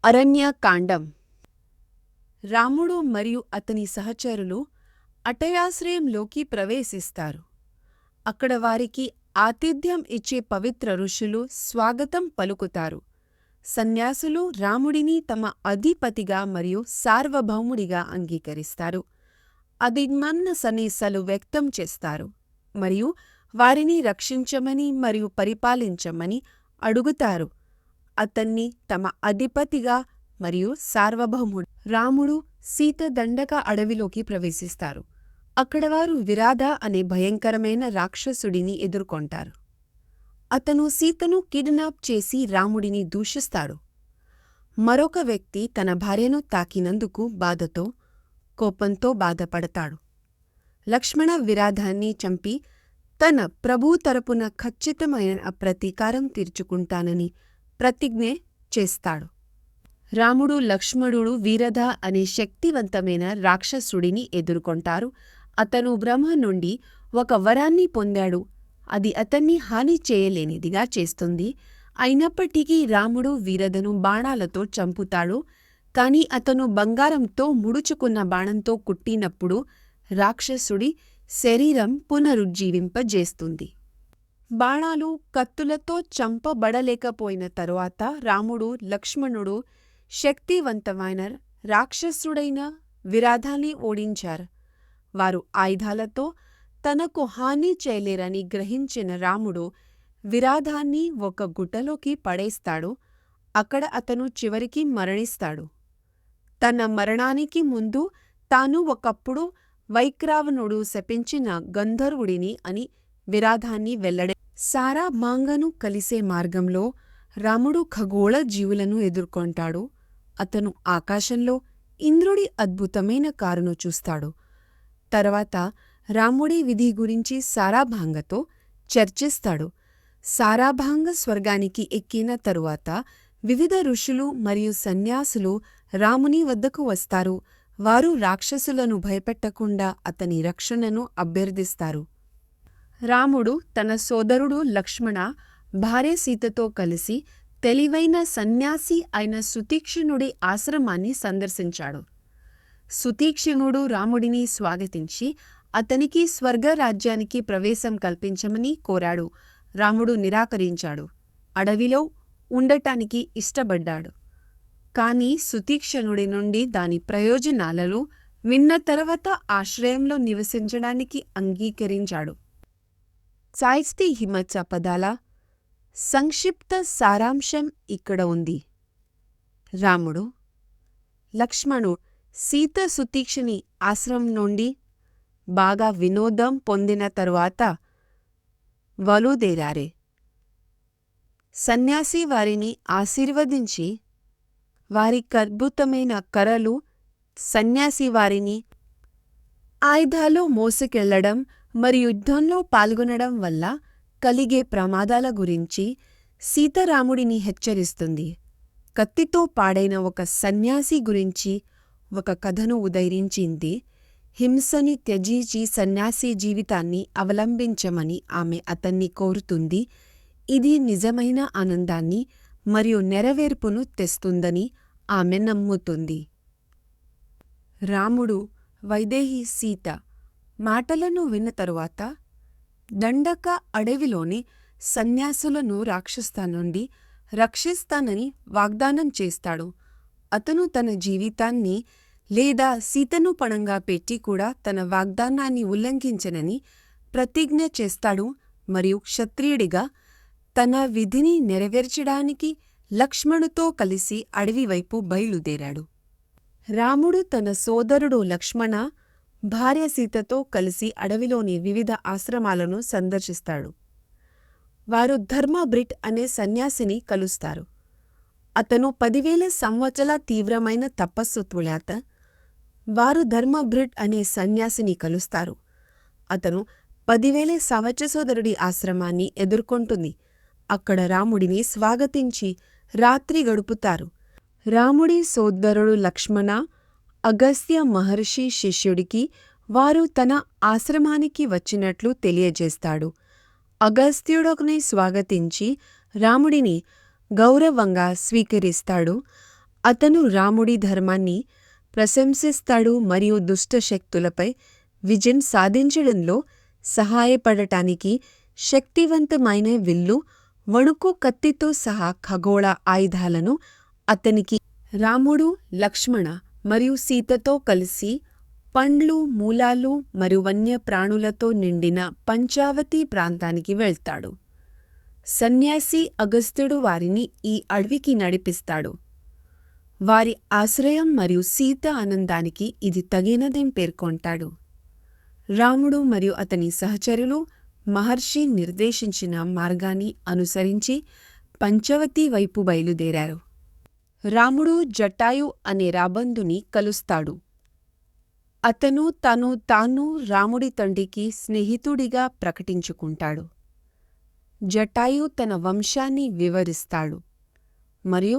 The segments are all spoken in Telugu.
అరణ్యకాండం. రాముడు మరియు అతని సహచరులు అటయాశ్రయంలోకి ప్రవేశిస్తారు. అక్కడ వారికి ఆతిథ్యం ఇచ్చే పవిత్ర ఋషులు స్వాగతం పలుకుతారు. సన్యాసులు రాముడిని తమ అధిపతిగా మరియు సార్వభౌముడిగా అంగీకరిస్తారు. అభిమన్య సన్నిసలు వ్యక్తం చేస్తారు మరియు వారిని రక్షించమని మరియు పరిపాలించమని అడుగుతారు. అతన్ని తమ అధిపతిగా మరియు సార్వభౌముడు. రాముడు సీత దండక అడవిలోకి ప్రవేశిస్తారు. అక్కడ వారు విరాధ అనే భయంకరమైన రాక్షసుడిని ఎదుర్కొంటారు. అతను సీతను కిడ్నాప్ చేసి రాముడిని దూషిస్తాడు. మరొక వ్యక్తి తన భార్యను తాకినందుకు కోపంతో బాధపడతాడు. లక్ష్మణ విరాధాన్ని చంపి తన ప్రభు తరపున ఖచ్చితమైన ప్రతీకారం తీర్చుకుంటానని ప్రతిజ్ఞ చేస్తాడు. రాముడు లక్ష్మణుడు వీరధ అనే శక్తివంతమైన రాక్షసుడిని ఎదుర్కొంటారు. అతను బ్రహ్మ నుండి ఒక వరాన్ని పొందాడు. అది అతన్ని హాని చేయలేనిదిగా చేస్తుంది. అయినప్పటికీ రాముడు వీరధను బాణాలతో చంపుతాడు. కాని అతను బంగారంతో ముడుచుకున్న బాణంతో కుట్టినప్పుడు రాక్షసుడి శరీరం పునరుజ్జీవింపజేస్తుంది. బాణాలు కత్తులతో చంపబడలేకపోయిన తరువాత రాముడు లక్ష్మణుడు శక్తివంతమైన రాక్షసుడైన విరాధాన్ని ఓడించారు. వారు ఆయుధాలతో తనకు హాని చేయలేరని గ్రహించిన రాముడు విరాధాన్ని ఒక గుట్టలోకి పడేస్తాడు. అక్కడ అతను చివరికి మరణిస్తాడు. తన మరణానికి ముందు తాను ఒకప్పుడు వైక్రావణుడు శపించిన గంధర్వుడిని అని విరాధాన్ని వెల్లడే. సారాభాంగను కలిసే మార్గంలో రాముడు ఖగోళ జీవులను ఎదుర్కొంటాడు. అతను ఆకాశంలో ఇంద్రుడి అద్భుతమైన కారును చూస్తాడు. తర్వాత రాముడి విధి గురించి సారాభాంగతో చర్చిస్తాడు. సారాభాంగ స్వర్గానికి ఎక్కిన తరువాత వివిధ ఋషులు మరియు సన్యాసులు రాముని వద్దకు వస్తారు. వారు రాక్షసులను భయపెట్టకుండా అతని రక్షణను అభ్యర్థిస్తారు. రాముడు తన సోదరుడు లక్ష్మణ భార్య సీతతో కలిసి తెలివైన సన్యాసి అయిన సుతీక్ష్ణుడి ఆశ్రమాన్ని సందర్శించాడు. సుతీక్ష్ణుడు రాముడిని స్వాగతించి అతనికి స్వర్గరాజ్యానికి ప్రవేశం కల్పించమని కోరాడు. రాముడు నిరాకరించాడు. అడవిలో ఉండటానికి ఇష్టపడ్డాడు. కాని సుతీక్ష్ణుడి నుండి దాని ప్రయోజనాలను విన్న తర్వాత ఆశ్రయంలో నివసించడానికి అంగీకరించాడు. సాహిత్య హిమచ పదాల సంక్షిప్త సారాంశం ఇక్కడ ఉంది. రాముడు లక్ష్మణుడు సీత సుతీక్షని ఆశ్రమం నుండి బాగా వినోదం పొందిన తరువాత వలుదేరారే. సన్యాసి వారిని ఆశీర్వదించి వారికద్భుతమైన కర్రలు సన్యాసి వారిని ఆయుధాలు మోసుకెళ్లడం మరియు యుద్ధంలో పాల్గొనడం వల్ల కలిగే ప్రమాదాల గురించి సీతారాముడిని హెచ్చరిస్తుంది. కత్తితో పాడైన ఒక సన్యాసి గురించి ఒక కథను ఉదహరించింది. హింసని త్యజించి సన్యాసి జీవితాన్ని అవలంబించమని ఆమె అతన్ని కోరుతుంది. ఇది నిజమైన ఆనందాన్ని మరియు నెరవేర్పును తెస్తుందని ఆమె నమ్ముతుంది. రాముడు వైదేహి సీత మాటలను విన్న తరువాత దండక అడవిలోని సన్యాసులను రాక్షస నుండి రక్షిస్తానని వాగ్దానం చేస్తాడు. అతను తన జీవితాన్ని లేదా సీతను పణంగా పెట్టి కూడా తన వాగ్దానాన్ని ఉల్లంఘించనని ప్రతిజ్ఞ చేస్తాడు మరియు క్షత్రియుడిగా తన విధిని నెరవేర్చడానికి లక్ష్మణుతో కలిసి అడవి వైపు బయలుదేరాడు. రాముడు తన సోదరుడు లక్ష్మణ భార్య సీతతో కలిసి అడవిలోని వివిధ ఆశ్రమాలను సందర్శిస్తాడు. వారు ధర్మభృట్ అనే సన్యాసిని కలుస్తారు. అతను 10,000 సంవత్సరాల తీవ్రమైన తపస్సు తరువాత వారు ధర్మభృట్ అనే సన్యాసిని కలుస్తారు. అతను 10,000 సంవత్సర సోదరుడి ఆశ్రమాన్ని ఎదుర్కొంటుంది. అక్కడ రాముడిని స్వాగతించి రాత్రి గడుపుతారు. రాముడి సోదరుడు లక్ష్మణ అగస్త్య మహర్షి శిష్యుడికి వారు తన ఆశ్రమానికి వచ్చినట్లు తెలియజేస్తాడు. అగస్త్యుడిని స్వాగతించి రాముడిని గౌరవంగా స్వీకరిస్తాడు. అతను రాముడి ధర్మాన్ని ప్రశంసిస్తాడు మరియు దుష్టశక్తులపై విజయం సాధించడంలో సహాయపడటానికి శక్తివంతమైన విల్లు, వణుకు కత్తితో సహా ఖగోళ ఆయుధాలను అతనికి రాముడు, లక్ష్మణ మరియు సీతతో కలిసి పండ్లు, మూలాలు మరియు వన్యప్రాణులతో నిండిన పంచావతి ప్రాంతానికి వెళ్తాడు. సన్యాసి అగస్త్యుడు వారిని ఈ అడవికి నడిపిస్తాడు. వారి ఆశ్రయం మరియు సీత ఆనందానికి ఇది తగినదని పేర్కొంటాడు. రాముడు మరియు అతని సహచరులు మహర్షి నిర్దేశించిన మార్గాన్ని అనుసరించి పంచవతి వైపు బయలుదేరారు. రాముడు జటాయు అనే రాబందుని కలుస్తాడు. అతను తాను రాముడి తండ్రికి స్నేహితుడిగా ప్రకటించుకుంటాడు. జటాయు తన వంశాన్ని వివరిస్తాడు మరియు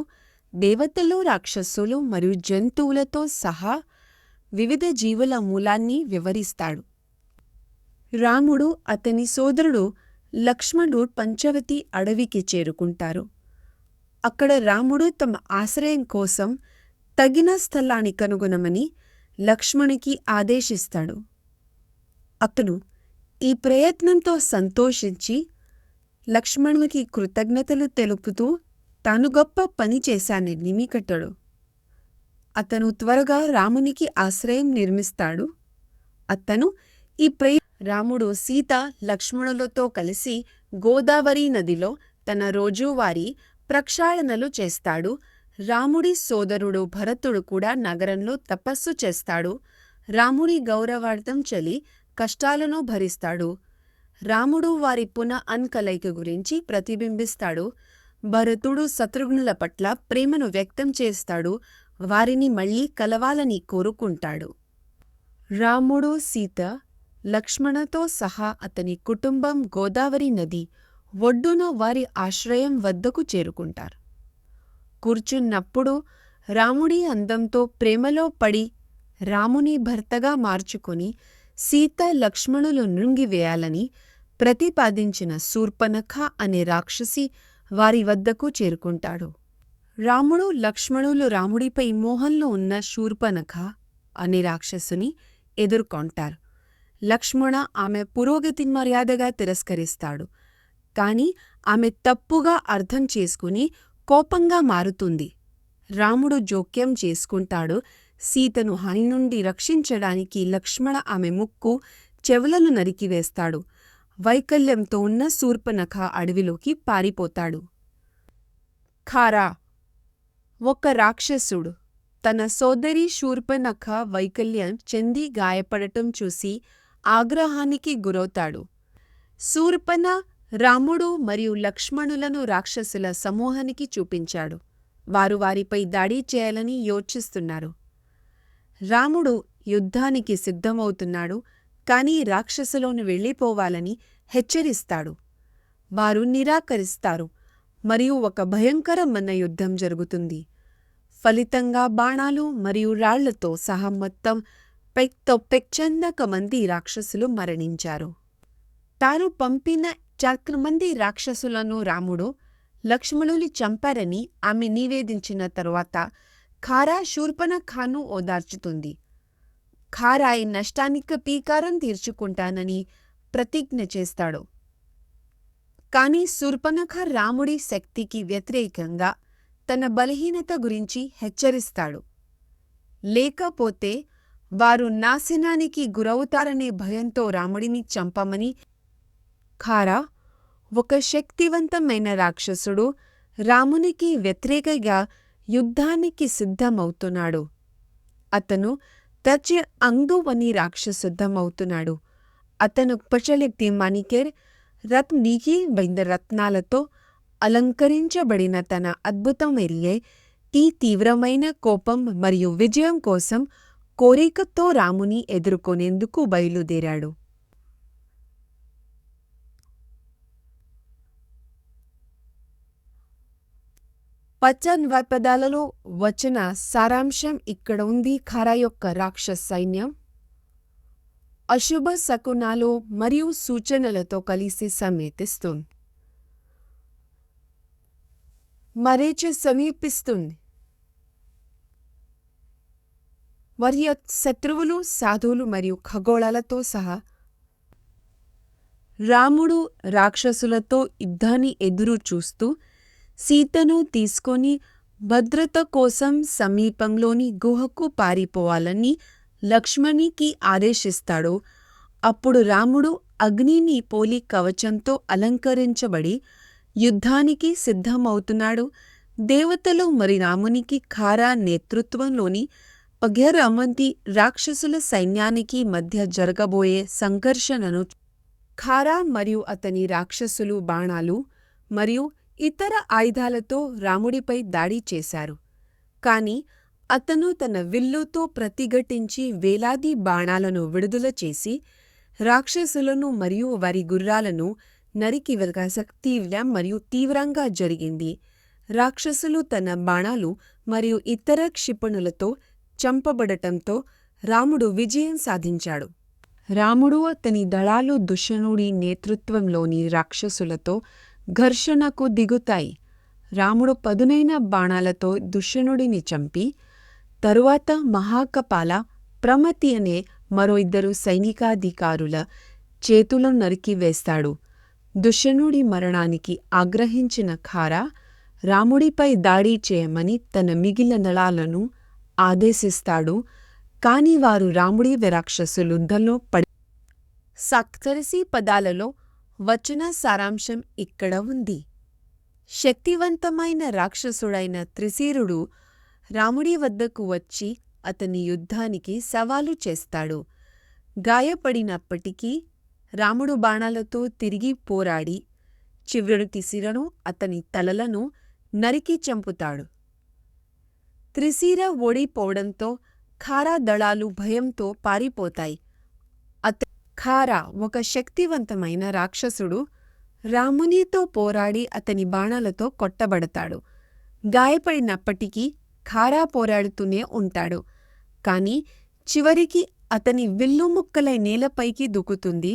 దేవతలు, రాక్షసులు మరియు జంతువులతో సహా వివిధ జీవుల మూలాన్ని వివరిస్తాడు. రాముడు, అతని సోదరుడు లక్ష్మణుడు పంచవతి అడవికి చేరుకుంటారు. అక్కడ రాముడు తమ ఆశ్రయం కోసం తగిన స్థలాన్ని కనుగొనమని లక్ష్మణునికి ఆదేశిస్తాడు. అతను ఈ ప్రయత్నంతో సంతోషించి లక్ష్మణునికి కృతజ్ఞతలు తెలుపుతూ తాను గొప్ప పని చేశానని నిమికట్టడు. అతను త్వరగా రామునికి ఆశ్రయం నిర్మిస్తాడు. రాముడు, సీత, లక్ష్మణులతో కలిసి గోదావరి నదిలో తన రోజువారీ ప్రక్షాళనలు చేస్తాడు. రాముడి సోదరుడు భరతుడు కూడా నగరంలో తపస్సు చేస్తాడు. రాముడి గౌరవార్థం చలి కష్టాలను భరిస్తాడు. రాముడు వారి పునః గురించి ప్రతిబింబిస్తాడు. భరతుడు శత్రుఘ్నుల పట్ల ప్రేమను వ్యక్తం చేస్తాడు. వారిని మళ్ళీ కలవాలని కోరుకుంటాడు. రాముడు, సీత, లక్ష్మణతో సహా అతని కుటుంబం గోదావరి నది ఒడ్డున వారి ఆశ్రయం వద్దకు చేరుకుంటారు. కూర్చున్నప్పుడు రాముడి అందంతో ప్రేమలో పడి రాముని భర్తగా మార్చుకొని సీత, లక్ష్మణులు నృంగివేయాలని ప్రతిపాదించిన శూర్పణఖ అనే రాక్షసి వారి వద్దకు చేరుకుంటాడు. రాముడు, లక్ష్మణులు రాముడిపై మోహంలో ఉన్న శూర్పణఖ అనే రాక్షసుని ఎదుర్కొంటారు. లక్ష్మణ ఆమె పురోగతి మర్యాదగా తిరస్కరిస్తాడు. కాని ఆమె తప్పుగా అర్థం చేసుకుని కోపంగా మారుతుంది. రాముడు జోక్యం చేసుకుంటాడు. సీతను హాని నుండి రక్షించడానికి లక్ష్మణ ఆమె ముక్కు, చెవులను నరికివేస్తాడు. వైకల్యంతో ఉన్న శూర్పణఖ అడవిలోకి పారిపోతాడు. ఖారా, ఒక రాక్షసుడు తన సోదరి శూర్పణఖ వైకల్యం చెంది గాయపడటం చూసి ఆగ్రహానికి గురవుతాడు. శూర్పణ రాముడు మరియు లక్ష్మణులను రాక్షసుల సమూహానికి చూపించాడు. వారు వారిపై దాడి చేయాలని యోచిస్తున్నారు. రాముడు యుద్ధానికి సిద్ధమవుతున్నాడు. కానీ రాక్షసులను వెళ్ళిపోవాలని హెచ్చరిస్తాడు. వారు నిరాకరిస్తారు మరియు ఒక భయంకరమైన యుద్ధం జరుగుతుంది. ఫలితంగా బాణాలు మరియు రాళ్లతో సహా మొత్తం 100 మంది రాక్షసులు మరణించారు. తాను పంపిన 4 మంది రాక్షసులను రాముడు, లక్ష్మణులు చంపారని ఆమె నివేదించిన తరువాత ఖారా శూర్పణఖను ఓదార్చుతుంది. ఖారా ఈ నష్టానికి ప్రతీకారం తీర్చుకుంటానని ప్రతిజ్ఞ చేస్తాడు. కాని శూర్పణఖ రాముడి శక్తికి వ్యతిరేకంగా తన బలహీనత గురించి హెచ్చరిస్తాడు. లేకపోతే వారు నాశనానికి గురవుతారనే భయంతో రాముడిని చంపమని. ఖారా ఒక శక్తివంతమైన రాక్షసుడు రామునికి వ్యతిరేకంగా యుద్ధానికి సిద్ధమవుతున్నాడు. అతను అంగువని రాక్షసిద్ధమవుతున్నాడు. అతను పచలెక్తి మాణిక్యర్ రత్నీకి రత్నాలతో అలంకరించబడిన తన అద్భుతమైన ఈ తీవ్రమైన కోపం మరియు విజయం కోసం కోరికతో రాముని ఎదుర్కొనేందుకు బయలుదేరాడు. పదాలలో వచన సారాంశం ఇక్కడ ఉంది. ఖారా యొక్క రాక్షస సైన్యం అశుభ శకునాలు మరియు సూచనలతో కలిసి వారి శత్రువులు సాధువులు మరియు ఖగోళాలతో సహా రాముడు రాక్షసులతో యుద్ధాన్ని ఎదురు చూస్తూ సీతను తీసుకొని భద్రత కోసం సమీపంలోని గుహకు పారిపోవాలని లక్ష్మణునికి ఆదేశిస్తాడు. అప్పుడు రాముడు అగ్నిని పోలి కవచంతో అలంకరించబడి యుద్ధానికి సిద్ధమవుతున్నాడు. దేవతలు మరి రామునికి ఖారా నేతృత్వంలోని 11 మంది రాక్షసుల సైన్యానికి మధ్య జరగబోయే సంఘర్షణను ఖారా మరియు అతని రాక్షసులు బాణాలు మరియు ఇతర ఆయుధాలతో రాముడిపై దాడి చేశారు. కాని అతను తన విల్లుతో ప్రతిఘటించి వేలాది బాణాలను విడుదల చేసి రాక్షసులను మరియు వారి గుర్రాలను నరికివేయగా శక్తివ్యం మరియు తీవ్రంగా జరిగింది. రాక్షసులు తన బాణాలు మరియు ఇతర క్షిపణులతో చంపబడటంతో రాముడు విజయం సాధించాడు. రాముడు అతని దళాలు దుష్యనుడి నేతృత్వంలోని రాక్షసులతో ఘర్షణకు దిగుతాయి. రాముడు పదునైన బాణాలతో దుష్యనుడిని చంపి తరువాత మహాకపాల ప్రమతి అనే మరో 2 సైనికాధికారుల చేతులను నరికివేస్తాడు. దుష్యనుడి మరణానికి ఆగ్రహించిన ఖారా రాముడిపై దాడి చేయమని తన మిగిలిన దళాలను ఆదేశిస్తాడు. కాని వారు రాముడి రాక్షసులు యుద్ధంలో పడి సప్తర్షి పదాలలో వచన సారాంశం ఇక్కడ ఉంది. శక్తివంతమైన రాక్షసుడైన త్రిశిరుడు రాముడి వద్దకు వచ్చి అతని యుద్ధానికి సవాలు చేస్తాడు. గాయపడినప్పటికీ రాముడు బాణాలతో తిరిగి పోరాడి చివరి త్రిశిరను అతని తలలను నరికి చంపుతాడు. త్రిశిర ఓడిపోవడంతో ఖారా దళాలు భయంతో పారిపోతాయి. ఖారా ఒక శక్తివంతమైన రాక్షసుడు రామునితో పోరాడి అతని బాణాలతో కొట్టబడతాడు. గాయపడినప్పటికీ ఖారా పోరాడుతూనే ఉంటాడు. కాని చివరికి అతని విల్లు ముక్కలై నేలపైకి దూకుతుంది.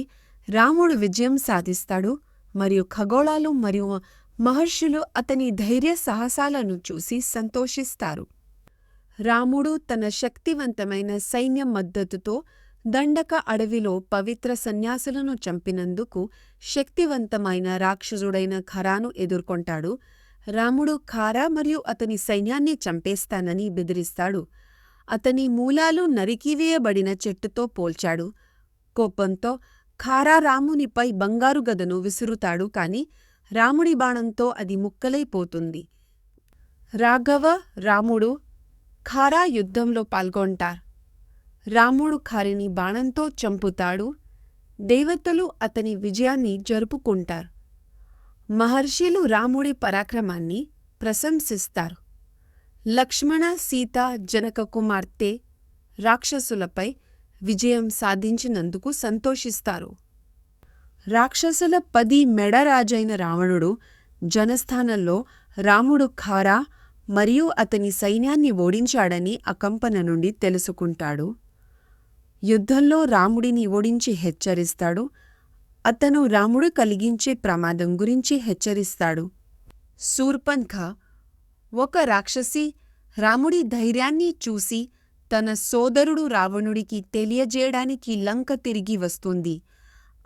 రాముడు విజయం సాధిస్తాడు మరియు ఖగోళాలు మరియు మహర్షులు అతని ధైర్య సాహసాలను చూసి సంతోషిస్తారు. రాముడు తన శక్తివంతమైన సైన్య మద్దతుతో దండక అడవిలో పవిత్ర సన్యాసులను చంపినందుకు శక్తివంతమైన రాక్షసుడైన ఖారాను ఎదుర్కొంటాడు. రాముడు ఖారా మరియు అతని సైన్యాన్ని చంపేస్తానని బెదిరిస్తాడు. అతని మూలాలు నరికివేయబడిన చెట్టుతో పోల్చాడు. కోపంతో ఖారా రామునిపై బంగారు గదను విసురుతాడు. కాని రాముడి బాణంతో అది ముక్కలైపోతుంది. రాఘవ రాముడు ఖారా యుద్ధంలో పాల్గొంటారు. రాముడు ఖారిని బాణంతో చంపుతాడు. దేవతలు అతని విజయాన్ని జరుపుకుంటారు. మహర్షులు రాముడి పరాక్రమాన్ని ప్రశంసిస్తారు. లక్ష్మణ సీత జనక కుమార్తె రాక్షసులపై విజయం సాధించినందుకు సంతోషిస్తారు. రాక్షసుల 10 మెడరాజైన రావణుడు జనస్థానంలో రాముడు ఖారా మరియు అతని సైన్యాన్ని ఓడించాడని అకంపన నుండి తెలుసుకుంటాడు. యుద్ధంలో రాముడిని ఓడించి హెచ్చరిస్తాడు. అతను రాముడు కలిగించే ప్రమాదం గురించి హెచ్చరిస్తాడు. శూర్పణఖ ఒక రాక్షసి రాముడి ధైర్యాన్ని చూసి తన సోదరుడు రావణుడికి తెలియజేయడానికి లంక తిరిగి వస్తుంది.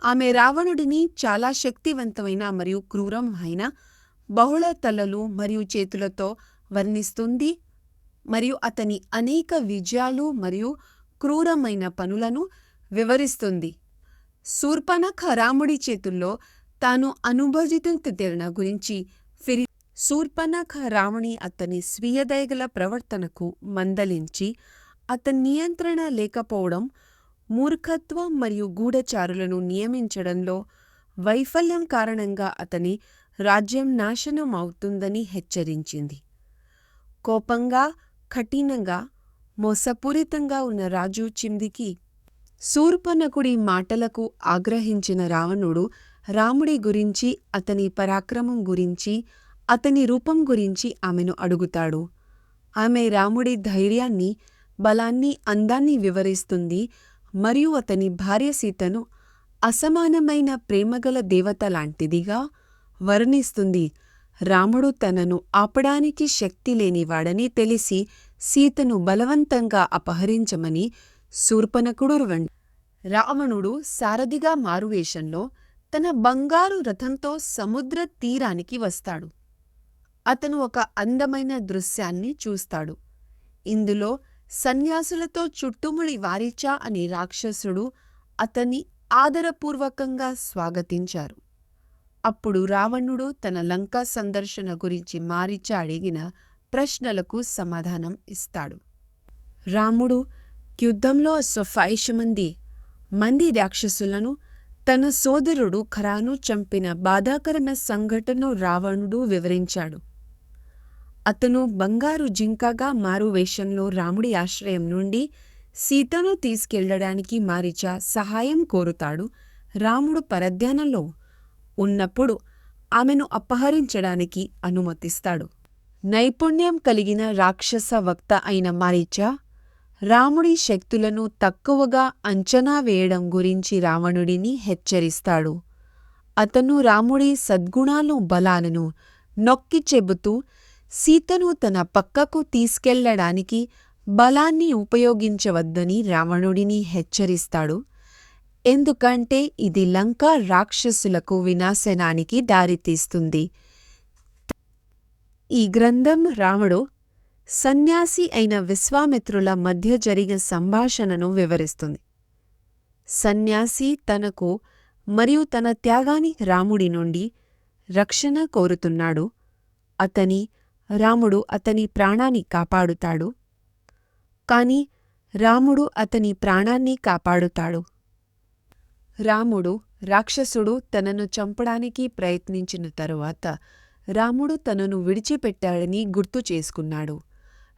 ఆమె రావణుడిని చాలా శక్తివంతమైన మరియు క్రూరమైన బహుళ తలలు మరియు చేతులతో వర్ణిస్తుంది మరియు అతని అనేక విజయాలు మరియు క్రూరమైన పనులను వివరిస్తుంది. శూర్పణఖ రాముడి చేతుల్లో తాను అనుభవిస్తున్న గురించి శూర్పణఖ రాముని అతని స్వీయదయగల ప్రవర్తనకు మందలించి అతని నియంత్రణ లేకపోవడం, మూర్ఖత్వం మరియు గూఢచారులను నియమించడంలో వైఫల్యం కారణంగా అతని రాజ్యం నాశనం అవుతుందని హెచ్చరించింది. కోపంగా కఠినంగా మోసపూరితంగా ఉన్న రాజు చిందికి శూర్పణఖుడి మాటలకు ఆగ్రహించిన రావణుడు రాముడి గురించి, అతని పరాక్రమం గురించి, అతని రూపం గురించి ఆమెను అడుగుతాడు. ఆమె రాముడి ధైర్యాన్ని, బలాన్ని, అందాన్ని వివరిస్తుంది మరియు అతని భార్య సీతను అసమానమైన ప్రేమగల దేవత లాంటిదిగా వర్ణిస్తుంది. రాముడు తనను ఆపడానికి శక్తి లేనివాడని తెలిసి సీతను బలవంతంగా అపహరించమని శూర్పణఖుడు రావణుడు సారథిగా మారువేషంలో తన బంగారు రథంతో సముద్ర తీరానికి వస్తాడు. అతను ఒక అందమైన దృశ్యాన్ని చూస్తాడు. ఇందులో సన్యాసులతో చుట్టుముడి వారిచా అనే రాక్షసుడు అతన్ని ఆదరపూర్వకంగా స్వాగతించారు. అప్పుడు రావణుడు తన లంకా సందర్శన గురించి మారీచ అడిగిన ప్రశ్నలకు సమాధానం ఇస్తాడు. రాముడు యుద్ధంలో 5,000 మంది రాక్షసులను తన సోదరుడు ఖరాను చంపిన బాధాకరమైన సంఘటనను రావణుడు వివరించాడు. అతను బంగారు జింకగా మారువేషంలో రాముడి ఆశ్రయం నుండి సీతను తీసుకెళ్లడానికి మారీచ సహాయం కోరుతాడు. రాముడు పరధ్యానంలో ఉన్నప్పుడు ఆమెను అపహరించడానికి అనుమతిస్తాడు. నైపుణ్యం కలిగిన రాక్షస వక్త అయిన మారీచ రాముడి శక్తులను తక్కువగా అంచనా వేయడం గురించి రావణుడిని హెచ్చరిస్తాడు. అతను రాముడి సద్గుణాలు బలాలను నొక్కి చెబుతూ సీతను తన పక్కకు తీసుకెళ్లడానికి బలాన్ని ఉపయోగించవద్దని రావణుడిని హెచ్చరిస్తాడు. ఎందుకంటే ఇది లంకా రాక్షసులకు వినాశనానికి దారితీస్తుంది. ఈ గ్రంథం రాముడు సన్యాసి అయిన విశ్వామిత్రుల మధ్య జరిగిన సంభాషణను వివరిస్తుంది. సన్యాసి తనకు మరియు తన త్యాగానికి రాముడి నుండి రక్షణ కోరుతున్నాడు. రాముడు అతని ప్రాణాన్ని కాపాడుతాడు. కాని రాముడు అతని ప్రాణాన్ని కాపాడుతాడు. రాముడు రాక్షసుడు తనను చంపడానికి ప్రయత్నించిన తరువాత రాముడు తనను విడిచిపెట్టాడని గుర్తు చేసుకున్నాడు.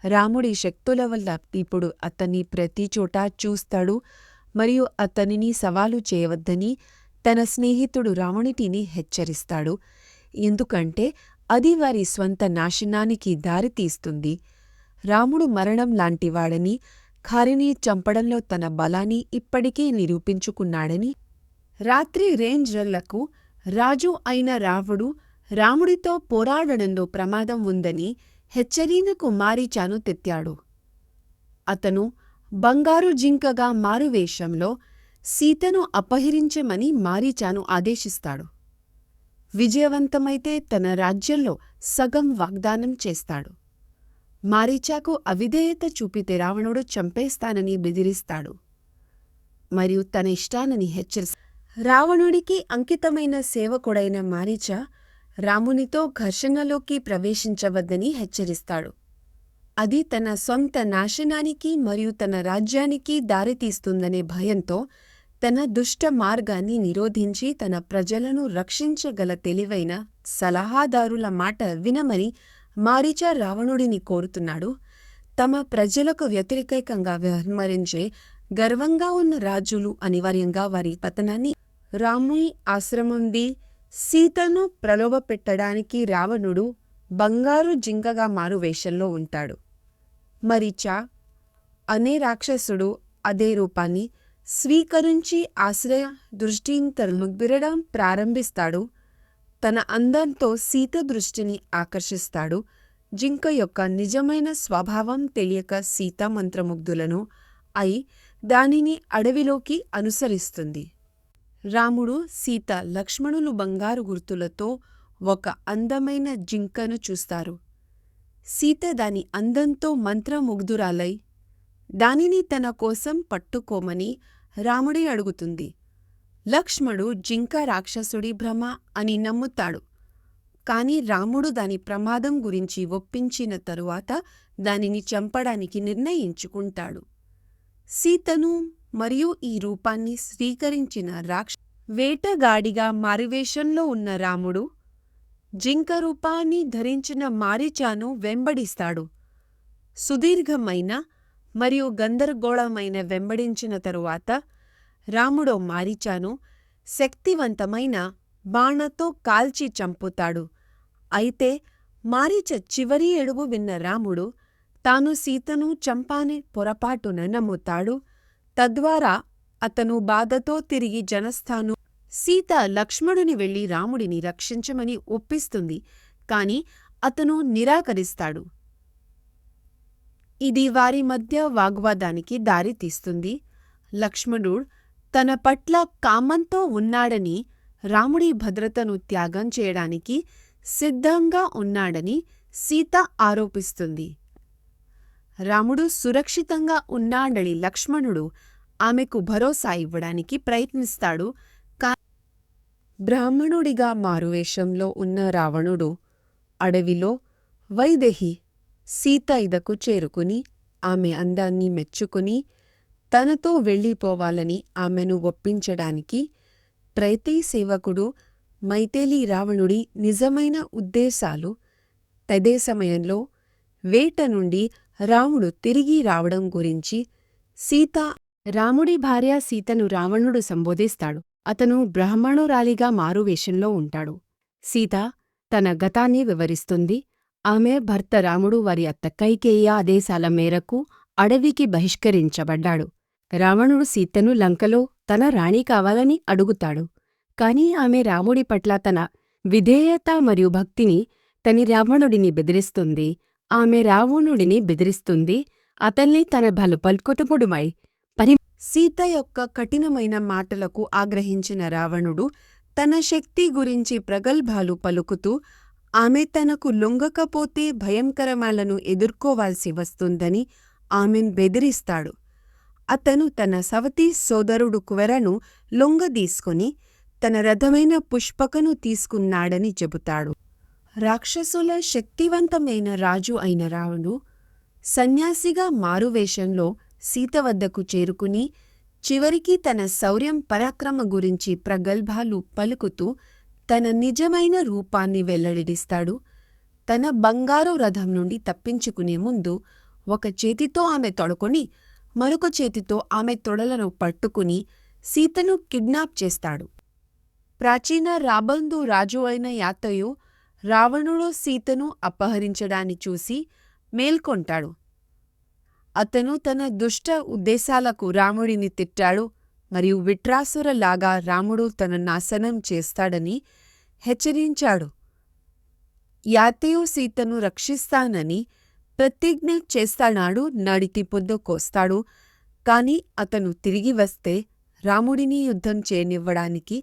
రాముడి శక్తుల వల్ల ఇప్పుడు అతన్ని ప్రతి చోటా చూస్తాడు మరియు అతనిని సవాలు చేయవద్దని తన స్నేహితుడు రావణుడిని హెచ్చరిస్తాడు. ఎందుకంటే అది వారి స్వంత నాశనానికి దారితీస్తుంది. రాముడు మరణం లాంటివాడని, ఖారిని చంపడంలో తన బలాన్ని ఇప్పటికే నిరూపించుకున్నాడని, రాత్రి రేంజర్లకు రాజు అయిన రావణుడు రాముడితో పోరాడడంలో ప్రమాదం ఉందని హెచ్చరికకు మారీచను తెత్తాడు. అతను బంగారు జింకగా మారువేషంలో సీతను అపహరించమని మారీచను ఆదేశిస్తాడు. విజయవంతమైతే తన రాజ్యంలో సగం వాగ్దానం చేస్తాడు. మారీచకు అవిధేయత చూపితే రావణుడు చంపేస్తానని బెదిరిస్తాడు మరియు తన ఇష్టాన్ని హెచ్చరిస్తాడు. రావణుడికి అంకితమైన సేవకుడైన మారీచ రామునితో ఘర్షణలోకి ప్రవేశించవద్దని హెచ్చరిస్తాడు. అది తన సొంత నాశనానికి మరియు తన రాజ్యానికి దారితీస్తుందనే భయంతో తన దుష్ట మార్గాన్ని నిరోధించి తన ప్రజలను రక్షించగల తెలివైన సలహాదారుల మాట వినమని మారీచ రావణుడిని కోరుతున్నాడు. తమ ప్రజలకు వ్యతిరేకంగా వ్యవహరించే గర్వంగా ఉన్న రాజులు అనివార్యంగా వారి పతనాన్ని. రాముని ఆశ్రమంది సీతను ప్రలోభపెట్టడానికి రావణుడు బంగారు జింకగా మారువేషంలో ఉంటాడు. మారీచ అనే రాక్షసుడు అదే రూపాన్ని స్వీకరించి ఆశ్రయ దృష్టిని ప్రారంభిస్తాడు. తన అందంతో సీత దృష్టిని ఆకర్షిస్తాడు. జింక యొక్క నిజమైన స్వభావం తెలియక సీత మంత్రముగ్ధులను అయి దానిని అడవిలోకి అనుసరిస్తుంది. రాముడు, సీత, లక్ష్మణులు బంగారు గుర్తులతో ఒక అందమైన జింకను చూస్తారు. సీత దాని అందంతో మంత్రముగ్ధురాలై దానిని తన కోసం పట్టుకోమని రాముడి అడుగుతుంది. లక్ష్మణుడు జింక రాక్షసుడి భ్రమ అని నమ్ముతాడు. కాని రాముడు దాని ప్రమాదం గురించి ఒప్పించిన తరువాత దానిని చంపడానికి నిర్ణయించుకుంటాడు. సీతను మరియు ఈ రూపాన్ని స్వీకరించిన వేటగాడిగా మారువేషంలో ఉన్న రాముడు జింక రూపాన్ని ధరించిన మారీచను వెంబడిస్తాడు. సుదీర్ఘమైన మరియు గందరగోళమైన వెంబడించిన తరువాత రాముడు మారీచను శక్తివంతమైన బాణతో కాల్చి చంపుతాడు. అయితే మారీచ చివరి ఏడుపు విన్న రాముడు తాను సీతను చంపాని పొరపాటున నమ్ముతాడు. తద్వారా అతను బాధతో తిరిగి జనస్థాను. సీత లక్ష్మణుని వెళ్లి రాముడిని రక్షించమని ఒప్పిస్తుంది. కాని అతను నిరాకరిస్తాడు. ఇది వారి మధ్య వాగ్వాదానికి దారి తీస్తుంది. లక్ష్మణుడు తన పట్ల కామంతో ఉన్నాడని, రాముడి భద్రతను త్యాగం చేయడానికి సిద్ధంగా ఉన్నాడని సీత ఆరోపిస్తుంది. రాముడు సురక్షితంగా ఉన్నాడని లక్ష్మణుడు ఆమెకు భరోసా ఇవ్వడానికి ప్రయత్నిస్తాడు. బ్రాహ్మణుడిగా మారువేషంలో ఉన్న రావణుడు అడవిలో వైదేహి సీత ఇదకు చేరుకుని ఆమె అందాన్ని మెచ్చుకుని తనతో వెళ్ళిపోవాలని ఆమెను ఒప్పించడానికి ప్రతి సేవకుడు మైథిలి రావణుడి నిజమైన ఉద్దేశాలు. తదే సమయంలో వేట నుండి రాముడు తిరిగి రావడం గురించి రాముడి భార్య సీతను రావణుడు సంబోధిస్తాడు. అతను బ్రాహ్మణురాలిగా మారువేషంలో ఉంటాడు. సీత తన గతాన్ని వివరిస్తుంది. ఆమె భర్త రాముడు వారి అత్త కైకేయి ఆదేశాల మేరకు అడవికి బహిష్కరించబడ్డాడు. రావణుడు సీతను లంకలో తన రాణి కావాలని అడుగుతాడు. కాని ఆమె రాముడి పట్ల తన విధేయత మరియు భక్తిని తని రావణుడిని బెదిరిస్తుంది. ఆమె రావణుడిని బెదిరిస్తుంది. అతన్ని తన బలుపల్కొటుముడుమై సీత యొక్క కఠినమైన మాటలకు ఆగ్రహించిన రావణుడు తన శక్తి గురించి ప్రగల్భాలు పలుకుతూ ఆమె తనకు లొంగకపోతే భయంకరమాలను ఎదుర్కోవాల్సి వస్తుందని ఆమెను బెదిరిస్తాడు. అతను తన సవతి సోదరుడు కువరను లొంగదీసుకుని తన రథమైన పుష్పకను తీసుకున్నాడని చెబుతాడు. రాక్షసుల శక్తివంతమైన రాజు అయిన రావణుడు సన్యాసిగా మారువేషంలో సీత వద్దకు చేరుకుని చివరికి తన శౌర్యం పరాక్రమ గురించి ప్రగల్భాలు పలుకుతూ తన నిజమైన రూపాన్ని వెల్లడిస్తాడు. తన బంగారు రథం నుండి తప్పించుకునే ముందు ఒక చేతితో ఆమె తొడుకొని మరొక చేతితో ఆమె తొడలను పట్టుకుని సీతను కిడ్నాప్ చేస్తాడు. ప్రాచీన రాబందు రాజు అయిన యాతయు రావణుడు సీతను అపహరించడాన్ని చూసి మేల్కొంటాడు. అతను తన దుష్ట ఉద్దేశాలకు రాముడిని తిట్టాడు మరియు విట్రాసురలాగా రాముడు తన నాశనం చేస్తాడని హెచ్చరించాడు. యాతయు సీతను రక్షిస్తానని ప్రతిజ్ఞ చేస్తాడు. నడితి పొద్దు కోస్తాడు. కాని అతను తిరిగి వస్తే రాముడిని యుద్ధం చేయనివ్వడానికి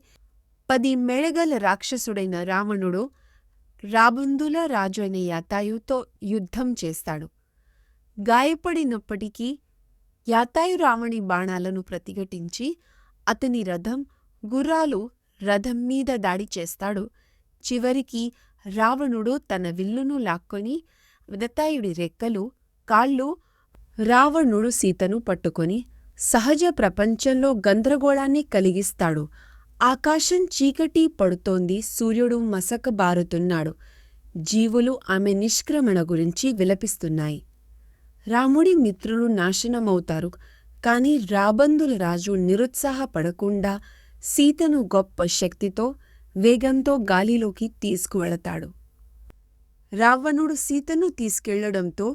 10 మెడగల రాక్షసుడైన రావణుడు రాబందుల రాజు అయిన యాతాయుతో యుద్ధం చేస్తాడు. గాయపడినప్పటికీ యాతాయు రావణి బాణాలను ప్రతిఘటించి అతని రథం, గుర్రాలు రథం మీద దాడి చేస్తాడు. చివరికి రావణుడు తన విల్లును లాక్కొని యాతాయుడి రెక్కలు, కాళ్ళు రావణుడు సీతను పట్టుకొని సహజ ప్రపంచంలో గందరగోళాన్ని కలిగిస్తాడు. ఆకాశం చీకటి పడుతోంది. సూర్యుడు మసకబారుతున్నాడు. జీవులు ఆమె నిష్క్రమణ గురించి విలపిస్తున్నాయి. రాముడి మిత్రులు నాశనమవుతారు. కాని రాబందుల రాజు నిరుత్సాహపడకుండా సీతను గొప్ప శక్తితో, వేగంతో గాలిలోకి తీసుకువెళతాడు. రావణుడు సీతను తీసుకెళ్లడంతో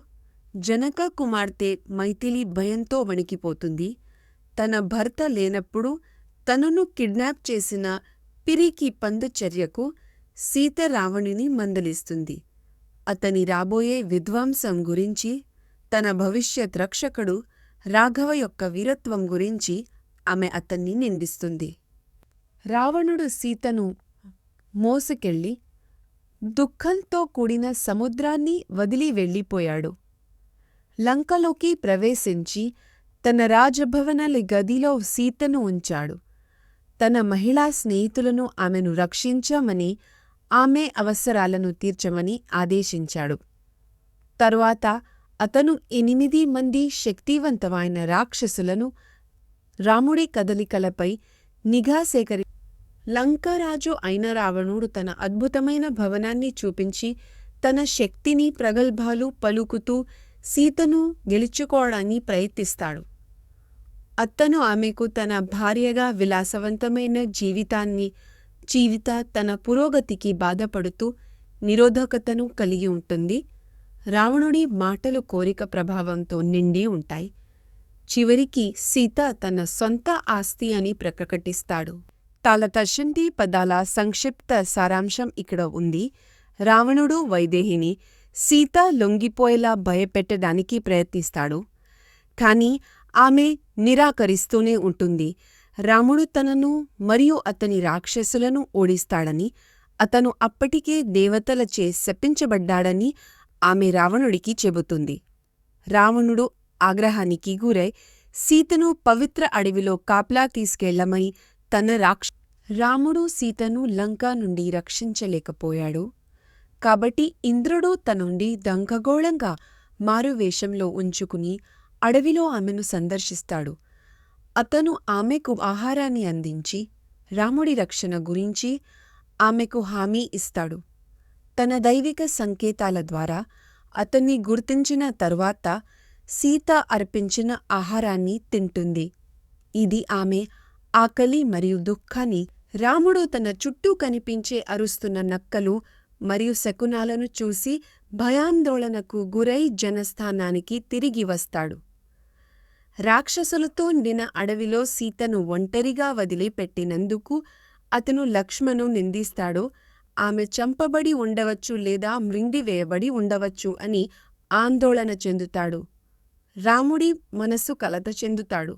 జనక కుమార్తె మైథిలి భయంతో వణికిపోతుంది. తన భర్త లేనప్పుడు తనను కిడ్నాప్ చేసిన పిరికి పందు చర్యకు సీత రావణుని మందలిస్తుంది. అతని రాబోయే విధ్వంసం గురించి, తన భవిష్యత్ రక్షకుడు రాఘవ యొక్క వీరత్వం గురించి ఆమె అతన్ని నిందిస్తుంది. రావణుడు సీతను మోసుకెళ్ళి దుఃఖంతో కూడిన సముద్రాన్ని వదిలి వెళ్ళిపోయాడు. లంకలోకి ప్రవేశించి తన రాజభవనాల గదిలో సీతను ఉంచాడు. తన మహిళా స్నేహితులను ఆమెను రక్షించమని, ఆమె అవసరాలను తీర్చమని ఆదేశించాడు. తరువాత అతను 8 మంది శక్తివంతమైన రాక్షసులను రాముడి కదలికలపై నిఘా సేకరి లంకారాజు అయిన రావణుడు తన అద్భుతమైన భవనాన్ని చూపించి తన శక్తిని ప్రగల్భాలు పలుకుతూ సీతను గెలుచుకోవడానికి ప్రయత్నిస్తాడు. అతను ఆమెకు తన భార్యగా విలాసవంతమైన జీవిత తన పురోగతికి బాధపడుతూ నిరోధకతను కలిగి ఉంటుంది. రావణుడి మాటలు కోరిక ప్రభావంతో నిండి ఉంటాయి. చివరికి సీత తన సొంత ఆస్తి అని ప్రకటిస్తాడు. తాళతశంటి పదాల సంక్షిప్త సారాంశం ఇక్కడ ఉంది. రావణుడు వైదేహిని సీత లొంగిపోయేలా భయపెట్టడానికి ప్రయత్నిస్తాడు. కాని ఆమె నిరాకరిస్తూనే ఉంటుంది. రాముడు తనను మరియు అతని రాక్షసులను ఓడిస్తాడని, అతను అప్పటికే దేవతలచే శపించబడ్డాడని ఆమె రావణుడికి చెబుతుంది. రావణుడు ఆగ్రహానికి గురై సీతను పవిత్ర అడవిలో కాపలా తీసుకెళ్లమని రాముడు సీతను లంక నుండి రక్షించలేకపోయాడు. కాబట్టి ఇంద్రుడు తనుండి దంగగోళంగా మారువేషంలో ఉంచుకుని అడవిలో ఆమెను సందర్శిస్తాడు. అతను ఆమెకు ఆహారాన్ని అందించి రాముడి రక్షణ గురించి ఆమెకు హామీ ఇస్తాడు. తన దైవిక సంకేతాల ద్వారా అతన్ని గుర్తించిన తరువాత సీత అర్పించిన ఆహారాన్ని తింటుంది. ఇది ఆమె ఆకలి మరియు దుఃఖాన్ని రాముడు తన చుట్టూ కనిపించే అరుస్తున్న నక్కలు మరియు శకునాలను చూసి భయాందోళనకు గురై జనస్థానానికి తిరిగి వస్తాడు. రాక్షసులతో నిండిన అడవిలో సీతను ఒంటరిగా వదిలిపెట్టినందుకు అతను లక్ష్మణను నిందిస్తాడు. ఆమె చంపబడి ఉండవచ్చు లేదా మృంగివేయబడి ఉండవచ్చు అని ఆందోళన చెందుతాడు. రాముడి మనస్సు కలత చెందుతాడు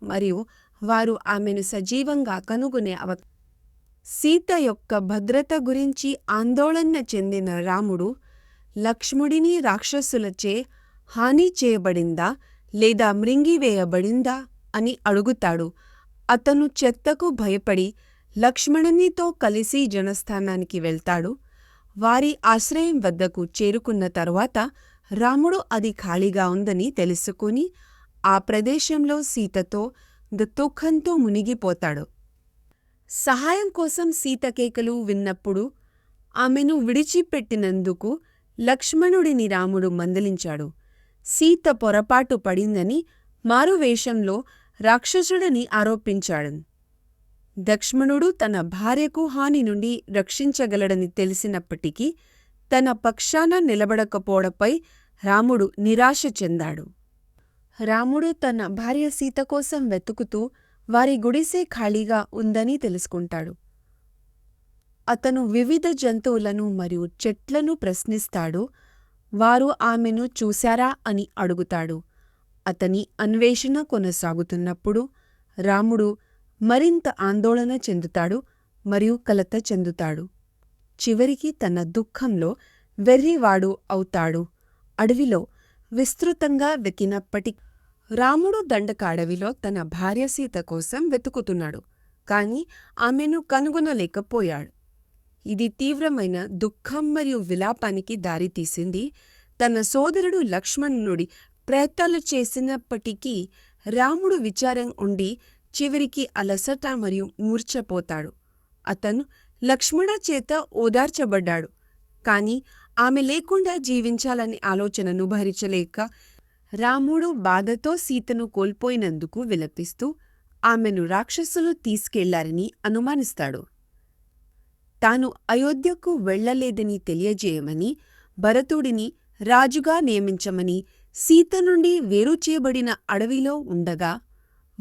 మరియు వారు ఆమెను సజీవంగా కనుగొనే సీత యొక్క భద్రత గురించి ఆందోళన చెందిన రాముడు లక్ష్మణుడిని రాక్షసులచే హాని చేయబడిందా లేదా మృంగివేయబడిందా అని అడుగుతాడు. అతను చెత్తకు భయపడి లక్ష్మణునితో కలిసి జనస్థానానికి వెళ్తాడు. వారి ఆశ్రయం వద్దకు చేరుకున్న తరువాత రాముడు అది ఖాళీగా ఉందని తెలుసుకుని ఆ ప్రదేశంలో సీతతో దుఃఖంతో మునిగిపోతాడు. సహాయం కోసం సీత కేకలు విన్నప్పుడు ఆమెను విడిచిపెట్టినందుకు లక్ష్మణుడిని రాముడు మందలించాడు. సీత పొరపాటు పడిందని మారువేషంలో రాక్షసుడిని ఆరోపించాడు. లక్ష్మణుడు తన భార్యకు హాని నుండి రక్షించగలడని తెలిసినప్పటికీ తన పక్షాన నిలబడకపోవడంపై రాముడు నిరాశ చెందాడు. రాముడు తన భార్య సీత కోసం వెతుకుతూ వారి గుడిసె ఖాళీగా ఉందని తెలుసుకుంటాడు. అతను వివిధ జంతువులను మరియు చెట్లను ప్రశ్నిస్తాడు. వారు ఆమెను చూశారా అని అడుగుతాడు. అతని అన్వేషణ కొనసాగుతున్నప్పుడు రాముడు మరింత ఆందోళన చెందుతాడు మరియు కలత చెందుతాడు. చివరికి తన దుఃఖంలో వెర్రివాడు అవుతాడు. అడవిలో విస్తృతంగా వెతికినప్పటికీ రాముడు దండకాడవిలో తన భార్య సీత కోసం వెతుకుతున్నాడు. కాని ఆమెను కనుగొనలేకపోయాడు. ఇది తీవ్రమైన దుఃఖం మరియు విలాపానికి దారితీసింది. తన సోదరుడు లక్ష్మణుడి ప్రయత్నాలు చేసినప్పటికీ రాముడు విచారం ఉండి చివరికి అలసట మరియు మూర్ఛపోతాడు. అతను లక్ష్మణ చేత ఓదార్చబడ్డాడు. కాని ఆమె లేకుండా జీవించాలనే ఆలోచనను భరించలేక రాముడు బాధతో సీతను కోల్పోయినందుకు విలపిస్తూ ఆమెను రాక్షసులు తీసుకెళ్లారని అనుమానిస్తాడు. తాను అయోధ్యకు వెళ్లలేదని తెలియజేయమని భరతుడిని రాజుగా నియమించమని సీత నుండి వేరు చేయబడిన అడవిలో ఉండగా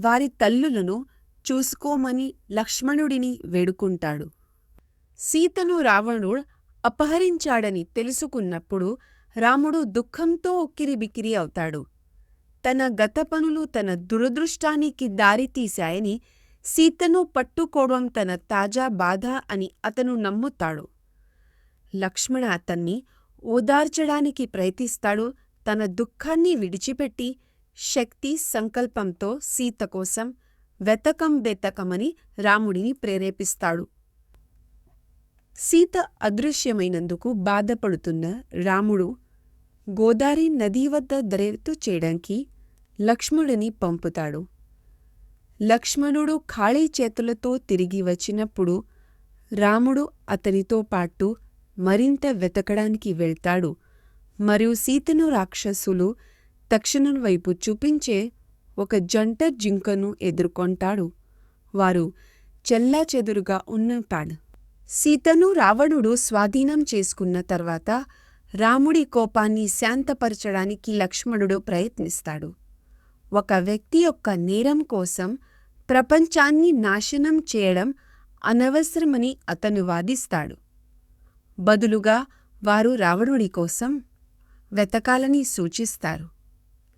వారి తల్లులను చూసుకోమని లక్ష్మణుడిని వేడుకుంటాడు. సీతను రావణుడు అపహరించాడని తెలుసుకున్నప్పుడు రాముడు దుఃఖంతో ఉక్కిరిబిక్కిరి అవుతాడు. తన గత పనులు తన దురదృష్టానికి దారితీశాయని, సీతను పట్టుకోవడం తన తాజా బాధ అని అతను నమ్ముతాడు. లక్ష్మణ అతన్ని ఓదార్చడానికి ప్రయత్నిస్తాడు. తన దుఃఖాన్ని విడిచిపెట్టి శక్తి సంకల్పంతో సీత కోసం వెతకమని రాముడిని ప్రేరేపిస్తాడు. సీత అదృశ్యమైనందుకు బాధపడుతున్న రాముడు గోదావరి నది వద్ద దర్యాప్తు చేయడానికి లక్ష్మణుడిని పంపుతాడు. లక్ష్మణుడు ఖాళీ చేతులతో తిరిగి వచ్చినప్పుడు రాముడు అతనితో పాటు మరింత వెతకడానికి వెళ్తాడు మరియు సీతను రాక్షసులు దక్షిణం వైపు చూపించే ఒక జంట జింకను ఎదుర్కొంటాడు. వారు చెల్లాచెదురుగా ఉంటాడు. సీతను రావణుడు స్వాధీనం చేసుకున్న తర్వాత రాముడి కోపాన్ని శాంతపరచడానికి లక్ష్మణుడు ప్రయత్నిస్తాడు. ఒక వ్యక్తి యొక్క నేరం కోసం ప్రపంచాన్ని నాశనం చేయడం అనవసరమని అతను వాదిస్తాడు. బదులుగా వారు రావణుడి కోసం వెతకాలని సూచిస్తారు.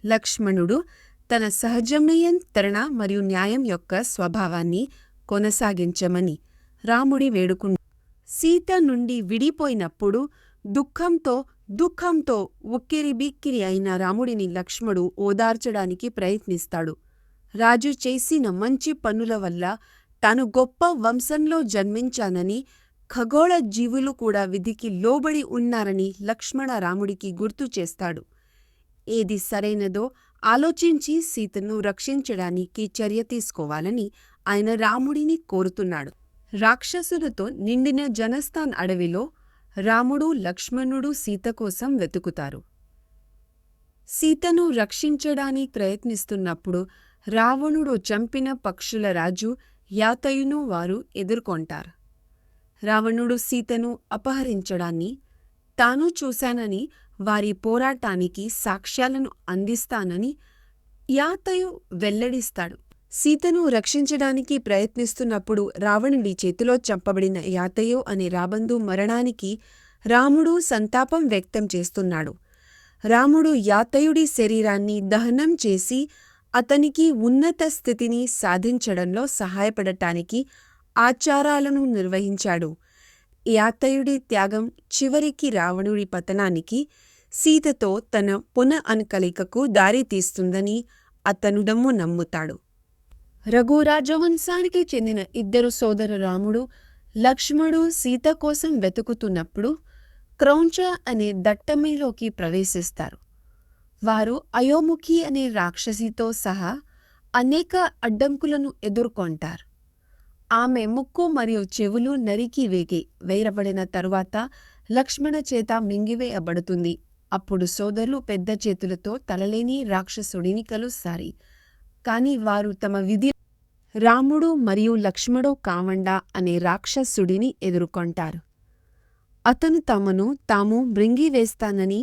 లక్ష్మణుడు తన సహజమనియంత్రణ మరియు న్యాయం యొక్క స్వభావాన్ని కొనసాగించమని రాముడి వేడుకున్నాడు. సీత నుండి విడిపోయినప్పుడు దుఃఖంతో ఉక్కిరిబిక్కిరి అయిన రాముడిని లక్ష్మణుడు ఓదార్చడానికి ప్రయత్నిస్తాడు. రాజు చేసిన మంచి పనుల వల్ల తాను గొప్ప వంశంలో జన్మించానని, ఖగోళ జీవులు కూడా విధికి లోబడి ఉన్నారని లక్ష్మణ రాముడికి గుర్తు చేస్తాడు. ఏది సరైనదో ఆలోచించి సీతను రక్షించడానికి చర్య తీసుకోవాలని ఆయన రాముడిని కోరుతున్నాడు. రాక్షసులతో నిండిన జనస్థాన్ అడవిలో రాముడు, లక్ష్మణుడు సీత కోసం వెతుకుతారు. సీతను రక్షించడానికి ప్రయత్నిస్తున్నప్పుడు రావణుడు చంపిన పక్షుల రాజు యాతయును వారు ఎదుర్కొంటారు. రావణుడు సీతను అపహరించడాన్ని తాను చూశానని, వారి పోరాటానికి సాక్ష్యాలను అందిస్తానని యాతయు వెల్లడిస్తాడు. సీతను రక్షించడానికి ప్రయత్నిస్తున్నప్పుడు రావణుడి చేతిలో చంపబడిన యాతయు అనే రాబందు మరణానికి రాముడు సంతాపం వ్యక్తం చేస్తున్నాడు. రాముడు యాతయుడి శరీరాన్ని దహనం చేసి అతనికి ఉన్నత స్థితిని సాధించడంలో సహాయపడటానికి ఆచారాలను నిర్వహించాడు. యాతయుడి త్యాగం చివరికి రావణుడి పతనానికి, సీతతో తన పునః దారితీస్తుందని అతను నమ్ముతాడు. రఘురాజవంశానికి చెందిన ఇద్దరు సోదరు రాముడు, లక్ష్మణుడు సీత కోసం వెతుకుతున్నప్పుడు క్రౌంచ అనే దట్టమేలోకి ప్రవేశిస్తారు. వారు అయోముఖి అనే రాక్షసితో సహా అనేక అడ్డంకులను ఎదుర్కొంటారు. ఆమె ముక్కు మరియు చెవులు నరికి వేయబడిన తరువాత లక్ష్మణ చేత మింగివేయబడుతుంది. అప్పుడు సోదరులు పెద్ద చేతులతో తలలేని రాక్షసుడిని కలుస్తారు. కాని వారు తమ విధి రాముడు మరియు లక్ష్మణుడు కావండ అనే రాక్షసుడిని ఎదుర్కొంటారు. అతను తమను తాము మృంగివేస్తానని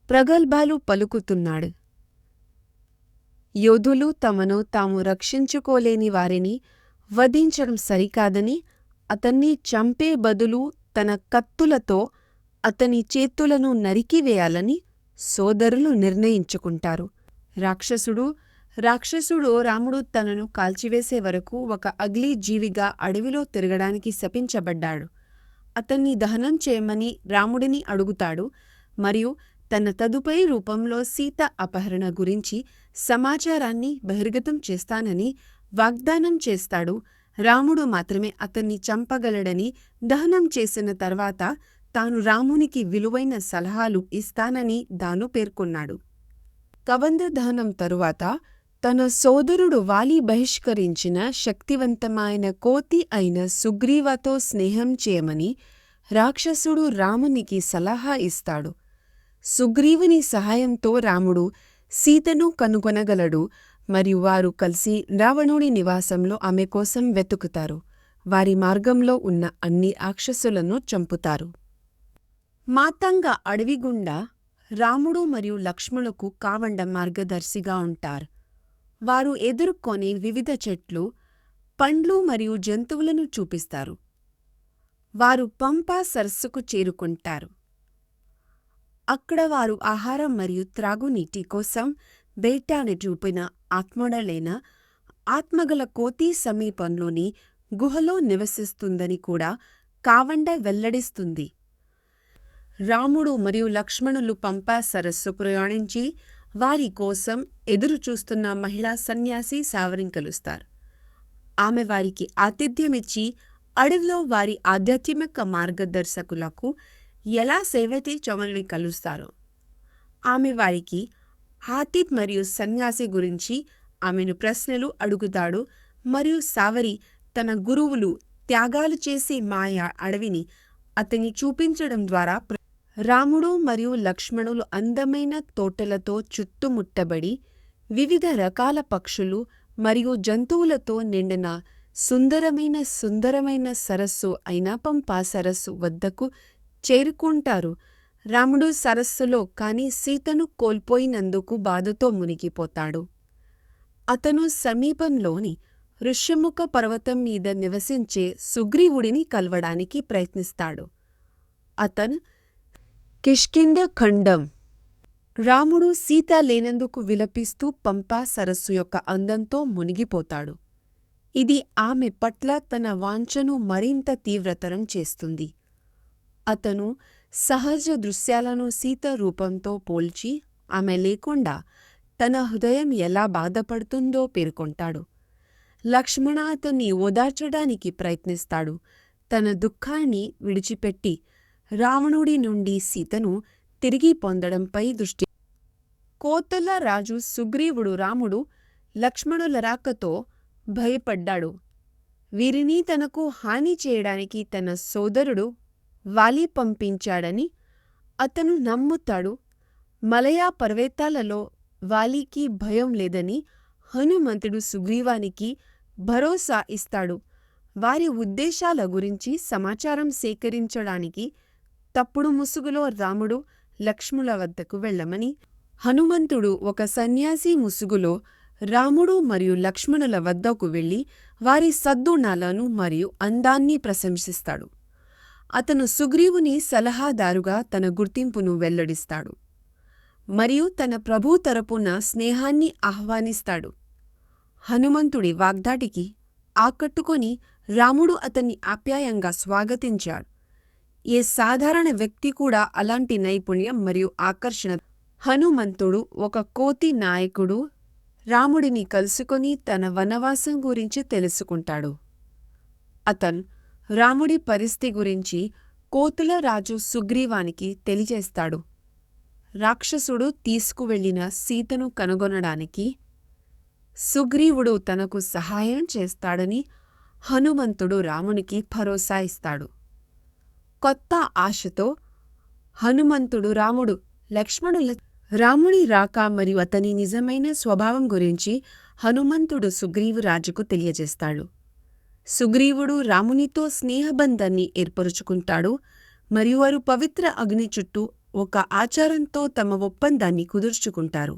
ప్రగల్భాలు పలుకుతున్నాడు. యోధులు తమను తాము రక్షించుకోలేని వారిని వధించడం సరికాదని, అతన్ని చంపే బదులు తన కత్తులతో అతని చేతులను నరికివేయాలని సోదరులు నిర్ణయించుకుంటారు. రాక్షసుడు రాముడు తనను కాల్చివేసే వరకు ఒక అగ్లీ జీవిగా అడవిలో తిరగడానికి శపించబడ్డాడు. అతన్ని దహనం చేయమని రాముడిని అడుగుతాడు మరియు తన తదుపరి రూపంలో సీత అపహరణ గురించి సమాచారాన్ని బహిర్గతం చేస్తానని వాగ్దానం చేస్తాడు. రాముడు మాత్రమే అతన్ని చంపగలడని, దహనం చేసిన తర్వాత తాను రామునికి విలువైన సలహాలు ఇస్తానని తాను పేర్కొన్నాడు. కబంధ దహనం తరువాత తన సోదరుడు వాలి బహిష్కరించిన శక్తివంతమైన కోతి అయిన సుగ్రీవతో స్నేహం చేయమని రాక్షసుడు రామునికి సలహా ఇస్తాడు. సుగ్రీవుని సహాయంతో రాముడు సీతను కనుగొనగలడు మరియు వారు కలిసి రావణుడి నివాసంలో ఆమె కోసం వెతుకుతారు. వారి మార్గంలో ఉన్న అన్ని రాక్షసులను చంపుతారు. మాతంగ అడవి గుండా రాముడు మరియు లక్ష్మణులకు కావండ మార్గదర్శిగా ఉంటారు. వారు ఎదుర్కొనే వివిధ చెట్లు, పండ్లు మరియు జంతువులను చూపిస్తారు. వారు పంపా సరస్సుకు చేరుకుంటారు. అక్కడ వారు ఆహారం మరియు త్రాగునీటి కోసం బేటాని చూపిన ఆత్మగల కోతి సమీపంలోని గుహలో నివసిస్తుందని కూడా కావండ వెల్లడిస్తుంది. రాముడు మరియు లక్ష్మణులు పంపా సరస్సు ప్రయాణించి వారి కోసం ఎదురుచూస్తున్న మహిళా సన్యాసి సావరిని కలుస్తారు. ఆమె వారికి ఆతిథ్యమిచ్చి అడవిలో వారి ఆధ్యాత్మిక మార్గదర్శకులకు ఎలా సేవతి చమల్ని కలుస్తారు. ఆమె వారికి హాతిత్ మరియు సన్యాసి గురించి ఆమెను ప్రశ్నలు అడుగుతాడు మరియు సావరి తన గురువులు త్యాగాలు చేసే మాయా అడవిని అతని చూపించడం ద్వారా రాముడు మరియు లక్ష్మణులు అందమైన తోటలతో చుట్టుముట్టబడి వివిధ రకాల పక్షులు మరియు జంతువులతో నిండిన సుందరమైన సరస్సు అయిన పంపా సరస్సు వద్దకు చేరుకుంటారు. రాముడు సరస్సులో కాని సీతను కోల్పోయినందుకు బాధతో మునిగిపోతాడు. అతను సమీపంలోని ఋష్యముఖ పర్వతం మీద నివసించే సుగ్రీవుడిని కలవడానికి ప్రయత్నిస్తాడు. అతను కిష్కింధ ఖండం. రాముడు సీత లేనందుకు విలపిస్తూ పంపా సరస్సు యొక్క అందంతో మునిగిపోతాడు. ఇది ఆమె పట్ల తన వాంఛను మరింత తీవ్రతరం చేస్తుంది. అతను సహజ దృశ్యాలను సీత రూపంతో పోల్చి ఆమె లేకుండా తన హృదయం ఎలా బాధపడుతుందో పేర్కొంటాడు. లక్ష్మణ అతన్ని ఓదార్చడానికి ప్రయత్నిస్తాడు. తన దుఃఖాన్ని విడిచిపెట్టి రావణుడి నుండి సీతను తిరిగి పొందడంపై దృష్టి. కోతల రాజు సుగ్రీవుడు రాముడు లక్ష్మణుల రాకతో భయపడ్డాడు. వీరిని తనకు హాని చేయడానికి తన సోదరుడు వాలి పంపించాడని అతను నమ్ముతాడు. మలయా పర్వతాలలో వాలికి భయం లేదని హనుమంతుడు సుగ్రీవానికి భరోసా ఇస్తాడు. వారి ఉద్దేశాల గురించి సమాచారం సేకరించడానికి తప్పుడు ముసుగులో రాముడు లక్ష్మణుల వద్దకు వెళ్ళమని, హనుమంతుడు ఒక సన్యాసి ముసుగులో రాముడు మరియు లక్ష్మణుల వద్దకు వెళ్ళి వారి సద్గుణాలను మరియు అందాన్ని ప్రశంసిస్తాడు. అతను సుగ్రీవుని సలహాదారుగా తన గుర్తింపును వెల్లడిస్తాడు మరియు తన ప్రభు తరపున స్నేహాన్ని ఆహ్వానిస్తాడు. హనుమంతుడి వాగ్దాటికి ఆకట్టుకొని రాముడు అతన్ని ఆప్యాయంగా స్వాగతించాడు. ఏ సాధారణ వ్యక్తి కూడా అలాంటి నైపుణ్యం మరియు ఆకర్షణ. హనుమంతుడు ఒక కోతి నాయకుడు రాముడిని కలుసుకొని తన వనవాసం గురించి తెలుసుకుంటాడు. అతను రాముడి పరిస్థితి గురించి కోతుల రాజు సుగ్రీవానికి తెలియజేస్తాడు. రాక్షసుడు తీసుకువెళ్లిన సీతను కనుగొనడానికి సుగ్రీవుడు తనకు సహాయం చేస్తాడని హనుమంతుడు రామునికి భరోసా ఇస్తాడు. కొత్త ఆశతో హనుమంతుడు రాముడు లక్ష్మణుల రాముడి రాక మరియు అతని నిజమైన స్వభావం గురించి హనుమంతుడు సుగ్రీవు రాజుకు తెలియజేస్తాడు. సుగ్రీవుడు రామునితో స్నేహబంధాన్ని ఏర్పరుచుకుంటాడు మరియు వారు పవిత్ర అగ్ని చుట్టూ ఒక ఆచారంతో తమ ఒప్పందాన్ని కుదుర్చుకుంటారు.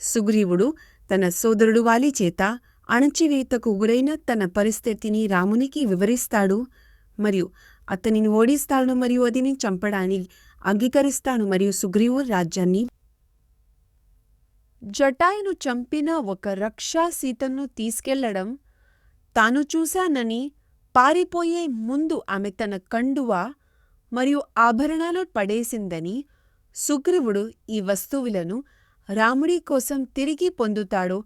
సుగ్రీవుడు తన సోదరుడు వాలి చేత అణచివేతకు గురైన తన పరిస్థితిని రామునికి వివరిస్తాడు మరియు అతనిని ఓడిస్తాడు మరియు అతనిని చంపడానికి అంగీకరిస్తాడు మరియు సుగ్రీవు రాజ్యాన్ని. జటాయును చంపిన ఒక రక్షా సీతను తీసుకెళ్లడం తాను చూశానని పారిపోయే ముందు ఆమె తన కండువా మరియు ఆభరణాలు పడేసిందని సుగ్రీవుడు ఈ వస్తువులను రాముడి కోసం తిరిగి పొందుతాడు.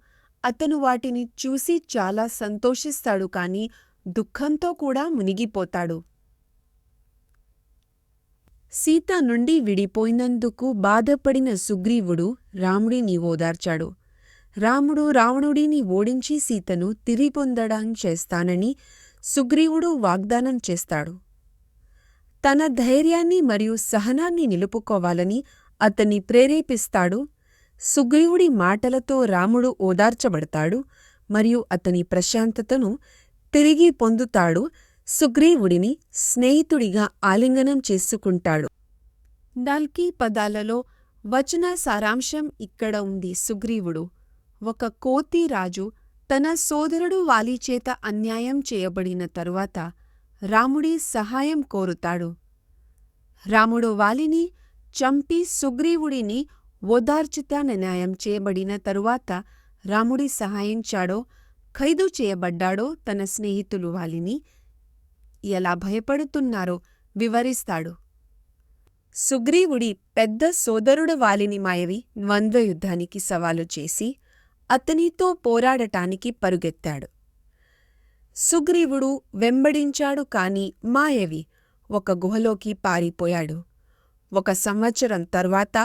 అతను వాటిని చూసి చాలా సంతోషిస్తాడు కానీ దుఃఖంతో కూడా మునిగిపోతాడు. సీత నుండి విడిపోయినందుకు బాధపడిన సుగ్రీవుడు రాముడిని ఓదార్చాడు. రాముడు రావణుడిని ఓడించి సీతను తిరిగి పొందడం చేస్తానని సుగ్రీవుడు వాగ్దానం చేస్తాడు. తన ధైర్యాన్ని మరియు సహనాన్ని నిలుపుకోవాలని అతన్ని ప్రేరేపిస్తాడు. సుగ్రీవుడి మాటలతో రాముడు ఓదార్చబడతాడు మరియు అతని ప్రశాంతతను తిరిగి పొందుతాడు. సుగ్రీవుడిని స్నేహితుడిగా ఆలింగనం చేసుకుంటాడు. 4 పదాలలో వచన సారాంశం ఇక్కడ ఉంది. సుగ్రీవుడు ఒక కోతి రాజు తన సోదరుడు వాలి చేత అన్యాయం చేయబడిన తరువాత రాముడి సహాయం కోరుతాడు. రాముడు వాలిని చంపి సుగ్రీవుడిని ఓదార్చుతాన న్యాయం చేయబడిన తరువాత రాముడి సహాయించాడో ఖైదు చేయబడ్డాడో తన స్నేహితులు వాలిని ఎలా భయపడుతున్నారో వివరిస్తాడు. సుగ్రీవుడి పెద్ద సోదరుడు వాలిని మాయవి ద్వంద్వ యుద్ధానికి సవాలు చేసి అతనితో పోరాడటానికి పరుగెత్తాడు. సుగ్రీవుడు వెంబడించాడు కాని మాయవి ఒక గుహలోకి పారిపోయాడు. 1 సంవత్సరం తర్వాత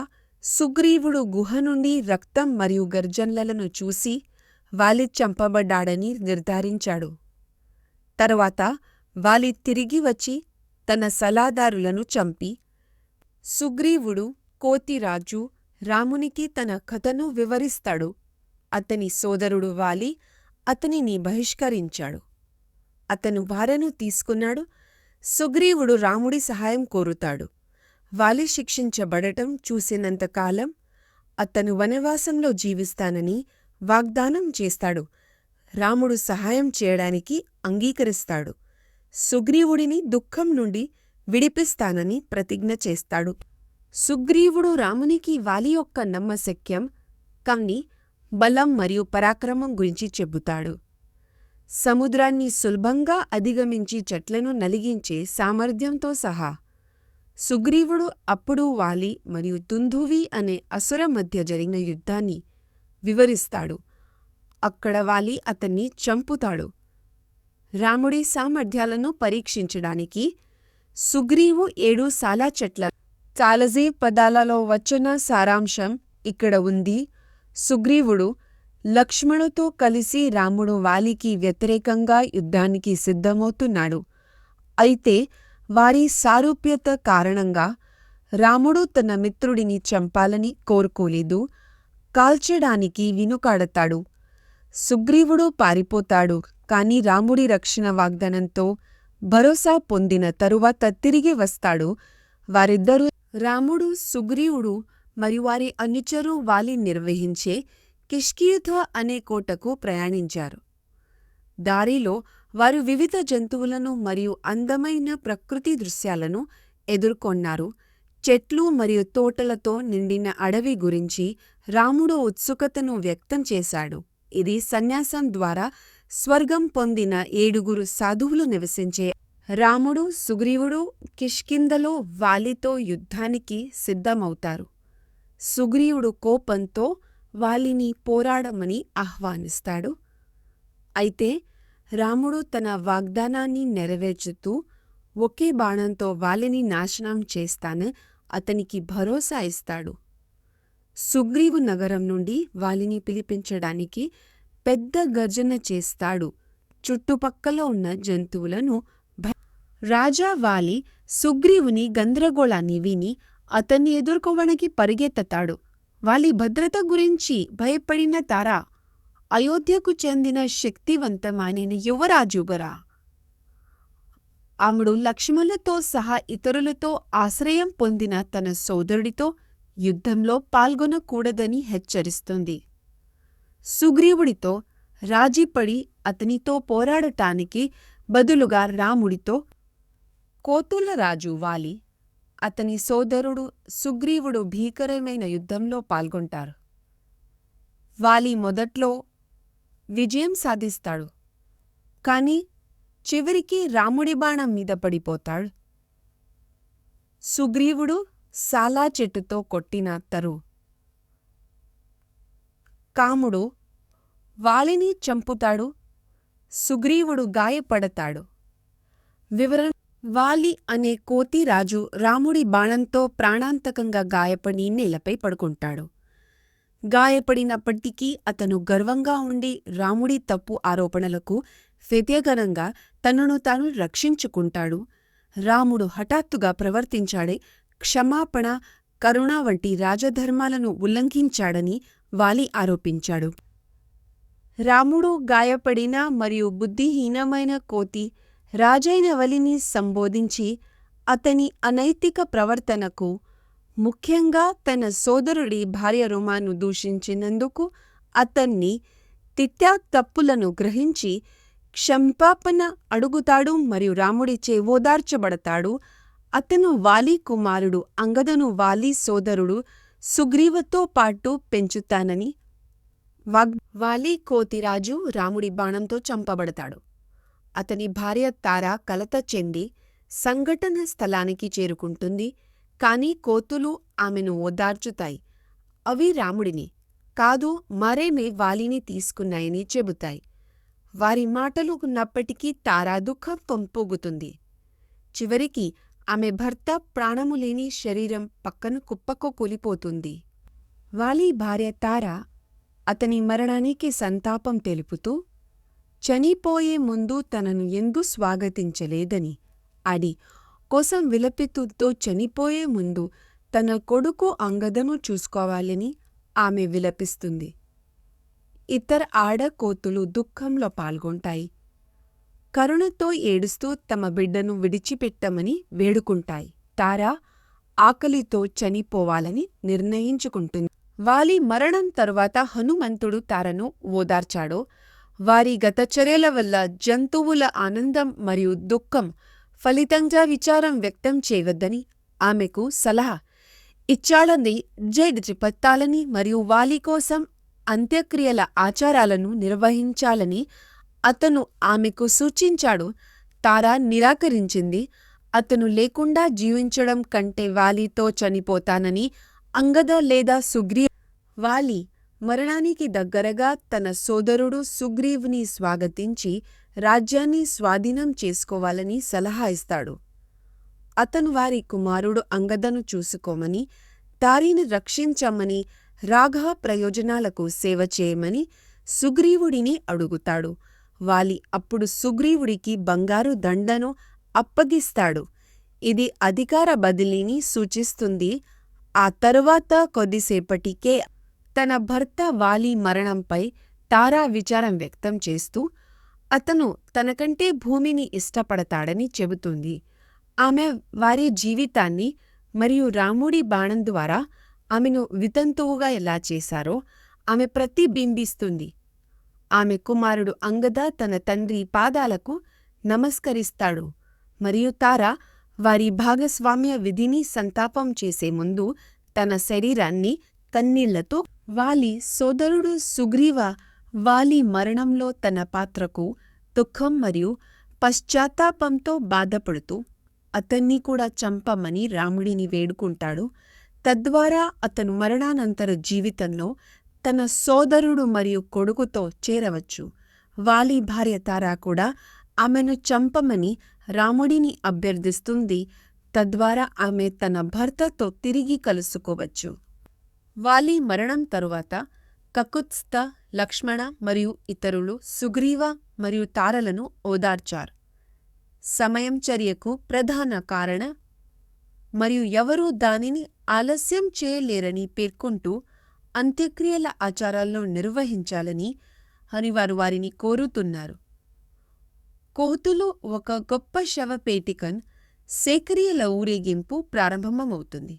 సుగ్రీవుడు గుహ నుండి రక్తం మరియు గర్జనలను చూసి వాలి చంపబడ్డాడని నిర్ధారించాడు. తరువాత వాలి తిరిగి వచ్చి తన సలహాదారులను చంపి సుగ్రీవుడు కోతిరాజు రామునికి తన కథను వివరిస్తాడు. అతని సోదరుడు వాలి అతనిని బహిష్కరించాడు. అతను భార్యను తీసుకున్నాడు. సుగ్రీవుడు రాముడి సహాయం కోరుతాడు. వాలి శిక్షించబడటం చూసినంతకాలం అతను వనవాసంలో జీవిస్తానని వాగ్దానం చేస్తాడు. రాముడు సహాయం చేయడానికి అంగీకరిస్తాడు. సుగ్రీవుడిని దుఃఖం నుండి విడిపిస్తానని ప్రతిజ్ఞ చేస్తాడు. సుగ్రీవుడు రామునికి వాలి యొక్క నమ్మశక్యం కాని బలం మరియు పరాక్రమం గురించి చెబుతాడు. సముద్రాన్ని సులభంగా అధిగమించి చెట్లను నలిగించే సామర్థ్యంతో సహా. సుగ్రీవుడు అప్పుడు వాలి మరియు దుందువి అనే అసుర మధ్య జరిగిన యుద్ధాన్ని వివరిస్తాడు. అక్కడ వాలి అతన్ని చంపుతాడు. రాముడి సామర్థ్యాలను పరీక్షించడానికి సుగ్రీవు 7 సాలా చెట్ల చాలజీ పదాలలో వచ్చిన సారాంశం ఇక్కడ ఉంది. సుగ్రీవుడు లక్ష్మణుతో కలిసి రాముడు వాలికి వ్యతిరేకంగా యుద్ధానికి సిద్ధమవుతున్నాడు. అయితే వారి సారూప్యత కారణంగా రాముడు తన మిత్రుడిని చంపాలని కోరుకోలేదు. కాల్చడానికి వెనుకాడతాడు. సుగ్రీవుడు పారిపోతాడు. కాని రాముడి రక్షణ వాగ్దానంతో భరోసా పొందిన తరువాత తిరిగి వస్తాడు. వారిద్దరూ రాముడు, సుగ్రీవుడు మరియు వారి అనుచరు వాలి నిర్వహించే కిష్కియుధ అనే కోటకు ప్రయాణించారు. దారిలో వారు వివిధ జంతువులను మరియు అందమైన ప్రకృతి దృశ్యాలను ఎదుర్కొన్నారు. చెట్లు మరియు తోటలతో నిండిన అడవి గురించి రాముడు ఉత్సుకతను వ్యక్తం చేశాడు. ఇది సన్యాసం ద్వారా స్వర్గం పొందిన 7 సాధువులు నివసించే. రాముడు, సుగ్రీవుడు కిష్కింధలో వాలితో యుద్ధానికి సిద్ధమవుతారు. సుగ్రీవుడు కోపంతో వాలిని పోరాడమని ఆహ్వానిస్తాడు. అయితే రాముడు తన వాగ్దానాన్ని నెరవేర్చుతూ ఒకే బాణంతో వాలిని నాశనం చేస్తాను అతనికి భరోసా ఇస్తాడు. సుగ్రీవు నగరం నుండి వాలిని పిలిపించడానికి పెద్ద గర్జన చేస్తాడు. చుట్టుపక్కల ఉన్న జంతువులను రాజా వాలి సుగ్రీవుని గందరగోళాన్ని విని అతన్ని ఎదుర్కోవడానికి పరిగెత్తాడు. వాలి భద్రత గురించి భయపడిన తార అయోధ్యకు చెందిన శక్తివంతమైన యువరాజుగరా. ఆమెడు లక్ష్మణులతో సహా ఇతరులతో ఆశ్రయం పొందిన తన సోదరుడితో యుద్ధంలో పాల్గొనకూడదని హెచ్చరిస్తుంది. సుగ్రీవుడితో రాజీపడి అతనితో పోరాడటానికి బదులుగా రాముడితో కోతుల రాజు వాలి, అతని సోదరుడు సుగ్రీవుడు భీకరమైన యుద్ధంలో పాల్గొంటారు. వాలి మొదట్లో విజయం సాధిస్తాడు. కాని చివరికి రాముడి బాణం మీద పడిపోతాడు. సుగ్రీవుడు సాలా చెట్టుతో కొట్టిన కాముడు వాలిని చంపుతాడు. సుగ్రీవుడు గాయపడతాడు. వివరణ: వాలి అనే కోతిరాజు రాముడి బాణంతో ప్రాణాంతకంగా గాయపడి నేలపై పడుకుంటాడు. గాయపడినప్పటికీ అతను గర్వంగా ఉండి రాముడి తప్పు ఆరోపణలకు వ్యతిరేకంగా తనను తాను రక్షించుకుంటాడు. రాముడు హఠాత్తుగా ప్రవర్తించాడే క్షమాపణ, కరుణ వంటి రాజధర్మాలను ఉల్లంఘించాడని వాలి ఆరోపించాడు. రాముడు గాయపడిన మరియు బుద్ధిహీనమైన కోతి రాజైన వలిని సంబోధించి అతని అనైతిక ప్రవర్తనకు, ముఖ్యంగా తన సోదరుడి భార్య రుమాను దూషించినందుకు అతన్ని తిట్టా తప్పులను గ్రహించి క్షమాపణ అడుగుతాడు మరియు రాముడిచే ఓదార్చబడతాడు. అతను వాలి కుమారుడు అంగదను వాలి సోదరుడు సుగ్రీవతో పాటు పెంచుతానని వాలి కోతిరాజు రాముడి బాణంతో చంపబడతాడు. అతని భార్య తార కలత చెంది సంఘటన స్థలానికి చేరుకుంటుంది. కాని కోతులు ఆమెను ఓదార్చుతాయి. అవి రాముడిని కాదు మరేమే వాలిని తీసుకున్నాయని చెబుతాయి. వారి మాటలు ఉన్నప్పటికీ తార దుఃఖం పొంపుగుతుంది. చివరికి ఆమె భర్త ప్రాణములేని శరీరం పక్కన కుప్పకు కూలిపోతుంది. వాలి భార్య తార అతని మరణానికి సంతాపం తెలుపుతూ చనిపోయే ముందు తనను ఎందుకు స్వాగతించలేదని అడి కోసం విలపితుతో చనిపోయే ముందు తన కొడుకు అంగదను చూసుకోవాలని ఆమె విలపిస్తుంది. ఇతర ఆడకోతులు దుఃఖంలో పాల్గొంటాయి. కరుణతో ఏడుస్తూ తమ బిడ్డను విడిచిపెట్టమని వేడుకుంటాయి. తార ఆకలితో చనిపోవాలని నిర్ణయించుకుంటుంది. వాలి మరణం తరువాత హనుమంతుడు తారను ఓదార్చాడో వారి గత చర్యల వల్ల జంతువుల ఆనందం మరియు దుఃఖం ఫలితంగా విచారం వ్యక్తం చేయవద్దని ఆమెకు సలహా ఇచ్చాళని జైడిచిపత్తాలని మరియు వాలి కోసం అంత్యక్రియల ఆచారాలను నిర్వహించాలని అతను ఆమెకు సూచించాడు. తారా నిరాకరించింది. అతను లేకుండా జీవించడం కంటే వాలితో చనిపోతానని అంగద లేదా సుగ్రీవ్. వాలి మరణానికి దగ్గరగా తన సోదరుడు సుగ్రీవుని స్వాగతించి రాజ్యాన్ని స్వాధీనం చేసుకోవాలని సలహా ఇస్తాడు. అతను వారి కుమారుడు అంగదను చూసుకోమని, తారిని రక్షించమని, రాఘవ ప్రయోజనాలకు సేవ చేయమని సుగ్రీవుడిని అడుగుతాడు. వాలి అప్పుడు సుగ్రీవుడికి బంగారు దండను అప్పగిస్తాడు. ఇది అధికార బదిలీని సూచిస్తుంది. ఆ తరువాత కొద్దిసేపటికే తన భర్త వాలి మరణంపై తారా విచారం వ్యక్తం చేస్తూ అతను తనకంటే భూమిని ఇష్టపడతాడని చెబుతుంది. ఆమె వారి జీవితాన్ని మరియు రాముడి బాణం ద్వారా ఆమెను వితంతువుగా ఎలా చేశారో ఆమె ప్రతిబింబిస్తుంది. ఆమె కుమారుడు అంగద తన తండ్రి పాదాలకు నమస్కరిస్తాడు మరియు తారా వారి భాగస్వామ్య విధిని సంతాపం చేసే ముందు తన శరీరాన్ని కన్నీళ్లతో వాలి సోదరుడు సుగ్రీవ వాలి మరణంలో తన పాత్రకు దుఃఖం మరియు పశ్చాత్తాపంతో బాధపడుతూ అతన్ని కూడా చంపమని రాముడిని వేడుకుంటాడు. తద్వారా అతను మరణానంతర జీవితంలో తన సోదరుడు మరియు కొడుకుతో చేరవచ్చు. వాలి భార్య తారా కూడా ఆమెను చంపమని రాముడిని అభ్యర్థిస్తుంది. తద్వారా ఆమె తన భర్తతో తిరిగి కలుసుకోవచ్చు. వాలి మరణం తరువాత కకుత్స్థ, లక్ష్మణ మరియు ఇతరులు సుగ్రీవ మరియు తారలను ఓదార్చారు. సమయం చర్యకు ప్రధాన కారణ మరియు ఎవరూ దానిని ఆలస్యం చేయలేరని పేర్కొంటూ అంత్యక్రియల ఆచారాలను నిర్వహించాలని వారు వారిని కోరుతున్నారు. కోతులు ఒక గొప్ప శవపేటికన్ సేకరియల ఊరేగింపు ప్రారంభమవుతుంది.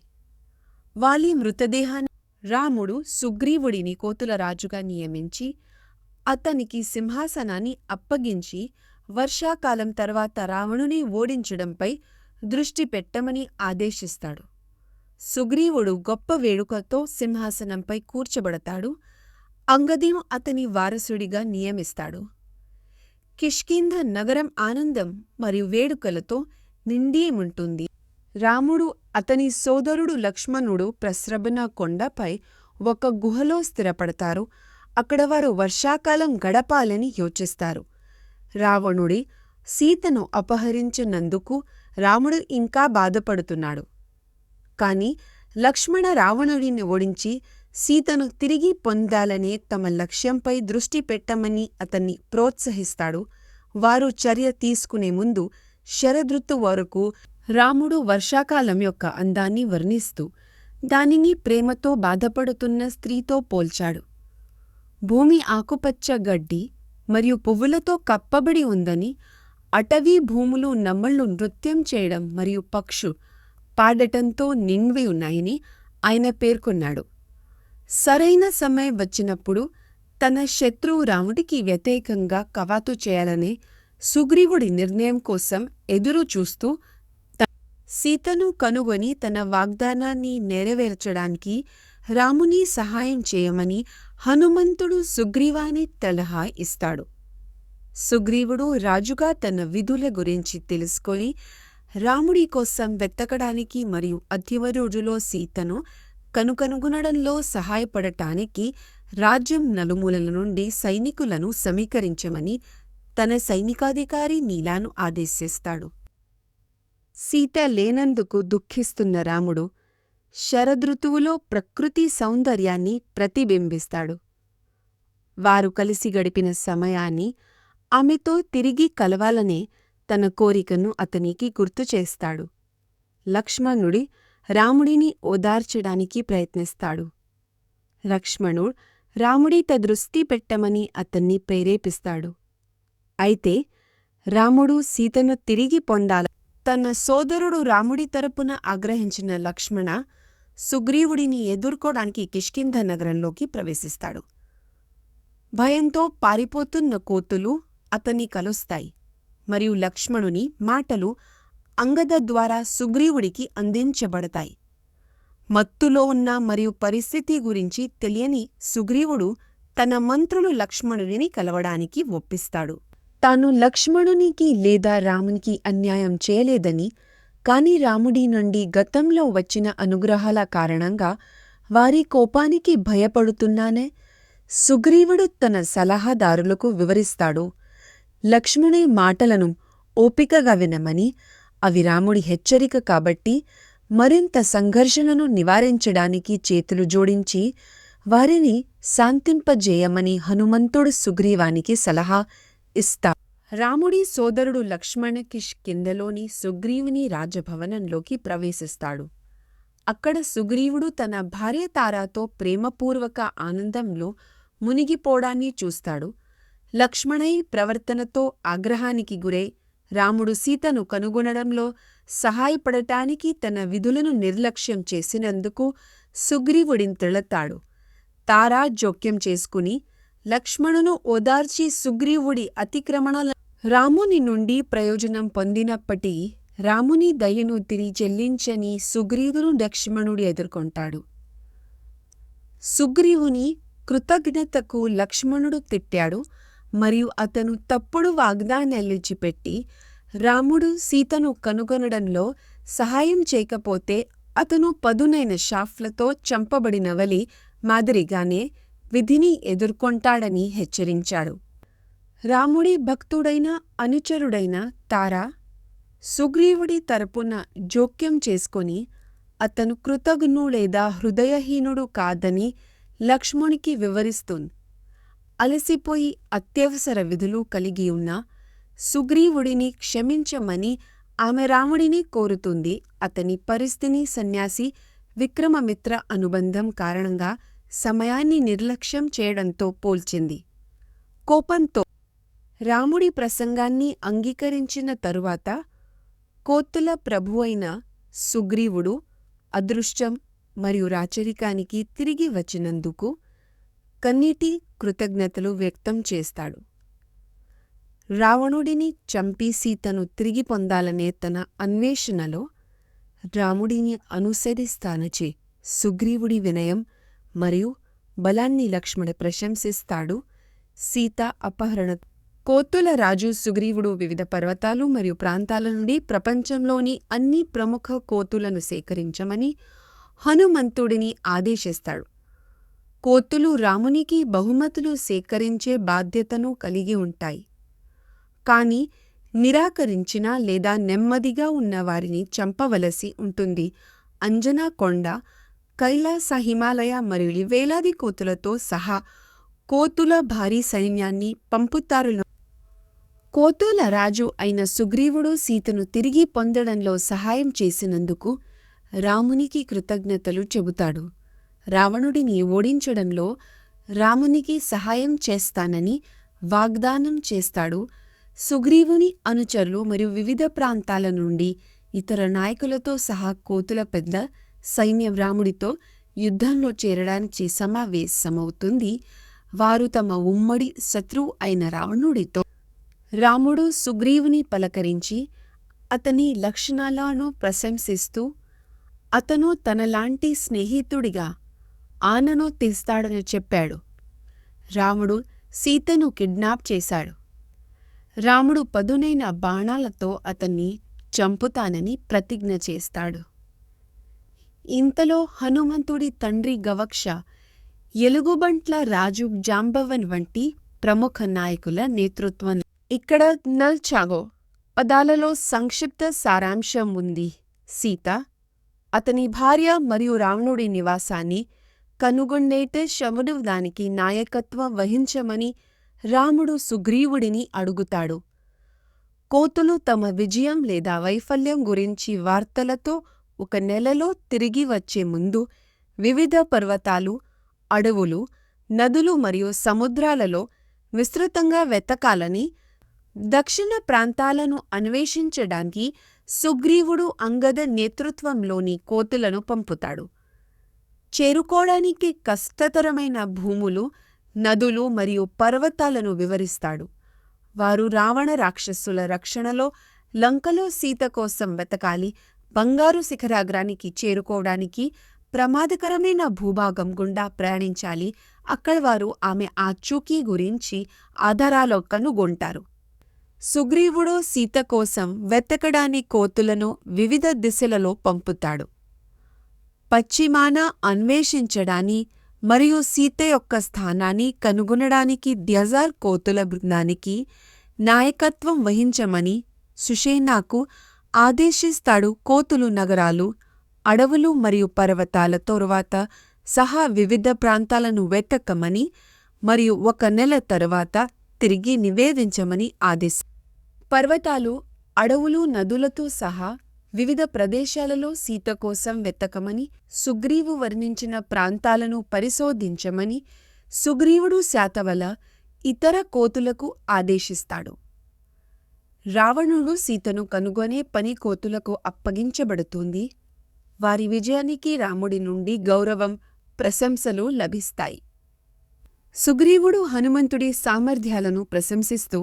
వాలి మృతదేహాన్ని రాముడు సుగ్రీవుడిని కోతుల రాజుగా నియమించి అతనికి సింహాసనాన్ని అప్పగించి వర్షాకాలం తర్వాత రావణుని ఓడించడంపై దృష్టి పెట్టమని ఆదేశిస్తాడు. సుగ్రీవుడు గొప్ప వేడుకతో సింహాసనంపై కూర్చబడతాడు. అంగదను అతని వారసుడిగా నియమిస్తాడు. కిష్కింధ నగరం ఆనందం మరియు వేడుకలతో నిండి ఉంటుంది. రాముడు అతని సోదరుడు లక్ష్మణుడు ప్రస్రభణ కొండపై ఒక గుహలో స్థిరపడతారు. అక్కడ వారు వర్షాకాలం గడపాలని యోచిస్తారు. రావణుడి సీతను అపహరించినందుకు రాముడు ఇంకా బాధపడుతున్నాడు. కాని లక్ష్మణ రావణుడిని ఓడించి సీతను తిరిగి పొందాలనే తమ లక్ష్యంపై దృష్టి పెట్టమని అతన్ని ప్రోత్సహిస్తాడు. వారు చర్య తీసుకునే ముందు శరదృతు వరకు రాముడు వర్షాకాలం యొక్క అందాన్ని వర్ణిస్తూ దానిని ప్రేమతో బాధపడుతున్న స్త్రీతో పోల్చాడు. భూమి ఆకుపచ్చ గడ్డి మరియు పువ్వులతో కప్పబడి ఉందని, అటవీ భూములు నమ్మళ్ళు నృత్యం చేయడం మరియు పక్షు పాడటంతో నిండి ఉన్నాయని ఆయన పేర్కొన్నాడు. సరైన సమయం వచ్చినప్పుడు తన శత్రువు రాముడికి వ్యతిరేకంగా కవాతు చేయాలనే సుగ్రీవుడి నిర్ణయం కోసం ఎదురు చూస్తూ సీతను కనుగొని తన వాగ్దానాన్ని నెరవేర్చడానికి రాముని సహాయం చేయమని హనుమంతుడు సుగ్రీవాని సలహా ఇస్తాడు. సుగ్రీవుడు రాజుగా తన విధుల గురించి తెలుసుకొని రాముడి కోసం వెతకడానికి మరియు అతివ రోజులో సీతను కనుగొనడంలో సహాయపడటానికి రాజ్యం నలుమూలల నుండి సైనికులను సమీకరించమని తన సైనికాధికారి నీలాను ఆదేశిస్తాడు. సీత లేనందుకు దుఃఖిస్తున్న రాముడు శరదృతువులో ప్రకృతి సౌందర్యాన్ని ప్రతిబింబిస్తాడు. వారు కలిసి గడిపిన సమయాన్ని, ఆమెతో తిరిగి కలవాలనే తన కోరికను అతనికి గుర్తుచేస్తాడు. లక్ష్మణుడి రాముడిని ఓదార్చడానికి ప్రయత్నిస్తాడు. లక్ష్మణుడు రాముడితో దృష్టి పెట్టమని అతన్ని ప్రేరేపిస్తాడు. అయితే రాముడు సీతను తిరిగి పొందాల తన సోదరుడు రాముడి తరపున ఆగ్రహించిన లక్ష్మణ సుగ్రీవుడిని ఎదుర్కోడానికి కిష్కింధ నగరంలోకి ప్రవేశిస్తాడు. భయంతో పారిపోతున్న కోతులు అతన్ని కలుస్తాయి మరియు లక్ష్మణుని మాటలు అంగద ద్వారా సుగ్రీవుడికి అందించబడతాయి. మత్తులో ఉన్న మరియు పరిస్థితి గురించి తెలియని సుగ్రీవుడు తన మంత్రులు లక్ష్మణుడిని కలవడానికి ఒప్పిస్తాడు. తాను లక్ష్మణునికి లేదా రామునికి అన్యాయం చేయలేదని, కాని రాముడి నుండి గతంలో వచ్చిన అనుగ్రహాల కారణంగా వారి కోపానికి భయపడుతున్నానే సుగ్రీవుడు తన సలహాదారులకు వివరిస్తాడు. లక్ష్మణుని మాటలను ఓపికగా వినమని, అవి రాముడి హెచ్చరిక కాబట్టి మరింత సంఘర్షణను నివారించడానికి చేతులు జోడించి వారిని శాంతింపజేయమని హనుమంతుడు సుగ్రీవానికి సలహా ఇస్తా. రాముడి సోదరుడు లక్ష్మణ కిష్కింధలోని సుగ్రీవుని రాజభవనంలోకి ప్రవేశిస్తాడు. అక్కడ సుగ్రీవుడు తన భార్య తారాతో ప్రేమపూర్వక ఆనందంలో మునిగిపోవడాన్ని చూస్తాడు. లక్ష్మణై ప్రవర్తనతో ఆగ్రహానికి గురై రాముడు సీతను కనుగొనడంలో సహాయపడటానికి తన విధులను నిర్లక్ష్యం చేసినందుకు సుగ్రీవుడింతెళతాడు. తారా జోక్యం చేసుకుని లక్ష్మణును ఓదార్చి సుగ్రీవుడి అతిక్రమణల రాముని నుండి ప్రయోజనం పొందినప్పటికీ రాముని దయను తిరిగి చెల్లించని సుగ్రీవును లక్ష్మణుడు ఎదుర్కొంటాడు. సుగ్రీవుని కృతజ్ఞతకు లక్ష్మణుడు తిట్టాడు మరియు అతను తప్పుడు వాగ్దానాలిచ్చిపెట్టి రాముడు సీతను కనుగొనడంలో సహాయం చేయకపోతే అతను పదునైన షాఫ్లతో చంపబడినవలి మాదిరిగానే విధిని ఎదుర్కొంటాడని హెచ్చరించాడు. రాముడి భక్తుడైన అనుచరుడైన తారా సుగ్రీవుడి తరపున జోక్యం చేసుకొని అతను కృతజ్ఞుడు లేదా హృదయహీనుడు కాదని లక్ష్మణునికి వివరిస్తుంది. అలసిపోయి అత్యవసర విధులు కలిగి ఉన్న సుగ్రీవుడిని క్షమించమని ఆమె రాముడిని కోరుతుంది. అతని పరిస్థితిని సన్యాసి విక్రమమిత్ర అనుబంధం కారణంగా సమయాన్ని నిర్లక్ష్యం చేయడంతో పోల్చింది. కోపంతో రాముడి ప్రసంగాన్ని అంగీకరించిన తరువాత కోతుల ప్రభువైన సుగ్రీవుడు అదృష్టం మరియు రాచరికానికి తిరిగి వచ్చినందుకు కన్నీటి కృతజ్ఞతలు వ్యక్తం చేస్తాడు. రావణుడిని చంపి సీతను తిరిగి పొందాలనే తన అన్వేషణలో రాముడిని అనుసరిస్తానచే సుగ్రీవుడి వినయం మరియు బలాన్ని లక్ష్మణుడు ప్రశంసిస్తాడు. సీత అపహరణ కోతుల రాజు సుగ్రీవుడు వివిధ పర్వతాలు మరియు ప్రాంతాల నుండి ప్రపంచంలోని అన్ని ప్రముఖ కోతులను సేకరించమని హనుమంతుడిని ఆదేశిస్తాడు. కోతులు రామునికి బహుమతులు సేకరించే బాధ్యతను కలిగి ఉంటాయి, కానీ నిరాకరించిన లేదా నెమ్మదిగా ఉన్న వారిని చంపవలసి ఉంటుంది. అంజనా కొండ, కైలాస, హిమాలయ మరియు వేలాది కోతులతో సహా కోతుల భారీ సైన్యాన్ని పంపుతారు. కోతుల రాజు అయిన సుగ్రీవుడు సీతను తిరిగి పొందడంలో సహాయం చేసినందుకు రామునికి కృతజ్ఞతలు చెబుతాడు. రావణుడిని ఓడించడంలో రామునికి సహాయం చేస్తానని వాగ్దానం చేస్తాడు. సుగ్రీవుని అనుచరులు మరియు వివిధ ప్రాంతాల నుండి ఇతర నాయకులతో సహా కోతుల పెద్ద సైన్యం రాముడితో యుద్ధంలో చేరడానికి సమావేశమవుతుంది. వారు తమ ఉమ్మడి శత్రువు అయిన రావణుడితో రాముడు సుగ్రీవుని పలకరించి అతని లక్షణాలను ప్రశంసిస్తూ అతను తనలాంటి స్నేహితుడిగా ఆనను తీస్తాడని చెప్పాడు. రాముడు సీతను కిడ్నాప్ చేశాడు. రాముడు పదునైన బాణాలతో అతన్ని చంపుతానని ప్రతిజ్ఞ చేస్తాడు. ఇంతలో హనుమంతుడి తండ్రి గవక్ష, ఎలుగుబంట్ల రాజు జాంబవన్ వంటి ప్రముఖ నాయకుల నేతృత్వం. ఇక్కడ నల్చాగో పదాలలో సంక్షిప్త సారాంశం ఉంది. సీత, అతని భార్య మరియు రావణుడి నివాసాన్ని కనుగొండేటే శముడు దానికి నాయకత్వం వహించమని రాముడు సుగ్రీవుడిని అడుగుతాడు. కోతులు తమ విజయం లేదా వైఫల్యం గురించి వార్తలతో 1 నెలలో తిరిగి వచ్చే ముందు వివిధ పర్వతాలు, అడవులు, నదులు మరియు సముద్రాలలో విస్తృతంగా వెతకాలని, దక్షిణ ప్రాంతాలను అన్వేషించడానికి సుగ్రీవుడు అంగద నేతృత్వంలోని కోతులను పంపుతాడు. చేరుకోవడానికి కష్టతరమైన భూములు, నదులు మరియు పర్వతాలను వివరిస్తాడు. వారు రావణ రాక్షసుల రక్షణలో లంకలో సీత కోసం వెతకాలి, బంగారు శిఖరాగ్రానికి చేరుకోవడానికి ప్రమాదకరమైన భూభాగం గుండా ప్రయాణించాలి. అక్కడ వారు ఆమె ఆచూకీ గురించి ఆధారాలు కనుగొంటారు. సుగ్రీవుడు సీత కోసం వెతకడానికి కోతులను వివిధ దిశలలో పంపుతాడు. పశ్చిమాన అన్వేషించడాన్ని మరియు సీత యొక్క స్థానాన్ని కనుగొనడానికి డ్యజర్ కోతుల బృందానికి నాయకత్వం వహించమని సుషేనాకు ఆదేశిస్తాడు. కోతులు నగరాలు, అడవులు మరియు పర్వతాల తరువాత సహా వివిధ ప్రాంతాలను వెతకమని మరియు 1 నెల తరువాత తిరిగి నివేదించమని ఆదేశిస్తాడు. పర్వతాలు, అడవులు, నదులతో సహా వివిధ ప్రదేశాలలో సీత కోసం వెతకమని, సుగ్రీవు వర్ణించిన ప్రాంతాలను పరిశోధించమని సుగ్రీవుడు శాతవల ఇతర కోతులకు ఆదేశిస్తాడు. రావణుడు సీతను కనుగొనే పని కోతులకు అప్పగించబడుతుంది. వారి విజయానికి రాముడి నుండి గౌరవం, ప్రశంసలు లభిస్తాయి. సుగ్రీవుడు హనుమంతుడి సామర్థ్యాలను ప్రశంసిస్తూ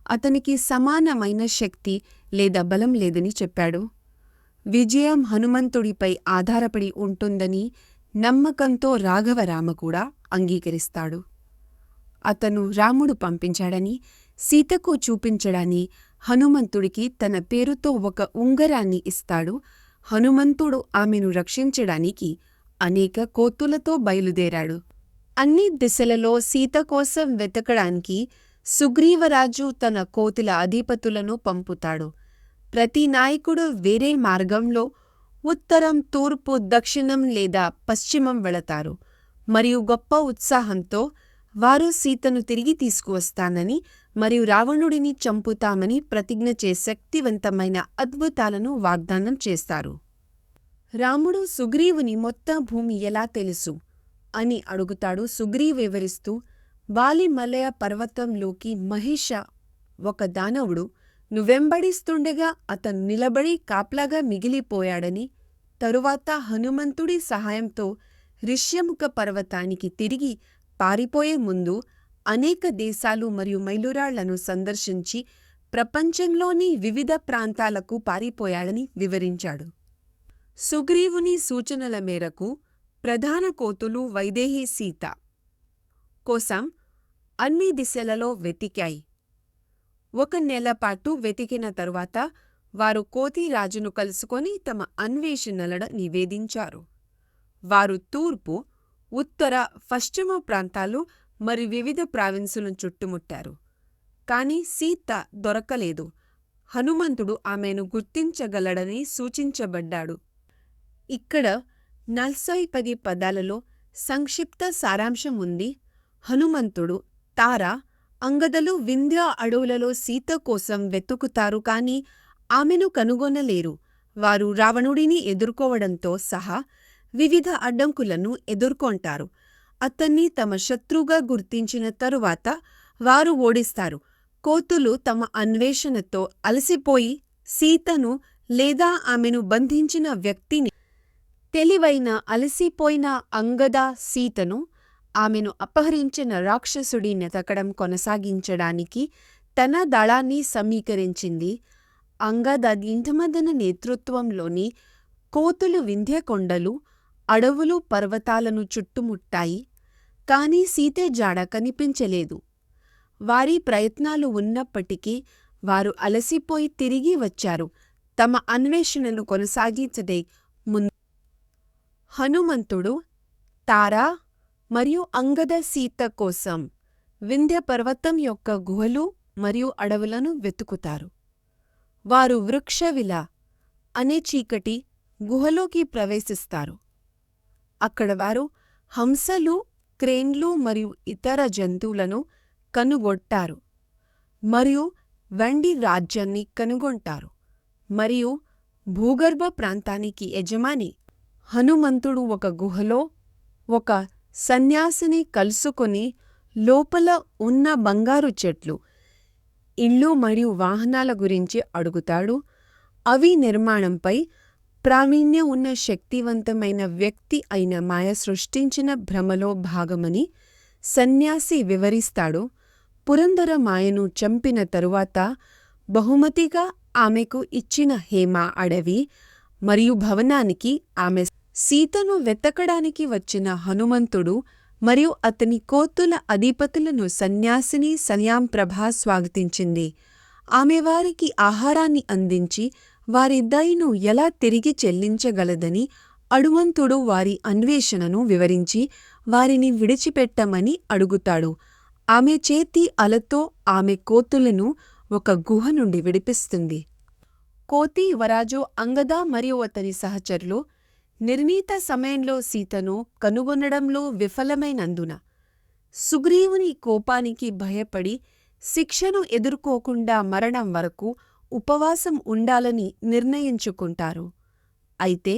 అతనికి సమానమైన శక్తి లేదా బలం లేదని చెప్పాడు. విజయం హనుమంతుడిపై ఆధారపడి ఉంటుందని నమ్మకంతో రాఘవరామ కూడా అంగీకరిస్తాడు. అతను రాముడు పంపించాడని సీతకు చూపించడాన్ని హనుమంతుడికి తన పేరుతో ఒక ఉంగరాన్ని ఇస్తాడు. హనుమంతుడు ఆమెను రక్షించడానికి అనేక కోతులతో బయలుదేరాడు. అన్ని దిశలలో సీత కోసం వెతకడానికి సుగ్రీవరాజు తన కోతుల అధిపతులను పంపుతాడు. ప్రతి నాయకుడు వేరే మార్గంలో ఉత్తరం, తూర్పు, దక్షిణం లేదా పశ్చిమం వెళతారు మరియు గొప్ప ఉత్సాహంతో వారు సీతను తిరిగి తీసుకువస్తానని మరియు రావణుడిని చంపుతామని ప్రతిజ్ఞ చేసే శక్తివంతమైన అద్భుతాలను వాగ్దానం చేస్తారు. రాముడు సుగ్రీవుని మొత్తం భూమి ఎలా తెలుసు అని అడుగుతాడు. సుగ్రీవు వివరిస్తూ, బాలిమలయ పర్వతంలోకి మహిష ఒక దానవుడు నువ్వెంబడిస్తుండగా అతను నిలబడి కాపలాగా మిగిలిపోయాడని, తరువాత హనుమంతుడి సహాయంతో ఋష్యముఖ పర్వతానికి తిరిగి పారిపోయే ముందు అనేక దేశాలు మరియు మైలురాళ్లను సందర్శించి ప్రపంచంలోని వివిధ ప్రాంతాలకు పారిపోయాడని వివరించాడు. సుగ్రీవుని సూచనల మేరకు ప్రధాన కోతులు వైదేహి సీత కోసం అన్ని దిశలలో వెతికాయి. 1 నెల పాటు వెతికిన తరువాత వారు కోతిరాజును కలుసుకొని తమ అన్వేషణలను నివేదించారు. వారు తూర్పు, ఉత్తర, పశ్చిమ ప్రాంతాలు మరియు వివిధ ప్రావిన్సులను చుట్టుముట్టారు. కాని సీత దొరకలేదు. హనుమంతుడు ఆమెను గుర్తించగలడని సూచించబడ్డాడు. ఇక్కడ 40 పదాలలో సంక్షిప్త సారాంశం ఉంది. హనుమంతుడు, తార, అంగదలు వింధ్య అడవులలో సీత కోసం వెతుకుతారు కాని ఆమెను కనుగొనలేరు. వారు రావణుడిని ఎదుర్కోవడంతో సహా వివిధ అడ్డంకులను ఎదుర్కొంటారు. అతన్ని తమ శత్రువుగా గుర్తించిన తరువాత వారు ఓడిస్తారు. కోతులు తమ అన్వేషణతో అలసిపోయి సీతను లేదా ఆమెను బంధించిన వ్యక్తిని, తెలివైన అలసిపోయిన అంగద సీతను, ఆమెను అపహరించిన రాక్షసుడి నెతకడం కొనసాగించడానికి తన దళాన్ని సమీకరించింది. అంగద ఇంధమదన నేతృత్వంలోని కోతులు వింధ్య కొండలు, అడవులు, పర్వతాలను చుట్టుముట్టాయి. కాని సీత జాడ కనిపించలేదు. వారి ప్రయత్నాలు ఉన్నప్పటికీ వారు అలసిపోయి తిరిగి వచ్చారు. తమ అన్వేషణను కొనసాగించడే ముందు హనుమంతుడు, తార మరియు అంగద సీత కోసం వింధ్య పర్వతం యొక్క గుహలు మరియు అడవులను వెతుకుతారు. వారు వృక్షవిల అనే చీకటి గుహలోకి ప్రవేశిస్తారు. అక్కడ వారు హంసలు, క్రేన్లు మరియు ఇతర జంతువులను కనుగొంటారు మరియు వెండి రాజ్యాన్ని కనుగొంటారు మరియు భూగర్భ ప్రాంతానికి యజమాని హనుమంతుడు ఒక గుహలో ఒక సన్యాసిని కలుసుకొని లోపల ఉన్న బంగారు చెట్లు, ఇళ్ళు మరియు వాహనాల గురించి అడుగుతాడు. అవి నిర్మాణంపై ప్రావీణ్యం ఉన్న శక్తివంతమైన వ్యక్తి అయిన మాయ సృష్టించిన భ్రమలో భాగమని సన్యాసి వివరిస్తాడు. పురందర మాయను చంపిన తరువాత బహుమతిగా ఆమెకు ఇచ్చిన హేమ అడవి మరియు భవనానికి ఆమె సీతను వెతకడానికి వచ్చిన హనుమంతుడు మరియు అతని కోతుల అధిపతులను సన్యాసిని సంయాంప్రభ స్వాగతించింది. ఆమె వారికి ఆహారాన్ని అందించి వారి దయను ఎలా తిరిగి చెల్లించగలదని హనుమంతుడు వారి అన్వేషణను వివరించి వారిని విడిచిపెట్టమని అడుగుతాడు. ఆమె చేతి అలతో ఆమె కోతులను ఒక గుహ నుండి విడిపిస్తుంది. కోతి యువరాజు అంగద మరియు అతని సహచరులు నిర్ణీత సమయంలో సీతను కనుగొనడంలో విఫలమైనందున సుగ్రీవుని కోపానికి భయపడి శిక్షను ఎదుర్కోకుండా మరణం వరకు ఉపవాసం ఉండాలని నిర్ణయించుకుంటారు. అయితే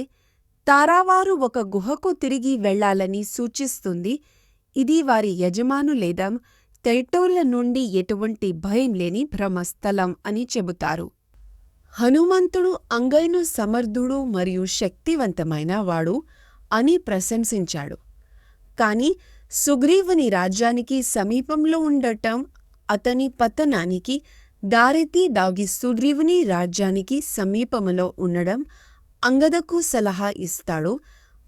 తారావారు ఒక గుహకు తిరిగి వెళ్లాలని సూచిస్తుంది. ఇది వారి యజమాను లేదా తైటోళ్ల నుండి ఎటువంటి భయం లేని బ్రహ్మస్థలం అని చెబుతారు. హనుమంతుడు అంగయ్యను సమర్థుడు మరియు శక్తివంతమైన వాడు అని ప్రశంసించాడు. కాని సుగ్రీవుని రాజ్యానికి సమీపంలో ఉండటం అతని పతనానికి దారితీసి సుగ్రీవుని రాజ్యానికి సమీపంలో ఉండడం అంగదకు సలహా ఇస్తాడు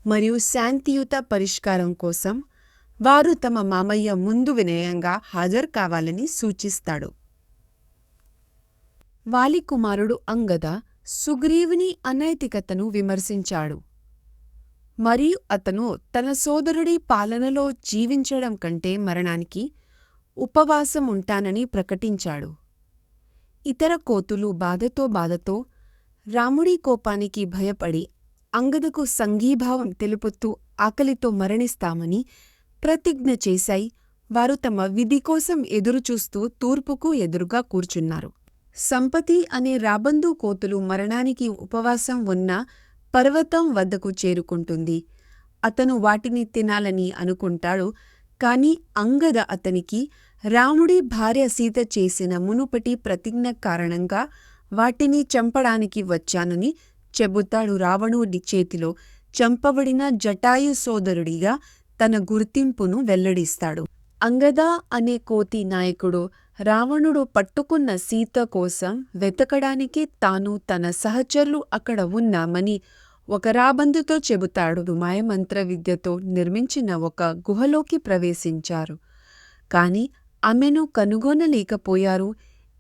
మరియు శాంతియుత పరిష్కారం కోసం వారు తమ మామయ్య ముందు వినయంగా హాజరు కావాలని సూచిస్తాడు. వాలి కుమారుడు అంగద సుగ్రీవుని అనైతికతను విమర్శించాడు మరియు అతను తన సోదరుడి పాలనలో జీవించడం కంటే మరణానికి ఉపవాసం ఉంటానని ప్రకటించాడు. ఇతర కోతులు బాధతో రాముడి కోపానికి భయపడి అంగదకు సంఘీభావం తెలుపుతూ ఆకలితో మరణిస్తామని ప్రతిజ్ఞ చేశాయి. వారు తమ విధి కోసం ఎదురుచూస్తూ తూర్పుకు ఎదురుగా కూర్చున్నారు. సంపతి అనే రాబందు కోతులు మరణానికి ఉపవాసం ఉన్న పర్వతం వద్దకు చేరుకుంటుంది. అతను వాటిని తినాలని అనుకుంటాడు. కాని అంగద అతనికి రాముడి భార్య సీత చేసిన మునుపటి ప్రతిజ్ఞ కారణంగా వాటిని చంపడానికి వచ్చానని చెబుతాడు. రావణుడి చేతిలో చంపబడిన జటాయు సోదరుడిగా తన గుర్తింపును వెల్లడిస్తాడు. అంగద అనే కోతి నాయకుడు రావణుడు పట్టుకున్న సీత కోసం వెతకడానికి తాను తన సహచరులు అక్కడ ఉన్నామని ఒక రాబందుతో చెబుతాడు. మాయమంత్ర విద్యతో నిర్మించిన ఒక గుహలోకి ప్రవేశించారు. కాని ఆమెను కనుగొనలేకపోయారు.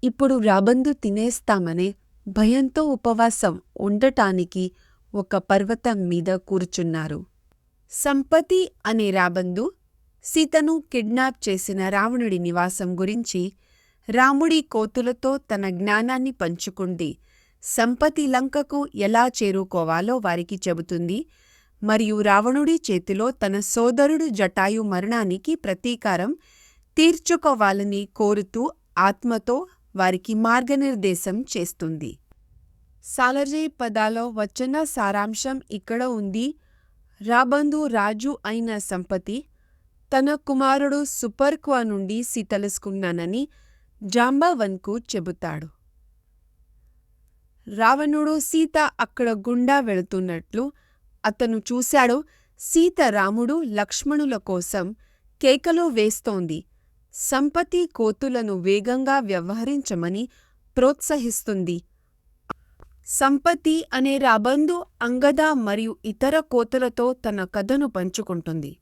ఇప్పుడు రాబందు తినేస్తామనే భయంతో ఉపవాసం ఉండటానికి ఒక పర్వతం మీద కూర్చున్నారు. సంపతి అనే రాబందు సీతను కిడ్నాప్ చేసిన రావణుడి నివాసం గురించి రాముడి కోతులతో తన జ్ఞానాన్ని పంచుకుంది. సంపతి లంకకు ఎలా చేరుకోవాలో వారికి చెబుతుంది మరియు రావణుడి చేతిలో తన సోదరుడు జటాయు మరణానికి ప్రతీకారం తీర్చుకోవాలని కోరుతూ ఆత్మతో వారికి మార్గనిర్దేశం చేస్తుంది. సాలర్జీ పదాలో వచన సారాంశం ఇక్కడ ఉంది. రాబందు రాజు అయిన సంపతి తన కుమారుడు సుపర్క్వ నుండి తెలుసుకున్నానని జాంబవన్కు చెబుతాడు. రావణుడు సీత అక్కడ గుండా వెళుతున్నట్లు అతను చూశాడు. సీత రాముడు లక్ష్మణుల కోసం కేకలు వేస్తోంది. సంపతి కోతులను వేగంగా వ్యవహరించమని ప్రోత్సహిస్తుంది. సంపతి అనే రాబందు అంగద మరియు ఇతర కోతులతో తన కథను పంచుకుంటుంది.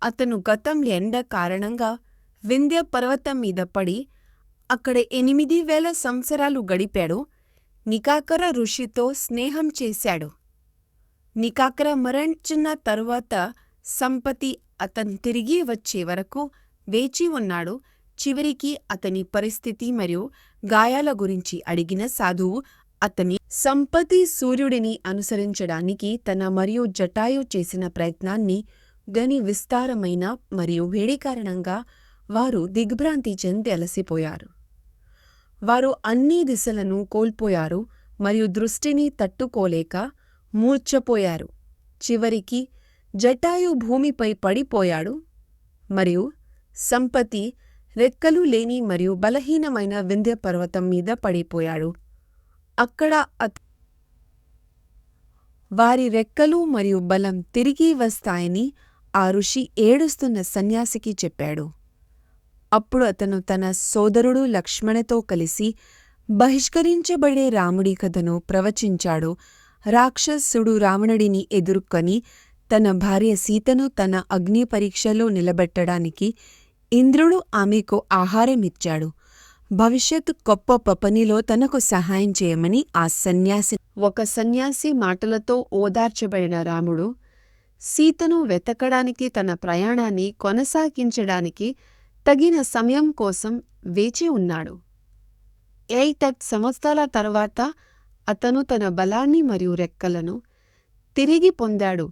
అతను గతంలో ఎండ కారణంగా వింధ్య పర్వతం మీద పడి అక్కడ 8000 సంవత్సరాలు గడిపాడు. నికాకర ఋషితో స్నేహం చేశాడు. నికాకర మరణించిన తరువాత సంపతి అతను తిరిగి వచ్చే వరకు వేచి ఉన్నాడు. చివరికి అతని పరిస్థితి మరియు గాయాల గురించి అడిగిన సాధువు అతని సంపతి సూర్యుడిని అనుసరించడానికి తన మరియు జటాయు చేసిన ప్రయత్నాన్ని గని విస్తారమైన మరియు వేడి కారణంగా వారు దిగ్భ్రాంతి చెంది అలసిపోయారు. వారు అన్ని దిశలను కోల్పోయారు మరియు దృష్టిని తట్టుకోలేక మూర్ఛపోయారు. చివరికి జటాయు భూమిపై పడిపోయాడు మరియు సంపతి రెక్కలు లేని మరియు బలహీనమైన వింధ్య పర్వతం మీద పడిపోయాడు. అక్కడ వారి రెక్కలు మరియు బలం తిరిగి వస్తాయని ఆ ఋషి ఏడుస్తున్న సన్యాసికి చెప్పాడు. అప్పుడు అతను తన సోదరుడు లక్ష్మణతో కలిసి బహిష్కరించబడే రాముడి కథను ప్రవచించాడు. రాక్షసుడు రావణుడిని ఎదుర్కొని తన భార్య సీతను తన అగ్ని పరీక్షలో నిలబెట్టడానికి ఇంద్రుడు ఆమెకు ఆహారమిచ్చాడు. భవిష్యత్ గొప్ప పనిలో తనకు సహాయం చేయమని ఆ సన్యాసి ఒక సన్యాసి మాటలతో ఓదార్చబడిన రాముడు సీతను వెతకడానికి తన ప్రయాణాన్ని కొనసాగించడానికి తగిన సమయం కోసం వేచి ఉన్నాడు. 8 సంవత్సరాల తర్వాత అతను తన బలాన్ని మరియు రెక్కలను తిరిగి పొందాడు.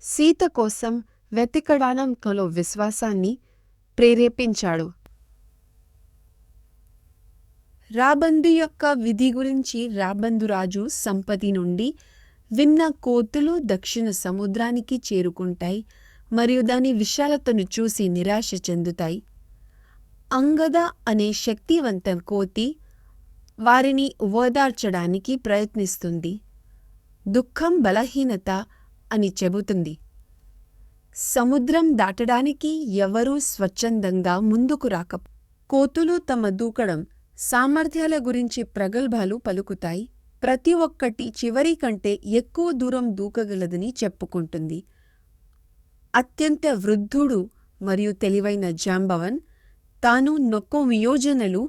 సీత కోసం వెతకడంలో విశ్వాసాన్ని ప్రేరేపించాడు. రాబందు యొక్క విధి గురించి రాబందు రాజు సంపతి నుండి విన్న కోతులు దక్షిణ సముద్రానికి చేరుకుంటాయి మరియు దాని విశాలతను చూసి నిరాశ చెందుతాయి. అంగద అనే శక్తివంత కోతి వారిని ఓదార్చడానికి ప్రయత్నిస్తుంది. దుఃఖం బలహీనత అని చెబుతుంది. సముద్రం దాటడానికి ఎవరూ స్వచ్ఛందంగా ముందుకు రాక కోతులు తమ దూకడం సామర్థ్యాల గురించి ప్రగల్భాలు పలుకుతాయి. ప్రతి ఒక్కటి చివరి కంటే ఎక్కువ దూరం దూకగలదని చెప్పుకుంటుంది. అత్యంత వృద్ధుడు మరియు తెలివైన జాంబవన్ తాను 9 యోజనలు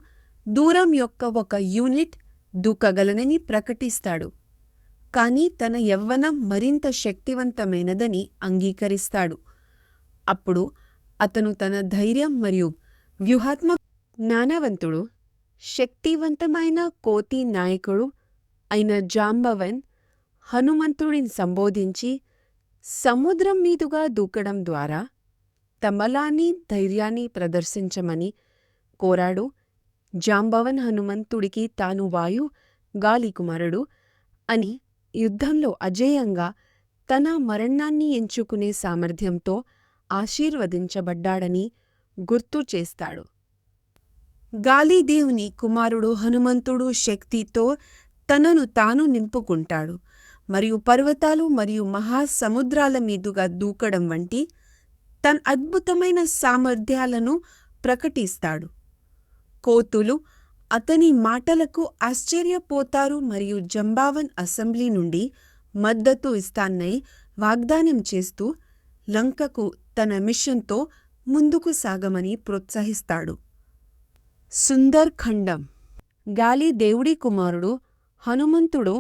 దూరం యొక్క ఒక యూనిట్ దూకగలనని ప్రకటిస్తాడు. కానీ తన యవ్వనం మరింత శక్తివంతమైనదని అంగీకరిస్తాడు. అప్పుడు అతను తన ధైర్యం మరియు వ్యూహాత్మక జ్ఞానవంతుడు శక్తివంతమైన కోతి నాయకుడు అయిన జాంబవన్ హనుమంతుడిని సంబోధించి సముద్రం మీదుగా దూకడం ద్వారా తమలాని ధైర్యాన్ని ప్రదర్శించమని కోరాడు. జాంబవన్ హనుమంతుడికి తాను వాయు గాలి కుమారుడు అని యుద్ధంలో అజేయంగా తన మరణాన్ని ఎంచుకునే సామర్థ్యంతో ఆశీర్వదించబడ్డాడని గుర్తు చేస్తాడు. గాలిదేవుని కుమారుడు హనుమంతుడు శక్తితో తనను తాను నింపుకుంటాడు మరియు పర్వతాలు మరియు మహాసముద్రాల మీదుగా దూకడం వంటి తన అద్భుతమైన సామర్థ్యాలను ప్రకటిస్తాడు. కోతులు అతని మాటలకు ఆశ్చర్యపోతారు మరియు జాంబవన్ అసెంబ్లీ నుండి మద్దతు ఇస్తానని వాగ్దానం చేస్తూ లంకకు తన మిషన్తో ముందుకు సాగమని ప్రోత్సహిస్తాడు. సుందర్ఖండం. గాలి దేవుడి కుమారుడు హనుమంతుడు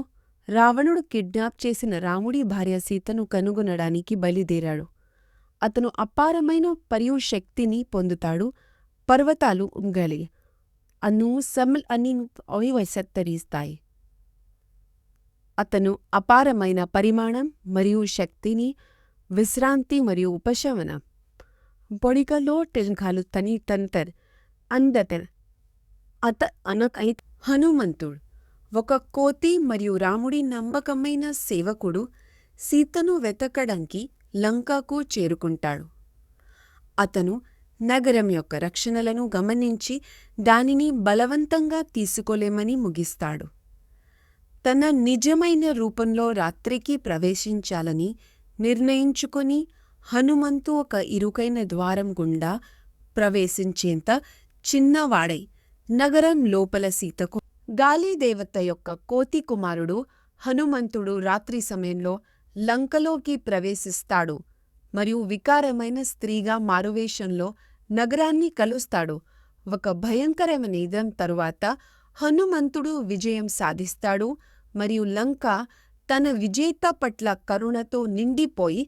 రావణుడు కిడ్నాప్ చేసిన రాముడి భార్య సీతను కనుగొనడానికి బయలుదేరాడు. అతను అపారమైన పర్యుశక్తిని పొందుతాడు. పర్వతాలు ఉంగలి అను సమల్ అని అవివసత్తరిస్తాయి. అతను అపారమైన పరిమాణం మరియు శక్తిని విశ్రాంతి మరియు ఉపశమనం పొడిగలో టెంకాలు తని తంతర్ అందతర్ అత అనకై హనుమంతుడు ఒక కోతి మరియు రాముడి నమ్మకమైన సేవకుడు సీతను వెతకడానికి లంకకు చేరుకుంటాడు. అతను నగరం యొక్క రక్షణలను గమనించి దానిని బలవంతంగా తీసుకోలేమని ముగిస్తాడు. తన నిజమైన రూపంలో రాత్రికి ప్రవేశించాలని నిర్ణయించుకొని హనుమంతు ఒక ఇరుకైన ద్వారం గుండా ప్రవేశించేంత చిన్నవాడై నగరం లోపల సీతకు గాలిదేవత యొక్క కోతి కుమారుడు హనుమంతుడు రాత్రి సమయంలో లంకలోకి ప్రవేశిస్తాడు మరియు వికారమైన స్త్రీగా మారువేషంలో నగరాన్ని కలుస్తాడు. ఒక భయంకరమైన యుద్ధం తరువాత హనుమంతుడు విజయం సాధిస్తాడు మరియు లంక తన విజేత పట్ల కరుణతో నిండిపోయి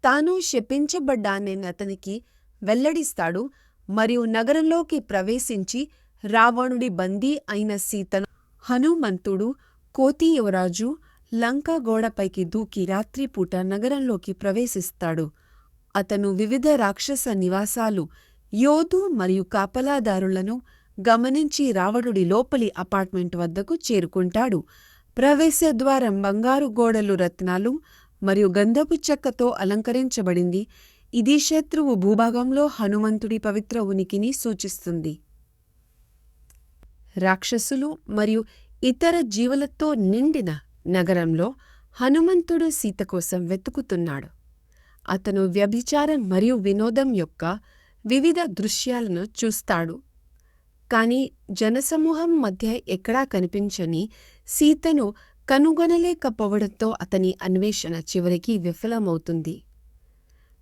తాను శపించబడ్డానని అతనికి వెల్లడిస్తాడు మరియు నగరంలోకి ప్రవేశించి రావణుడి బందీ అయిన సీతను హనుమంతుడు కోతి యువరాజు లంక గోడపైకి దూకి రాత్రిపూట నగరంలోకి ప్రవేశిస్తాడు. అతను వివిధ రాక్షస నివాసాలు యోధు మరియు కాపలాదారులను గమనించి రావణుడి లోపలి అపార్ట్మెంట్ వద్దకు చేరుకుంటాడు. ప్రవేశద్వారం బంగారు గోడలు రత్నాలు మరియు గంధపు చెక్కతో అలంకరించబడింది. ఇది శత్రువు భూభాగంలో హనుమంతుడి పవిత్ర ఉనికిని సూచిస్తుంది. రాక్షసులు మరియు ఇతర జీవులతో నిండిన నగరంలో హనుమంతుడు సీత కోసం వెతుకుతున్నాడు. అతను వ్యభిచారం మరియు వినోదం యొక్క వివిధ దృశ్యాలను చూస్తాడు. కానీ జనసమూహం మధ్య ఎక్కడా కనిపించని సీతను కనుగొనలేకపోవడంతో అతని అన్వేషణ చివరికి విఫలమవుతుంది.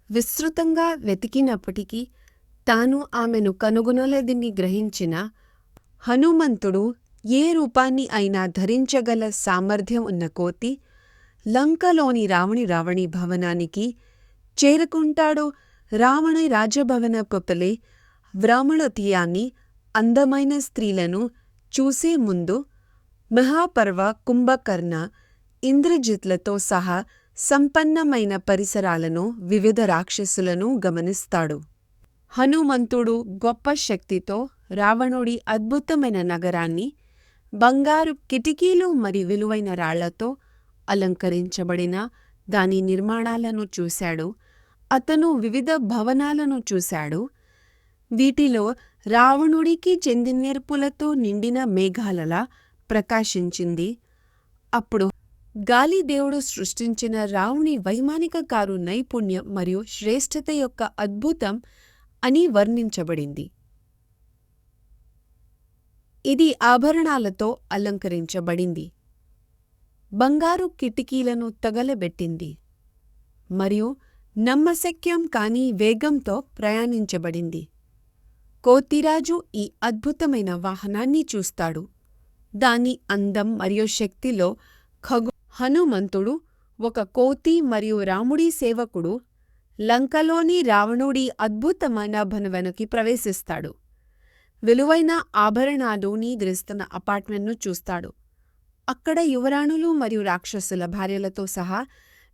విస్తృతంగా వెతికినప్పటికీ తాను ఆమెను కనుగొనలేదని గ్రహించిన హనుమంతుడు ఏ రూపాన్ని అయినా ధరించగల సామర్థ్యం ఉన్న కోతి లంకలోని రావణి భవనానికి చేరుకుంటాడు. రావణి రాజభవన కొప్పలే వ్రామళతీయాన్ని అందమైన స్త్రీలను చూసే ముందు మహాపర్వ కుంభకర్ణ ఇంద్రజిత్లతో సహా సంపన్నమైన పరిసరాలను వివిధ రాక్షసులను గమనిస్తాడు. హనుమంతుడు గొప్ప శక్తితో రావణుడి అద్భుతమైన నగరాన్ని బంగారు కిటికీలు మరియు విలువైన రాళ్లతో అలంకరించబడిన దాని నిర్మాణాలను చూశాడు. అతను వివిధ భవనాలను చూశాడు. వీటిలో రావణుడికి చెందినేర్పులతో నిండిన మేఘాలలా ప్రకాశించింది. అప్పుడు గాలిదేవుడు సృష్టించిన రావణి వైమానిక కారు నైపుణ్యం మరియు శ్రేష్ఠత యొక్క అద్భుతం అని వర్ణించబడింది. ఇది ఆభరణాలతో అలంకరించబడింది, బంగారు కిటికీలను తగలబెట్టింది మరియు నమ్మశక్యం కాని వేగంతో ప్రయాణించబడింది. కోతిరాజు ఈ అద్భుతమైన వాహనాన్ని చూస్తాడు. దాని అందం మరియు శక్తిలో హనుమంతుడు ఒక కోతి మరియు రాముడి సేవకుడు లంకలోని రావణుడి అద్భుతమైన భవనానికి ప్రవేశిస్తాడు. విలువైన ఆభరణాలు నిద్రిస్తున్న అపార్ట్మెంట్ను చూస్తాడు. అక్కడ యువరాణులు మరియు రాక్షసుల భార్యలతో సహా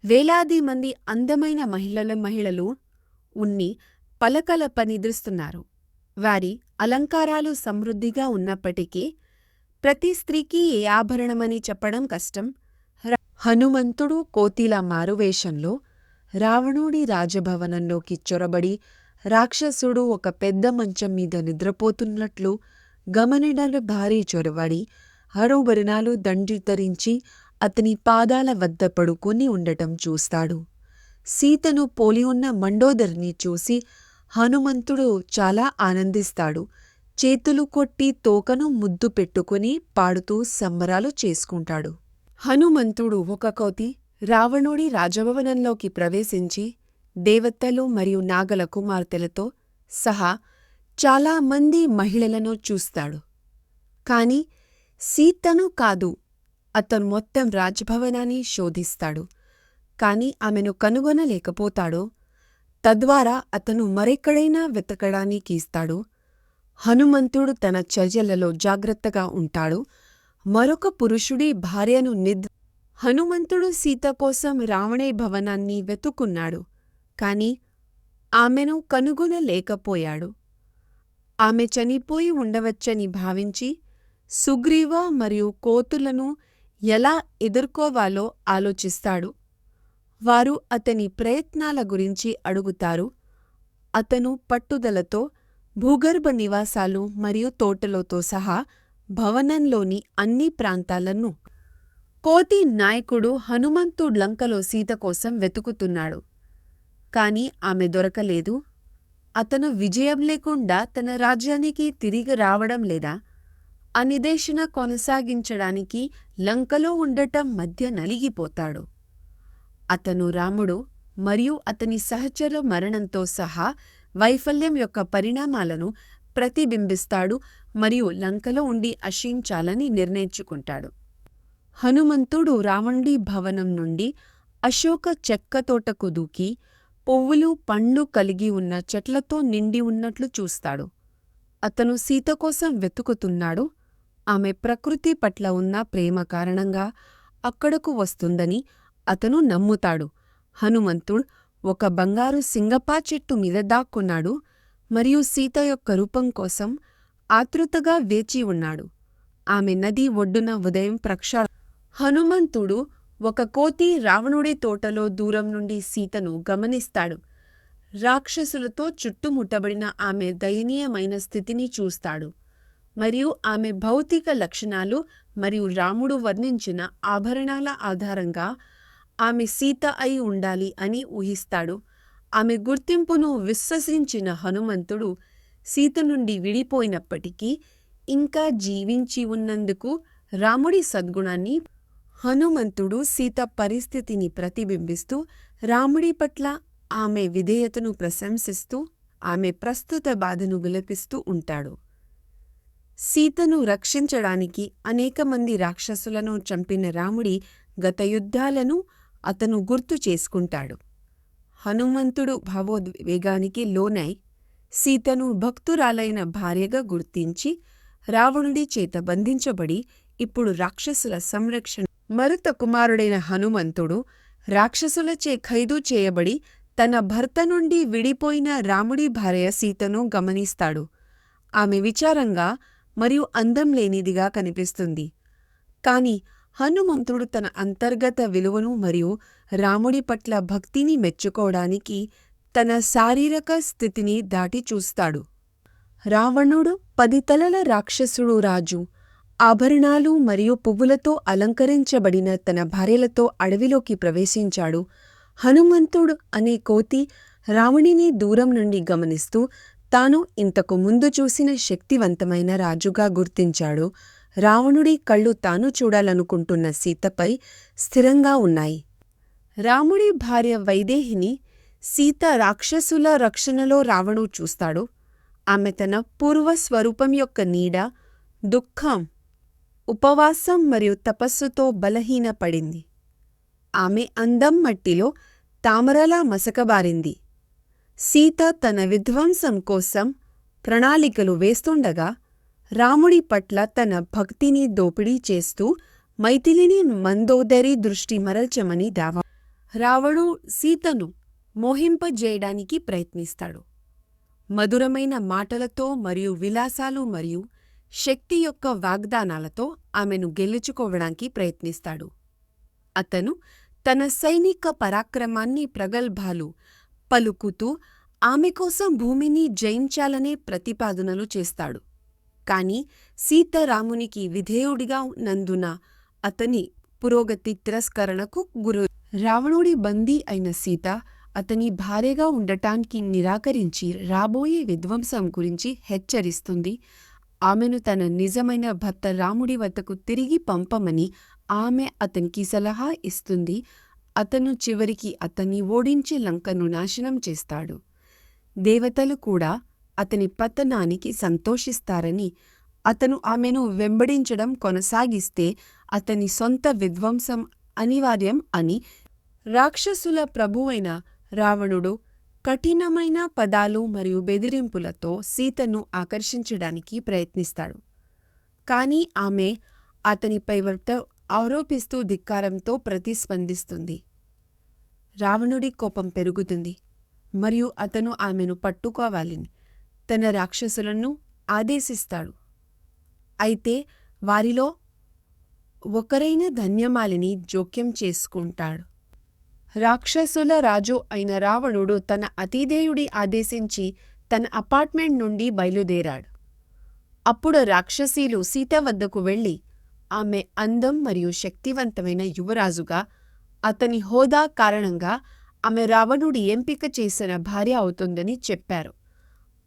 వేలాది మంది అందమైన మహిళలు ఉన్ని పలకలప నిద్రిస్తున్నారు. వారి అలంకారాలు సమృద్ధిగా ఉన్నప్పటికీ ప్రతి స్త్రీకి ఏ ఆభరణమని చెప్పడం కష్టం. హనుమంతుడు కోతిల మారువేషంలో రావణుడి రాజభవనంలోకి చొరబడి రాక్షసుడు ఒక పెద్ద మంచం మీద నిద్రపోతున్నట్లు గమనిడలు భారీ చొరబడి ఆభరణాలు ధరించి అతని పాదాల వద్ద పడుకుని ఉండటం చూస్తాడు. సీతను పోలి ఉన్న మండోదరిని చూసి హనుమంతుడు చాలా ఆనందిస్తాడు. చేతులు కొట్టి తోకను ముద్దు పెట్టుకుని పాడుతూ సంబరాలు చేసుకుంటాడు. హనుమంతుడు ఒక కోతి రావణుడి రాజభవనంలోకి ప్రవేశించి దేవతలు మరియు నాగల కుమార్తెలతో సహా చాలా మంది మహిళలను చూస్తాడు. కాని సీతను కాదు. అతను మొత్తం రాజభవనాన్ని శోధిస్తాడు, కాని ఆమెను కనుగొనలేకపోతాడు. తద్వారా అతను మరెక్కడైనా వెతకడానికి ఇస్తాడు. హనుమంతుడు తన చర్యలలో జాగ్రత్తగా ఉంటాడు. మరొక పురుషుడి భార్యను హనుమంతుడు సీత కోసం రావణి భవనాన్ని వెతుకున్నాడు, కాని ఆమెను కనుగొనలేకపోయాడు. ఆమె చనిపోయి ఉండవచ్చని భావించి సుగ్రీవ మరియు కోతులను ఎలా ఎదుర్కోవాలో ఆలోచిస్తాడు. వారు అతని ప్రయత్నాల గురించి అడుగుతారు. అతను పట్టుదలతో భూగర్భ నివాసాలు మరియు తోటలతో సహా భవనంలోని అన్ని ప్రాంతాలను కోతి నాయకుడు హనుమంతుడు లంకలో సీత కోసం వెతుకుతున్నాడు, కాని ఆమె దొరకలేదు. అతను విజయం లేకుండా తన రాజ్యానికి తిరిగి రావడం లేదా అన్వేషణ కొనసాగించడానికి లంకలో ఉండటం మధ్య నలిగిపోతాడు. అతను రాముడు మరియు అతని సహచర మరణంతో సహా వైఫల్యం యొక్క పరిణామాలను ప్రతిబింబిస్తాడు మరియు లంకలో ఉండి అశించాలని నిర్ణయించుకుంటాడు. హనుమంతుడు రావణుడి భవనం నుండి అశోక చెక్క తోటకు దూకి పువ్వులు పండ్లు కలిగి ఉన్న చెట్లతో నిండి ఉన్నట్లు చూస్తాడు. అతను సీత కోసం వెతుకుతున్నాడు. ఆమె ప్రకృతి పట్ల ఉన్న ప్రేమ కారణంగా అక్కడకు వస్తుందని అతను నమ్ముతాడు. హనుమంతుడు ఒక బంగారు సింగపా చెట్టు మీద దాక్కున్నాడు మరియు సీత యొక్క రూపం కోసం ఆతృతగా వేచి ఉన్నాడు. ఆమె నది ఒడ్డున ఉదయం హనుమంతుడు ఒక కోతి రావణుడి తోటలో దూరం నుండి సీతను గమనిస్తాడు. రాక్షసులతో చుట్టుముట్టబడిన ఆమె దయనీయమైన స్థితిని చూస్తాడు మరియు ఆమె భౌతిక లక్షణాలు మరియు రాముడు వర్ణించిన ఆభరణాల ఆధారంగా ఆమె సీత అయి ఉండాలి అని ఊహిస్తాడు. ఆమె గుర్తింపును విశ్వసించిన హనుమంతుడు సీత నుండి విడిపోయినప్పటికీ ఇంకా జీవించి ఉన్నందుకు రాముడి సద్గుణాన్ని హనుమంతుడు సీత పరిస్థితిని ప్రతిబింబిస్తూ రాముడి పట్ల ఆమె విధేయతను ప్రశంసిస్తూ ఆమె ప్రస్తుత బాధను విలపిస్తూ ఉంటాడు. సీతను రక్షించడానికి అనేకమంది రాక్షసులను చంపిన రాముడి గత యుద్ధాలను అతను గుర్తు చేసుకుంటాడు. హనుమంతుడు భావోద్వేగానికి లోనై సీతను భక్తురాలైన భార్యగా గుర్తించి రావణుడి చేత బంధించబడి ఇప్పుడు రాక్షసుల సంరక్షణ మరుత కుమారుడైన హనుమంతుడు రాక్షసులచే ఖైదు చేయబడి తన భర్త నుండి విడిపోయిన రాముడి భార్య సీతను గమనిస్తాడు. ఆమె విచారంగా మరియు అందం లేనిదిగా కనిపిస్తుంది. కాని హనుమంతుడు తన అంతర్గత విలువను మరియు రాముడి పట్ల భక్తిని మెచ్చుకోవడానికి తన శారీరక స్థితిని దాటి చూస్తాడు. రావణుడు 10 తలల రాక్షసుడు రాజు ఆభరణాలు మరియు పువ్వులతో అలంకరించబడిన తన భార్యలతో అడవిలోకి ప్రవేశించాడు. హనుమంతుడు అనే కోతి రావణుని దూరం నుండి గమనిస్తూ తాను ఇంతకు ముందు చూసిన శక్తివంతమైన రాజుగా గుర్తించాడు. రావణుడి కళ్ళు తాను చూడాలనుకుంటున్న సీతపై స్థిరంగా ఉన్నాయి. రాముడి భార్య వైదేహిని సీత రాక్షసుల రక్షణలో రావణుడు చూస్తాడు. ఆమె తన పూర్వస్వరూపం యొక్క నీడ, దుఃఖం, ఉపవాసం మరియు తపస్సుతో బలహీనపడింది. ఆమె అందం మట్టిలో తామరలా మసకబారింది. సీత తన విధ్వంసం కోసం ప్రణాళికలు వేస్తుండగా రాముడి పట్ల తన భక్తిని దోపిడీ చేస్తూ మైథిలిని మందోదరి దృష్టి మరల్చమని దావా. రావణుడు సీతను మోహింపజేయడానికి ప్రయత్నిస్తాడు. మధురమైన మాటలతో మరియు విలాసాలు మరియు శక్తి యొక్క వాగ్దానాలతో ఆమెను గెలుచుకోవడానికి ప్రయత్నిస్తాడు. అతను తన సైనిక పరాక్రమాన్ని ప్రగల్భాలు పలుకుతూ ఆమె కోసం భూమిని జయించాలనే ప్రతిపాదనలు చేస్తాడు. కాని సీత రామునికి విధేయుడిగా నందున అతని పురోగతి తిరస్కరణకు గురి. రావణుడి బందీ అయిన సీత అతని భార్యగా ఉండటానికి నిరాకరించి రాబోయే విధ్వంసం గురించి హెచ్చరిస్తుంది. ఆమెను తన నిజమైన భర్త రాముడి వద్దకు తిరిగి పంపమని ఆమె అతనికి సలహా ఇస్తుంది. అతను చివరికి అతన్ని ఓడించి లంకను నాశనం చేస్తాడు. దేవతలు కూడా అతని పతనానికి సంతోషిస్తారని, అతను ఆమెను వెంబడించడం కొనసాగిస్తే అతని సొంత విధ్వంసం అనివార్యం అని రాక్షసుల ప్రభువైన రావణుడు కఠినమైన పదాలు మరియు బెదిరింపులతో సీతను ఆకర్షించడానికి ప్రయత్నిస్తాడు. కాని ఆమె అతనిపై ఆరోపిస్తూ ధిక్కారంతో ప్రతిస్పందిస్తుంది. రావణుడి కోపం పెరుగుతుంది మరియు అతను ఆమెను పట్టుకోవాలని తన రాక్షసులను ఆదేశిస్తాడు. అయితే వారిలో ఒకరైన ధన్యమాలిని జోక్యం చేసుకుంటాడు. రాక్షసుల రాజు అయిన రావణుడు తన అతిధేయుడి ఆదేశించి తన అపార్ట్మెంట్ నుండి బయలుదేరాడు. అప్పుడు రాక్షసీలు సీత వద్దకు వెళ్ళి ఆమె అందం మరియు శక్తివంతమైన యువరాజుగా అతని హోదా కారణంగా ఆమె రావణుడి ఎంపిక చేసిన భార్య అవుతుందని చెప్పారు.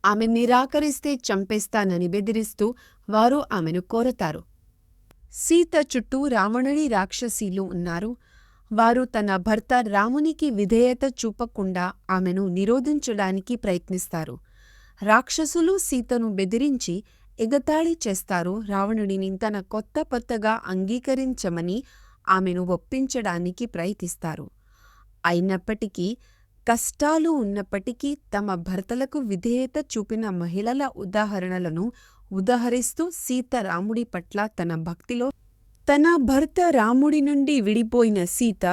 ఆమె నిరాకరిస్తే చంపేస్తానని బెదిరిస్తూ వారు ఆమెను కోరతారు. సీత చుట్టూ రావణుడి రాక్షసీలు ఉన్నారు. వారు తన భర్త రామునికి విధేయత చూపకుండా ఆమెను నిరోధించడానికి ప్రయత్నిస్తారు. రాక్షసులు సీతను బెదిరించి ఎగతాళి చేస్తారు. రావణుడిని తన కొత్త భర్తగా అంగీకరించమని ఆమెను ఒప్పించడానికి ప్రయత్నిస్తారు. అయినప్పటికీ కష్టాలు ఉన్నప్పటికీ తమ భర్తలకు విధేయత చూపిన మహిళల ఉదాహరణలను ఉదహరిస్తూ సీత రాముడి పట్ల తన భక్తిలో తన భర్త రాముడి నుండి విడిపోయిన సీత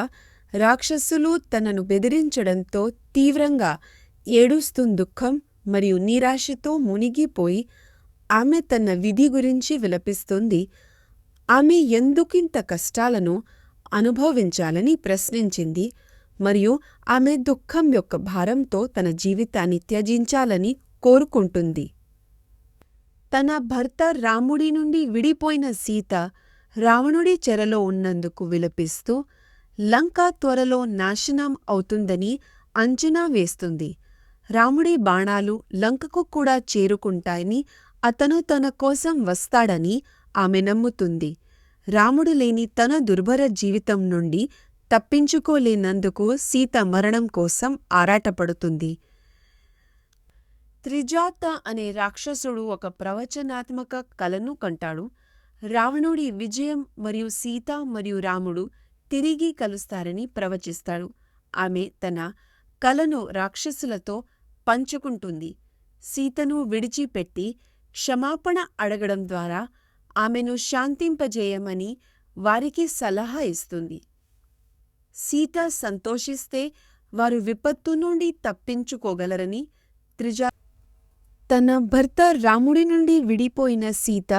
రాక్షసులు తనను బెదిరించడంతో తీవ్రంగా దుఃఖం మరియు నిరాశతో మునిగిపోయి ఆమె తన విధి గురించి విలపిస్తుంది. ఆమె ఎందుకింత కష్టాలను అనుభవించాలని ప్రశ్నించింది మరియు ఆమె దుఃఖం యొక్క భారంతో తన జీవితాన్ని త్యజించాలని కోరుకుంటుంది. తన భర్త రాముడి నుండి విడిపోయిన సీత రావణుడి చెరలో ఉన్నందుకు విలపిస్తూ లంక త్వరలో నాశనం అవుతుందని అంచనా వేస్తుంది. రాముడి బాణాలు లంకకు కూడా చేరుకుంటాయని, అతను తన కోసం వస్తాడని ఆమె నమ్ముతుంది. రాముడు లేని తన దుర్భర జీవితం నుండి తప్పించుకోలేనందుకు సీత మరణం కోసం ఆరాటపడుతుంది. త్రిజాత అనే రాక్షసుడు ఒక ప్రవచనాత్మక కలను కంటాడు. రావణుడి విజయం మరియు సీత మరియు రాముడు తిరిగి కలుస్తారని ప్రవచిస్తాడు. ఆమె తన కలను రాక్షసులతో పంచుకుంటుంది. సీతను విడిచిపెట్టి క్షమాపణ అడగడం ద్వారా ఆమెను శాంతింపజేయమని వారికి సలహా ఇస్తుంది. సీత సంతోషిస్తే వారు విపత్తు నుండి తప్పించుకోగలరని త్రిజా తన భర్త రాముడి నుండి విడిపోయిన సీత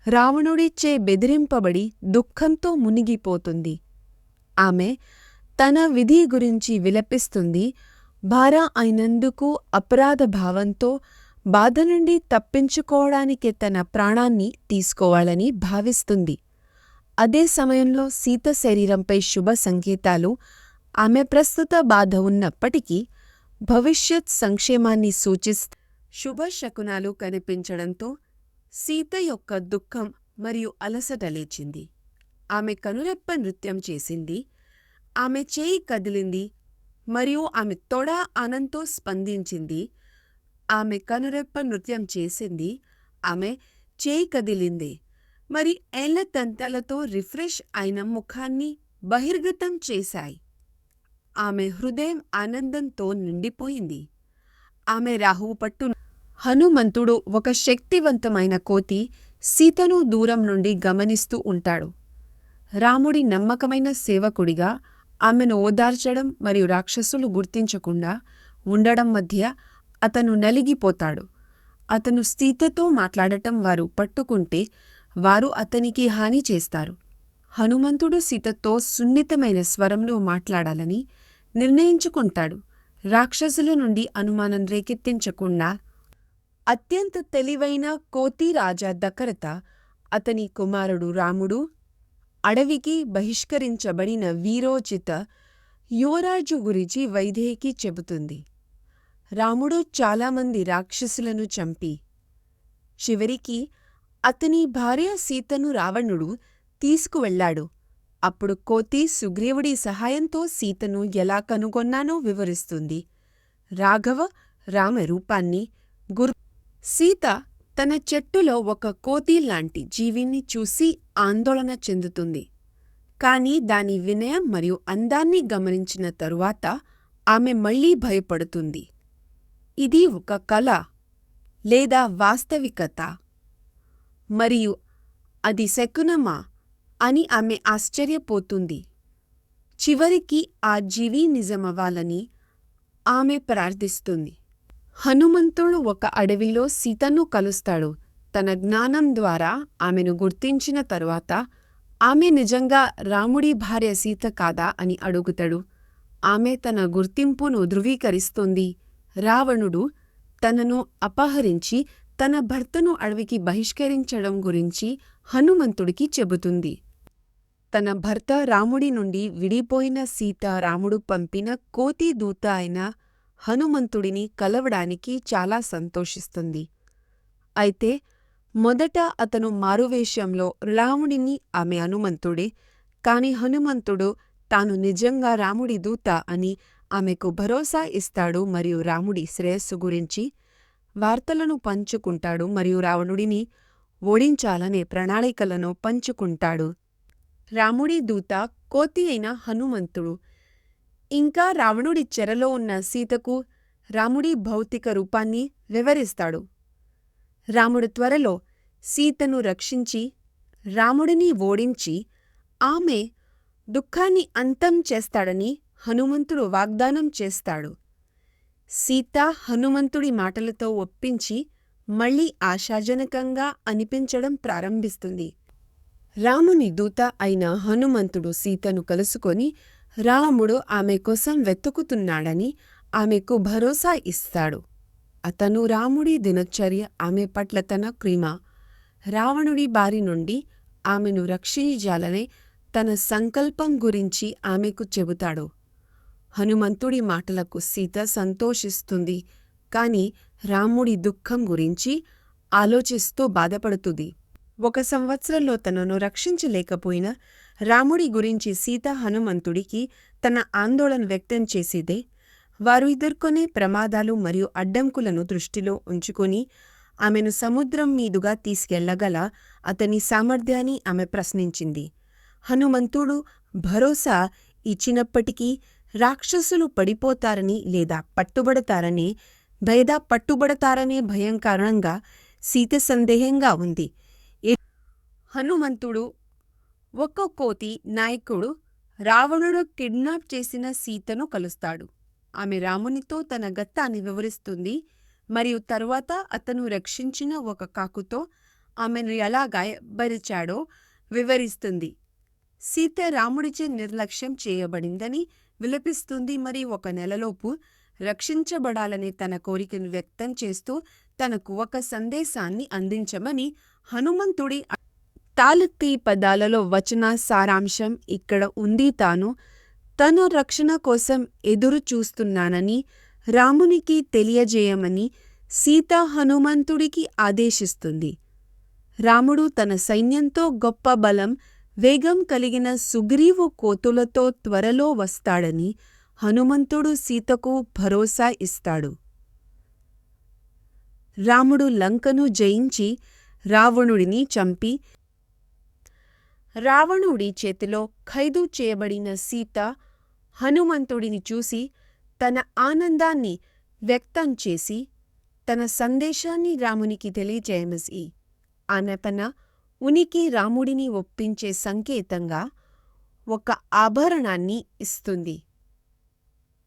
రావణుడిచే బెదిరింపబడి దుఃఖంతో మునిగిపోతుంది. ఆమె తన విధి గురించి విలపిస్తుంది. భార అయినందుకు అపరాధ భావంతో బాధ నుండి తప్పించుకోవడానికి తన ప్రాణాన్ని తీసుకోవాలని భావిస్తుంది. అదే సమయంలో సీత శరీరంపై శుభ సంకేతాలు ఆమె ప్రస్తుత బాధ ఉన్నప్పటికీ భవిష్యత్ సంక్షేమాన్ని సూచిస్తూ శుభ శకునాలు కనిపించడంతో సీత యొక్క దుఃఖం మరియు అలసట లేచింది. ఆమె కనురెప్ప నృత్యం చేసింది. ఆమె చేయి కదిలింది మరియు ఆమె తొడ ఆనందంతో స్పందించింది. ఆమె కనురెప్ప నృత్యం చేసింది. ఆమె చేయి కదిలింది మరి ఏళ్ల తంతలతో రిఫ్రెష్ అయిన ముఖాన్ని బహిర్గతం చేశాయి. ఆమె హృదయం ఆనందంతో నిండిపోయింది. ఆమె రాహువు పట్టు హనుమంతుడు ఒక శక్తివంతమైన కోతి సీతను దూరం నుండి గమనిస్తూ ఉంటాడు. రాముడి నమ్మకమైన సేవకుడిగా ఆమెను ఓదార్చడం మరియు రాక్షసులు గుర్తించకుండా ఉండడం మధ్య అతను నలిగిపోతాడు. అతను సీతతో మాట్లాడటం వారు పట్టుకుంటే వారు అతనికి హాని చేస్తారు. హనుమంతుడు సీతతో సున్నితమైన స్వరంలో మాట్లాడాలని నిర్ణయించుకుంటాడు. రాక్షసుల నుండి అనుమానం రేకెత్తించకుండా అత్యంత తెలివైన కోతి రాజా దశరథ అతని కుమారుడు రాముడు అడవికి బహిష్కరించబడిన వీరోచిత యువరాజు గురించి వైదేహికి చెబుతుంది. రాముడు చాలామంది రాక్షసులను చంపి చివరికి అతని భార్య సీతను రావణుడు తీసుకువెళ్లాడు. అప్పుడు కోతి సుగ్రీవుడి సహాయంతో సీతను ఎలా కనుగొన్నానో వివరిస్తుంది. రాఘవ రామ రూపాన్ని సీత తన చెట్టులో ఒక కోతి లాంటి జీవిని చూసి ఆందోళన చెందుతుంది. కాని దాని వినయం మరియు అందాన్ని గమనించిన తరువాత ఆమె మళ్లీ భయపడుతుంది. ఇది ఒక కల లేదా వాస్తవికత మరియు అది శకునమా అని ఆమె ఆశ్చర్యపోతుంది. చివరికి ఆ జీవి నిజమవ్వాలని ఆమె ప్రార్థిస్తుంది. హనుమంతుడు ఒక అడవిలో సీతను కలుస్తాడు. తన జ్ఞానం ద్వారా ఆమెను గుర్తించిన తరువాత ఆమె నిజంగా రాముడి భార్య సీత కాదా అని అడుగుతాడు. ఆమె తన గుర్తింపును ధృవీకరిస్తుంది. రావణుడు తనను అపహరించి తన భర్తను అడవికి బహిష్కరించడం గురించి హనుమంతుడికి చెబుతుంది. తన భర్త రాముడి నుండి విడిపోయిన సీత రాముడు పంపిన కోతి దూత అయిన హనుమంతుడిని కలవడానికి చాలా సంతోషిస్తుంది. అయితే మొదట అతను మారువేషంలో రాముడిని ఆమె హనుమంతుడే. కాని హనుమంతుడు తాను నిజంగా రాముడి దూత అని ఆమెకు భరోసా ఇస్తాడు మరియు రాముడి శ్రేయస్సు గురించి వార్తలను పంచుకుంటాడు మరియు రావణుడిని ఓడించాలనే ప్రణాళికలను పంచుకుంటాడు. రాముడి దూత కోతి అయిన హనుమంతుడు ఇంకా రావణుడి చెరలో ఉన్న సీతకు రాముడి భౌతిక రూపాన్ని వివరిస్తాడు. రాముడు త్వరలో సీతను రక్షించి రాముడిని ఓడించి ఆమె దుఃఖాన్ని అంతం చేస్తాడని హనుమంతుడు వాగ్దానం చేస్తాడు. సీత హనుమంతుడి మాటలతో ఒప్పించి మళ్లీ ఆశాజనకంగా అనిపించడం ప్రారంభిస్తుంది. రాముని దూత అయిన హనుమంతుడు సీతను కలుసుకొని రాముడు ఆమె కోసం వెతుకుతున్నాడని ఆమెకు భరోసా ఇస్తాడు. అతను రాముడి దినచర్య, ఆమె పట్ల తన ప్రేమ, రావణుడి బారి నుండి ఆమెను రక్షించాలనే తన సంకల్పం గురించి ఆమెకు చెబుతాడు. హనుమంతుడి మాటలకు సీత సంతోషిస్తుంది. కాని రాముడి దుఃఖం గురించి ఆలోచిస్తూ బాధపడుతుంది. 1 సంవత్సరంలో తనను రక్షించలేకపోయిన రాముడి గురించి సీత హనుమంతుడికి తన ఆందోళన వ్యక్తం చేసేదే. వారు ఎదుర్కొనే ప్రమాదాలు మరియు అడ్డంకులను దృష్టిలో ఉంచుకొని ఆమెను సముద్రం మీదుగా తీసుకెళ్లగల అతని సామర్థ్యాన్ని ఆమె ప్రశ్నించింది. హనుమంతుడు భరోసా ఇచ్చినప్పటికీ రాక్షసులు పడిపోతారని లేదా పట్టుబడతారనే భయం కారణంగా సీత సందేహంగా ఉంది. హనుమంతుడు ఒక కోతి నాయకుడు రావణుడు కిడ్నాప్ చేసిన సీతను కలుస్తాడు. ఆమె రామునితో తన గతాన్ని వివరిస్తుంది మరియు తరువాత అతను రక్షించిన ఒక కాకుతో ఆమెను ఎలా గాయపరిచాడో వివరిస్తుంది. సీత రాముడిచే నిర్లక్ష్యం చేయబడిందని విలపిస్తుంది మరియు 1 నెలలోపు రక్షించబడాలనే తన కోరికను వ్యక్తం చేస్తూ తనకు ఒక సందేశాన్ని అందించమని హనుమంతుడి తాలూకు పదాలలో వచన సారాంశం ఇక్కడ ఉంది. తను రక్షణ కోసం ఎదురు చూస్తున్నానని రామునికి తెలియజేయమని సీత హనుమంతుడికి ఆదేశిస్తుంది. రాముడు తన సైన్యంతో గొప్ప బలం, వేగం కలిగిన సుగ్రీవు కోతులతో త్వరలో వస్తాడని హనుమంతుడు సీతకు భరోసా ఇస్తాడు. రాముడు లంకను జయించి రావణుడిని చంపి రావణుడి చేతిలో ఖైదు చేయబడిన సీత హనుమంతుడిని చూసి తన ఆనందాన్ని వ్యక్తం చేసి తన సందేశాన్ని రామునికి తెలియజేయమసి ఆమె తన ఉనికి రాముడిని ఒప్పించే సంకేతంగా ఒక ఆభరణాన్ని ఇస్తుంది.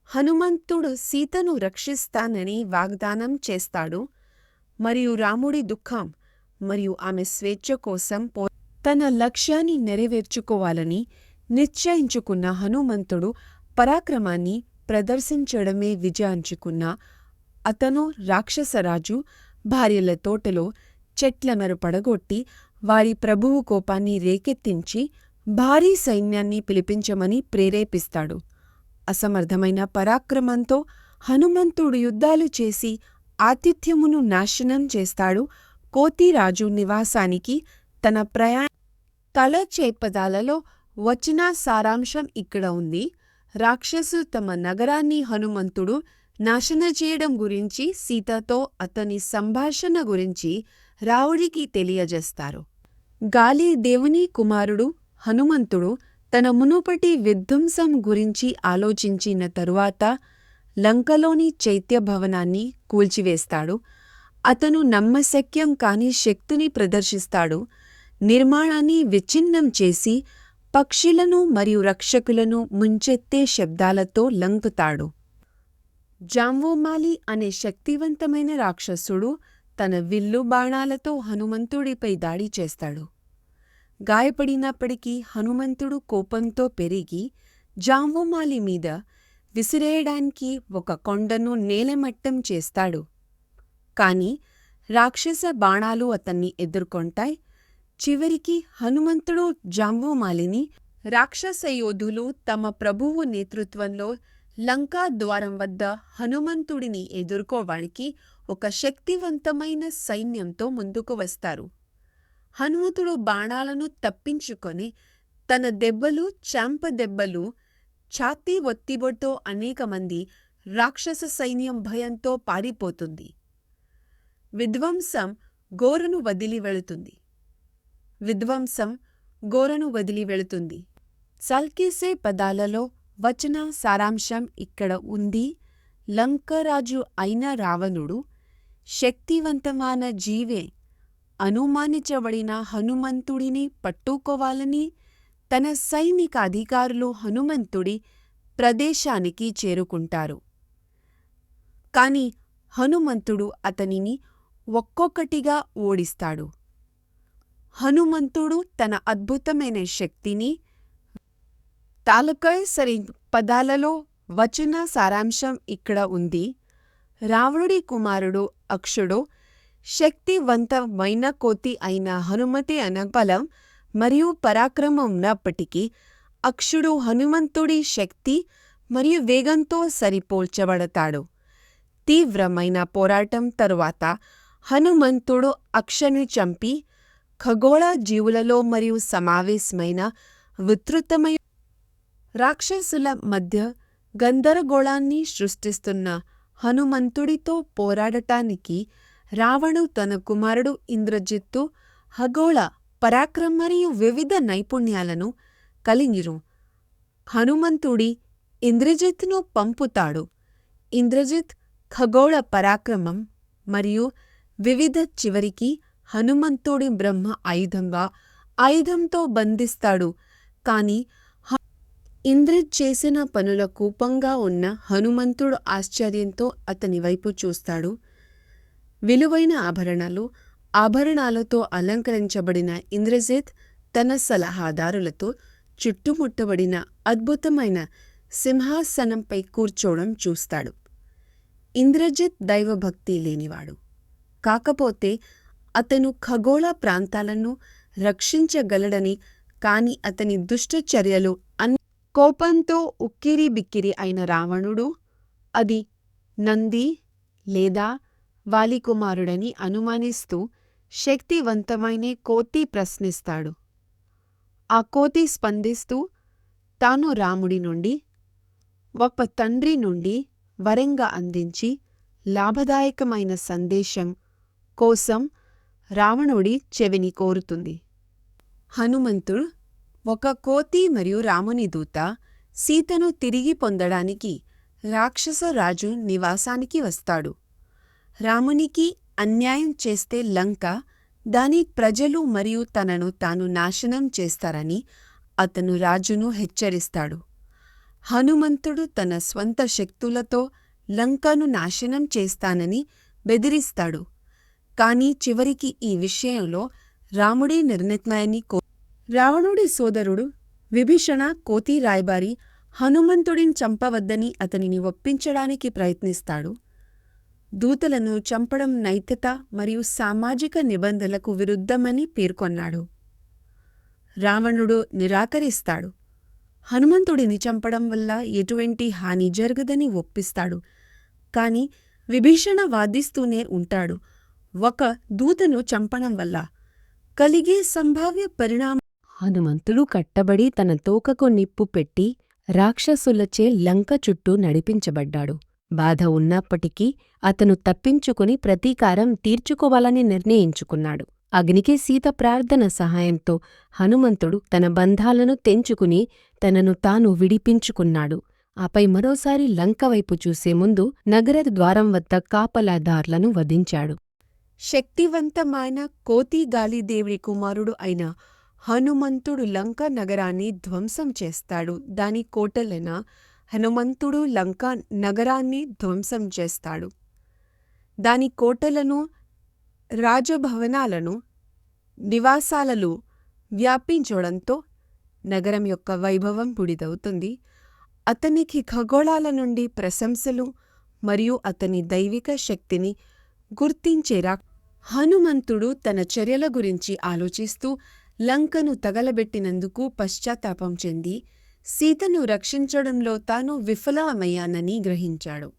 హనుమంతుడు సీతను రక్షిస్తానని వాగ్దానం చేస్తాడు మరియు రాముడి దుఃఖం మరియు ఆమె స్వేచ్ఛ కోసం తన లక్ష్యాన్ని నెరవేర్చుకోవాలని నిశ్చయించుకున్న హనుమంతుడు పరాక్రమాన్ని ప్రదర్శించడమే విజయించుకున్న అతను రాక్షసరాజు భార్యల తోటలో చెట్లను పడగొట్టి వారి ప్రభువు కోపాన్ని రేకెత్తించి భారీ సైన్యాన్ని పిలిపించమని ప్రేరేపిస్తాడు. అసమర్థమైన పరాక్రమంతో హనుమంతుడు యుద్ధాలు చేసి ఆతిథ్యమును నాశనం చేస్తాడు. కోతిరాజు నివాసానికి తన తలచే పదాలలో వచన సారాంశం ఇక్కడ ఉంది. రాక్షసు తమ నగరాన్ని హనుమంతుడు నాశన చేయడం గురించి సీతతో అతని సంభాషణ గురించి రావుడికి తెలియజేస్తారు. గాలి దేవుని కుమారుడు హనుమంతుడు తన మునుపటి విధ్వంసం గురించి ఆలోచించిన తరువాత లంకలోని చైత్య భవనాన్ని కూల్చివేస్తాడు. అతను నమ్మశక్యం కాని శక్తిని ప్రదర్శిస్తాడు. నిర్మాణాన్ని విచ్ఛిన్నం చేసి పక్షులను మరియు రక్షకులను ముంచెత్తే శబ్దాలతో లంకుతాడు. జాంబుమాలి అనే శక్తివంతమైన రాక్షసుడు తన విల్లు బాణాలతో హనుమంతుడిపై దాడి చేస్తాడు. గాయపడినప్పటికీ హనుమంతుడు కోపంతో పెరిగి జాంబుమాలి మీద విసిరేయడానికి ఒక కొండను నేలమట్టం చేస్తాడు. కాని రాక్షస బాణాలు అతన్ని ఎదుర్కొంటాయి. చివరికి హనుమంతుడు జాంబుమాలిని రాక్షస యోధులు తమ ప్రభువు నేతృత్వంలో లంకా ద్వారం వద్ద హనుమంతుడిని ఎదుర్కోవడానికి ఒక శక్తివంతమైన సైన్యంతో ముందుకు వస్తారు. హనుమంతుడు బాణాలను తప్పించుకొని తన దెబ్బలు చాంపదెబ్బలు ఛాతీ ఒత్తిడితో అనేక మంది రాక్షస సైన్యం భయంతో పారిపోతుంది. విధ్వంసం గోరను వదిలి వెళుతుంది. సల్కేసే పదాలలో వచన సారాంశం ఇక్కడ ఉంది. లంకరాజు అయిన రావణుడు శక్తివంతమైన జీవే అనుమానించబడిన హనుమంతుడిని పట్టుకోవాలని తన సైనిక అధికారులు హనుమంతుడి ప్రదేశానికి చేరుకుంటారు. కాని హనుమంతుడు అతనిని ఒక్కొక్కటిగా ఓడిస్తాడు. హనుమంతుడు తన అద్భుతమైన శక్తిని సరి పదాలలో వచన సారాంశం ఇక్కడ ఉంది. రావణుడి కుమారుడు అక్షుడు శక్తివంతమైన కోతి అయిన హనుమతి బలం మరియు పరాక్రమం ఉన్నప్పటికీ అక్షుడు హనుమంతుడి శక్తి మరియు వేగంతో సరిపోల్చబడతాడు. తీవ్రమైన పోరాటం తరువాత హనుమంతుడు అక్షని చంపి ఖగోళ జీవులలో మరియు సమావేశమైన విస్తృతమైన రాక్షసుల మధ్య గందరగోళాన్ని సృష్టిస్తున్న హనుమంతుడితో పోరాడటానికి రావణుడు తన కుమారుడు ఇంద్రజిత్తు ఖగోళ పరాక్రమం మరియు వివిధ నైపుణ్యాలను కలిగిరు. హనుమంతుడి ఇంద్రజిత్తును పంపుతాడు. ఇంద్రజిత్ ఖగోళ పరాక్రమం మరియు వివిధ చివరికి హనుమంతుడి బ్రహ్మ ఆయుధంతో బంధిస్తాడు. కాని ఇంద్రజిత్ చేసిన పనుల కోపంగా ఉన్న హనుమంతుడు ఆశ్చర్యంతో అతని వైపు చూస్తాడు. విలువైన ఆభరణాలతో అలంకరించబడిన ఇంద్రజిత్ తన సలహాదారులతో చుట్టుముట్టబడిన అద్భుతమైన సింహాసనంపై కూర్చోవడం చూస్తాడు. ఇంద్రజిత్ దైవభక్తి లేనివాడు, కాకపోతే అతను ఖగోళ ప్రాంతాలను రక్షించగలడని, కాని అతని దుష్టచర్యలు కోపంతో ఉక్కిరిబిక్కిరి అయిన రావణుడు అది నంది లేదా వాలికుమారుడని అనుమానిస్తూ శక్తివంతమైన కోతి ప్రశ్నిస్తాడు. ఆ కోతి స్పందిస్తూ తాను రాముడి నుండి ఒక తండ్రి నుండి వరంగా అందించి లాభదాయకమైన సందేశం కోసం రావణుడి చెవిని కోరుతుంది. హనుమంతుడు ఒక కోతి మరియు రాముని దూత సీతను తిరిగి పొందడానికి రాక్షస రాజు నివాసానికి వస్తాడు. రామునికి అన్యాయం చేస్తే లంక, దాని ప్రజలు మరియు తనను తాను నాశనం చేస్తారని అతను రాజును హెచ్చరిస్తాడు. హనుమంతుడు తన స్వంత శక్తులతో లంకను నాశనం చేస్తానని బెదిరిస్తాడు. కాని చివరికి ఈ విషయంలో రాముడి నిర్ణయాన్ని రావణుడి సోదరుడు విభీషణ కోతి రాయబారి హనుమంతుడిని చంపవద్దని అతనిని ఒప్పించడానికి ప్రయత్నిస్తాడు. దూతలను చంపడం నైతిక మరియు సామాజిక నిబంధనలకు విరుద్ధమని పేర్కొన్నాడు. రావణుడు నిరాకరిస్తాడు. హనుమంతుడిని చంపడం వల్ల ఎటువంటి హాని జరగదని ఒప్పిస్తాడు. కాని విభీషణ వాదిస్తూనే ఉంటాడు. ఒక దూతను చంపడం వల్ల కలిగే సంభావ్య పరిణామం. హనుమంతుడు కట్టబడి తన తోకకు నిప్పు పెట్టి రాక్షసులచే లంక చుట్టూ నడిపించబడ్డాడు. బాధ ఉన్నప్పటికీ అతను తప్పించుకుని ప్రతీకారం తీర్చుకోవాలని నిర్ణయించుకున్నాడు. అగ్నికి సీత ప్రార్థన సహాయంతో హనుమంతుడు తన బంధాలను తెంచుకుని తనను తాను విడిపించుకున్నాడు. ఆపై మరోసారి లంక వైపు చూసే ముందు నగర ద్వారం వద్ద కాపలాదార్లను వధించాడు. శక్తివంతమైన కోతి గాలిదేవుడి కుమారుడు అయిన హనుమంతుడు లంక నగరాన్ని ధ్వంసం చేస్తాడు. దాని కోటలైన హనుమంతుడు లంక నగరాన్ని ధ్వంసం చేస్తాడు. దాని కోటలను, రాజభవనాలను, నివాసాలను వ్యాపించడంతో నగరం యొక్క వైభవం బూడిదవుతుంది. అతనికి ఖగోళాల నుండి ప్రశంసలు మరియు అతని దైవిక శక్తిని గుర్తించేరా. హనుమంతుడు తన చర్యల గురించి ఆలోచిస్తూ లంకను తగలబెట్టినందుకు పశ్చాత్తాపం చెంది సీతను రక్షించడంలో తాను విఫలమయ్యానని గ్రహించాడు.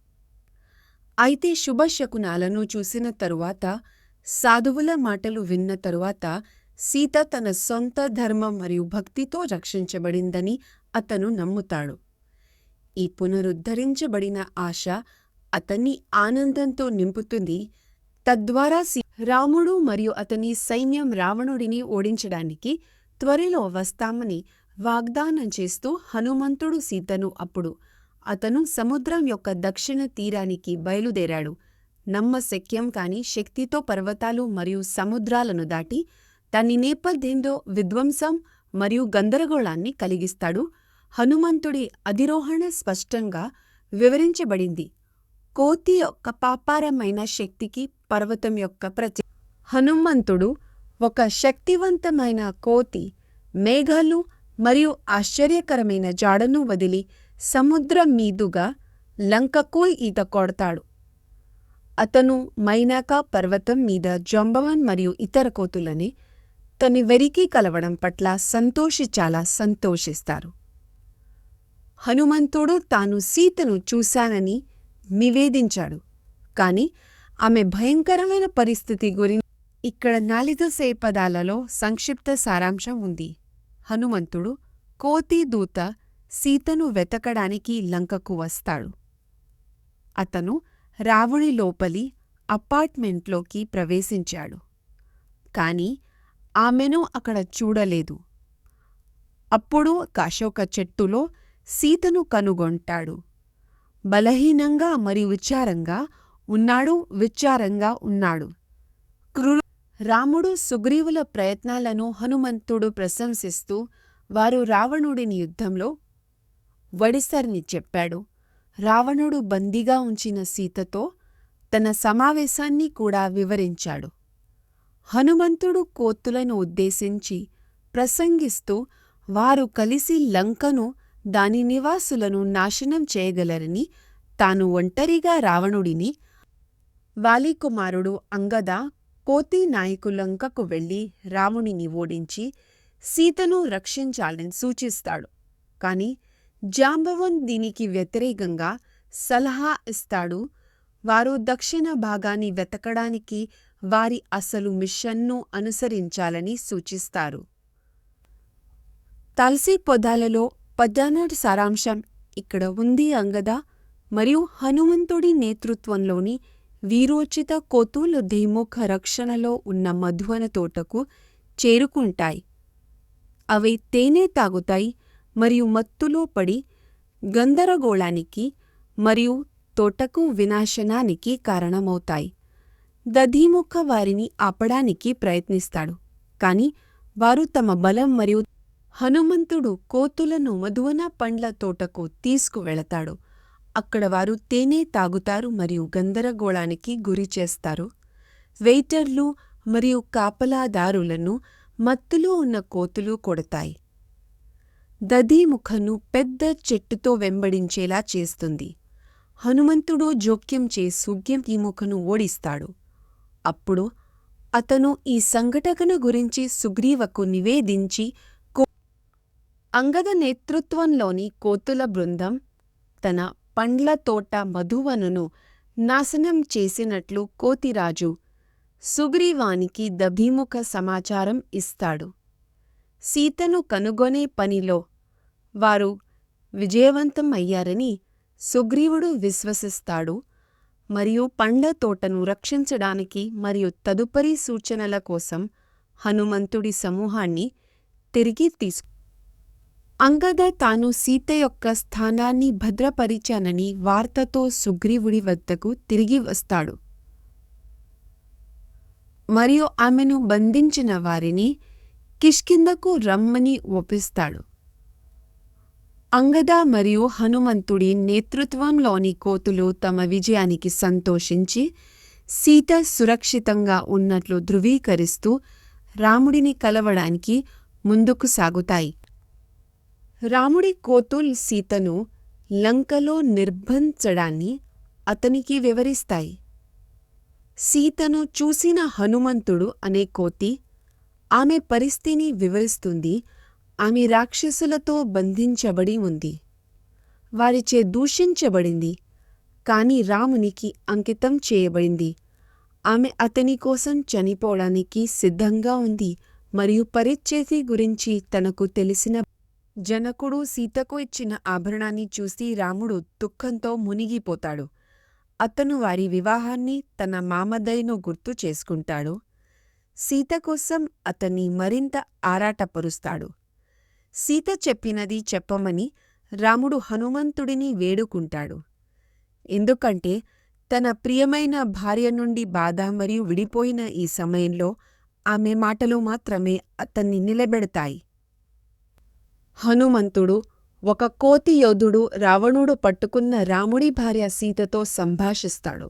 అయితే శుభశకునాలను చూసిన తరువాత, సాధువుల మాటలు విన్న తరువాత సీత తన సొంత ధర్మం మరియు భక్తితో రక్షించబడిందని అతను నమ్ముతాడు. ఈ పునరుద్ధరించబడిన ఆశ అతన్ని ఆనందంతో నింపుతుంది. తద్వారా రాముడు మరియు అతని సైన్యం రావణుడిని ఓడించడానికి త్వరలో వస్తామని వాగ్దానం చేస్తూ హనుమంతుడు సీతను అతను సముద్రం యొక్క దక్షిణ తీరానికి బయలుదేరాడు. నమ్మశక్యం కాని శక్తితో పర్వతాలు మరియు సముద్రాలను దాటి దాని నేపథ్యంలో విధ్వంసం మరియు గందరగోళాన్ని కలిగిస్తాడు. హనుమంతుడి అధిరోహణ స్పష్టంగా వివరించబడింది. కోతి యొక్క పాపారమైన శక్తికి పర్వతం యొక్క హనుమంతుడు ఒక శక్తివంతమైన కోతి మేఘాలు మరియు ఆశ్చర్యకరమైన జాడను వదిలి సముద్రం మీదుగా లంకకు ఈత కొడతాడు. అతను మైనాక పర్వతం మీద జాంబవన్ మరియు ఇతర కోతులని తన వెరికి కలవడం పట్ల చాలా సంతోషిస్తారు. హనుమంతుడు తాను సీతను చూశానని నివేదించాడు. కాని ఆమె భయంకరమైన పరిస్థితి గురించి ఇక్కడ 4 పదాలలో సంక్షిప్త సారాంశం ఉంది. హనుమంతుడు కోతి దూత సీతను వెతకడానికి లంకకు వస్తాడు. అతను రావణి లోపలి అపార్ట్మెంట్లోకి ప్రవేశించాడు. కాని ఆమెను అక్కడ చూడలేదు. అప్పుడు అశోక చెట్టులో సీతను కనుగొంటాడు. బలహీనంగా మరియు విచారంగా ఉన్నాడు. రాముడు సుగ్రీవుల ప్రయత్నాలను హనుమంతుడు ప్రశంసిస్తూ వారు రావణుడిని యుద్ధంలో వడిసర్ని చెప్పాడు. రావణుడు బందీగా ఉంచిన సీతతో తన సమావేశాన్ని కూడా వివరించాడు. హనుమంతుడు కోతులను ఉద్దేశించి ప్రసంగిస్తూ వారు కలిసి లంకను దాని నివాసులను నాశనం చేయగలరని, తాను ఒంటరిగా రావణుడిని, వాలీకుమారుడు అంగద కోతి నాయకులంకకు వెళ్లి రామునిని ఓడించి సీతను రక్షించాలని సూచిస్తాడు. కాని జాంబవన్ దీనికి వ్యతిరేకంగా సలహా ఇస్తాడు. వారు దక్షిణ భాగాన్ని వెతకడానికి వారి అసలు మిషన్ను అనుసరించాలని సూచిస్తారు. తాల్సీ పొదాలలో పద్యానాటి సారాంశం ఇక్కడ ఉంది. అంగద మరియు హనుమంతుడి నేతృత్వంలోని వీరోచిత కోతులు ధీముఖ రక్షణలో ఉన్న మధువన తోటకు చేరుకుంటాయి. అవి తేనె తాగుతాయి మరియు మత్తులో పడి గందరగోళానికి మరియు తోటకు వినాశనానికి కారణమవుతాయి. దధీముఖ వారిని ఆపడానికి ప్రయత్నిస్తాడు. కాని వారు తమ బలం మరియు హనుమంతుడు కోతులను మధువన పండ్ల తోటకు తీసుకువెళతాడు. అక్కడ వారు తేనె తాగుతారు మరియు గందరగోళానికి గురిచేస్తారు. వెయిటర్లు మరియు కాపలాదారులను మత్తులో ఉన్న కోతులు కొడతాయి. దధీముఖను పెద్ద చెట్టుతో వెంబడించేలా చేస్తుంది. హనుమంతుడు జోక్యం చేసి దధీముఖను ఓడిస్తాడు. అప్పుడు అతను ఈ సంఘటన గురించి సుగ్రీవకు నివేదించి అంగద నేతృత్వంలోని కోతుల బృందం తన పండ్ల తోట మధువనను నాశనం చేసినట్లు కోతిరాజు సుగ్రీవానికి దధీముఖ సమాచారం ఇస్తాడు. సీతను కనుగొనే పనిలో వారు విజయవంతం అయ్యారని సుగ్రీవుడు విశ్వసిస్తాడు మరియు పండ్ల తోటను రక్షించడానికి మరియు తదుపరి సూచనల కోసం హనుమంతుడి సమూహాన్ని తిరిగి అంగద తాను సీత యొక్క స్థానాన్ని భద్రపరిచానని వార్తతో సుగ్రీవుడి వద్దకు తిరిగి వస్తాడు మరియు ఆమెను బంధించిన వారిని కిష్కింధకు రమ్మని ఒప్పిస్తాడు. అంగద మరియు హనుమంతుడి నేతృత్వంలోని కోతులు తమ విజయానికి సంతోషించి సీత సురక్షితంగా ఉన్నట్లు ధృవీకరిస్తూ రాముడిని కలవడానికి ముందుకు సాగుతాయి. రాముడి కోతులు సీతను లంకలో నిర్బంధించడాన్ని అతనికి వివరిస్తాయి. సీతను చూసిన హనుమంతుడు అనే కోతి ఆమె పరిస్థితిని వివరిస్తుంది. ఆమె రాక్షసులతో బంధించబడి ఉంది, వారిచే దూషించబడింది, కాని రామునికి అంకితం చేయబడింది. ఆమె అతని కోసం చనిపోవడానికి సిద్ధంగా ఉంది మరియు పరిచ్ఛేది గురించి తనకు తెలిసిన జనకుడు సీతకు ఇచ్చిన ఆభరణాన్ని చూసి రాముడు దుఃఖంతో మునిగిపోతాడు. అతను వారి వివాహాన్ని తన మామదయ్యను గుర్తు చేసుకుంటాడు. సీత కోసం అతన్ని మరింత ఆరాటపరుస్తాడు. సీత చెప్పినది చెప్పమని రాముడు హనుమంతుడిని వేడుకుంటాడు. ఎందుకంటే తన ప్రియమైన భార్య నుండి బాధ మరియు విడిపోయిన ఈ సమయంలో ఆమె మాటలు మాత్రమే అతన్ని నిలబెడతాయి. హనుమంతుడు ఒక కోతి యోధుడు రావణుడు పట్టుకున్న రాముడి భార్య సీతతో సంభాషిస్తాడు.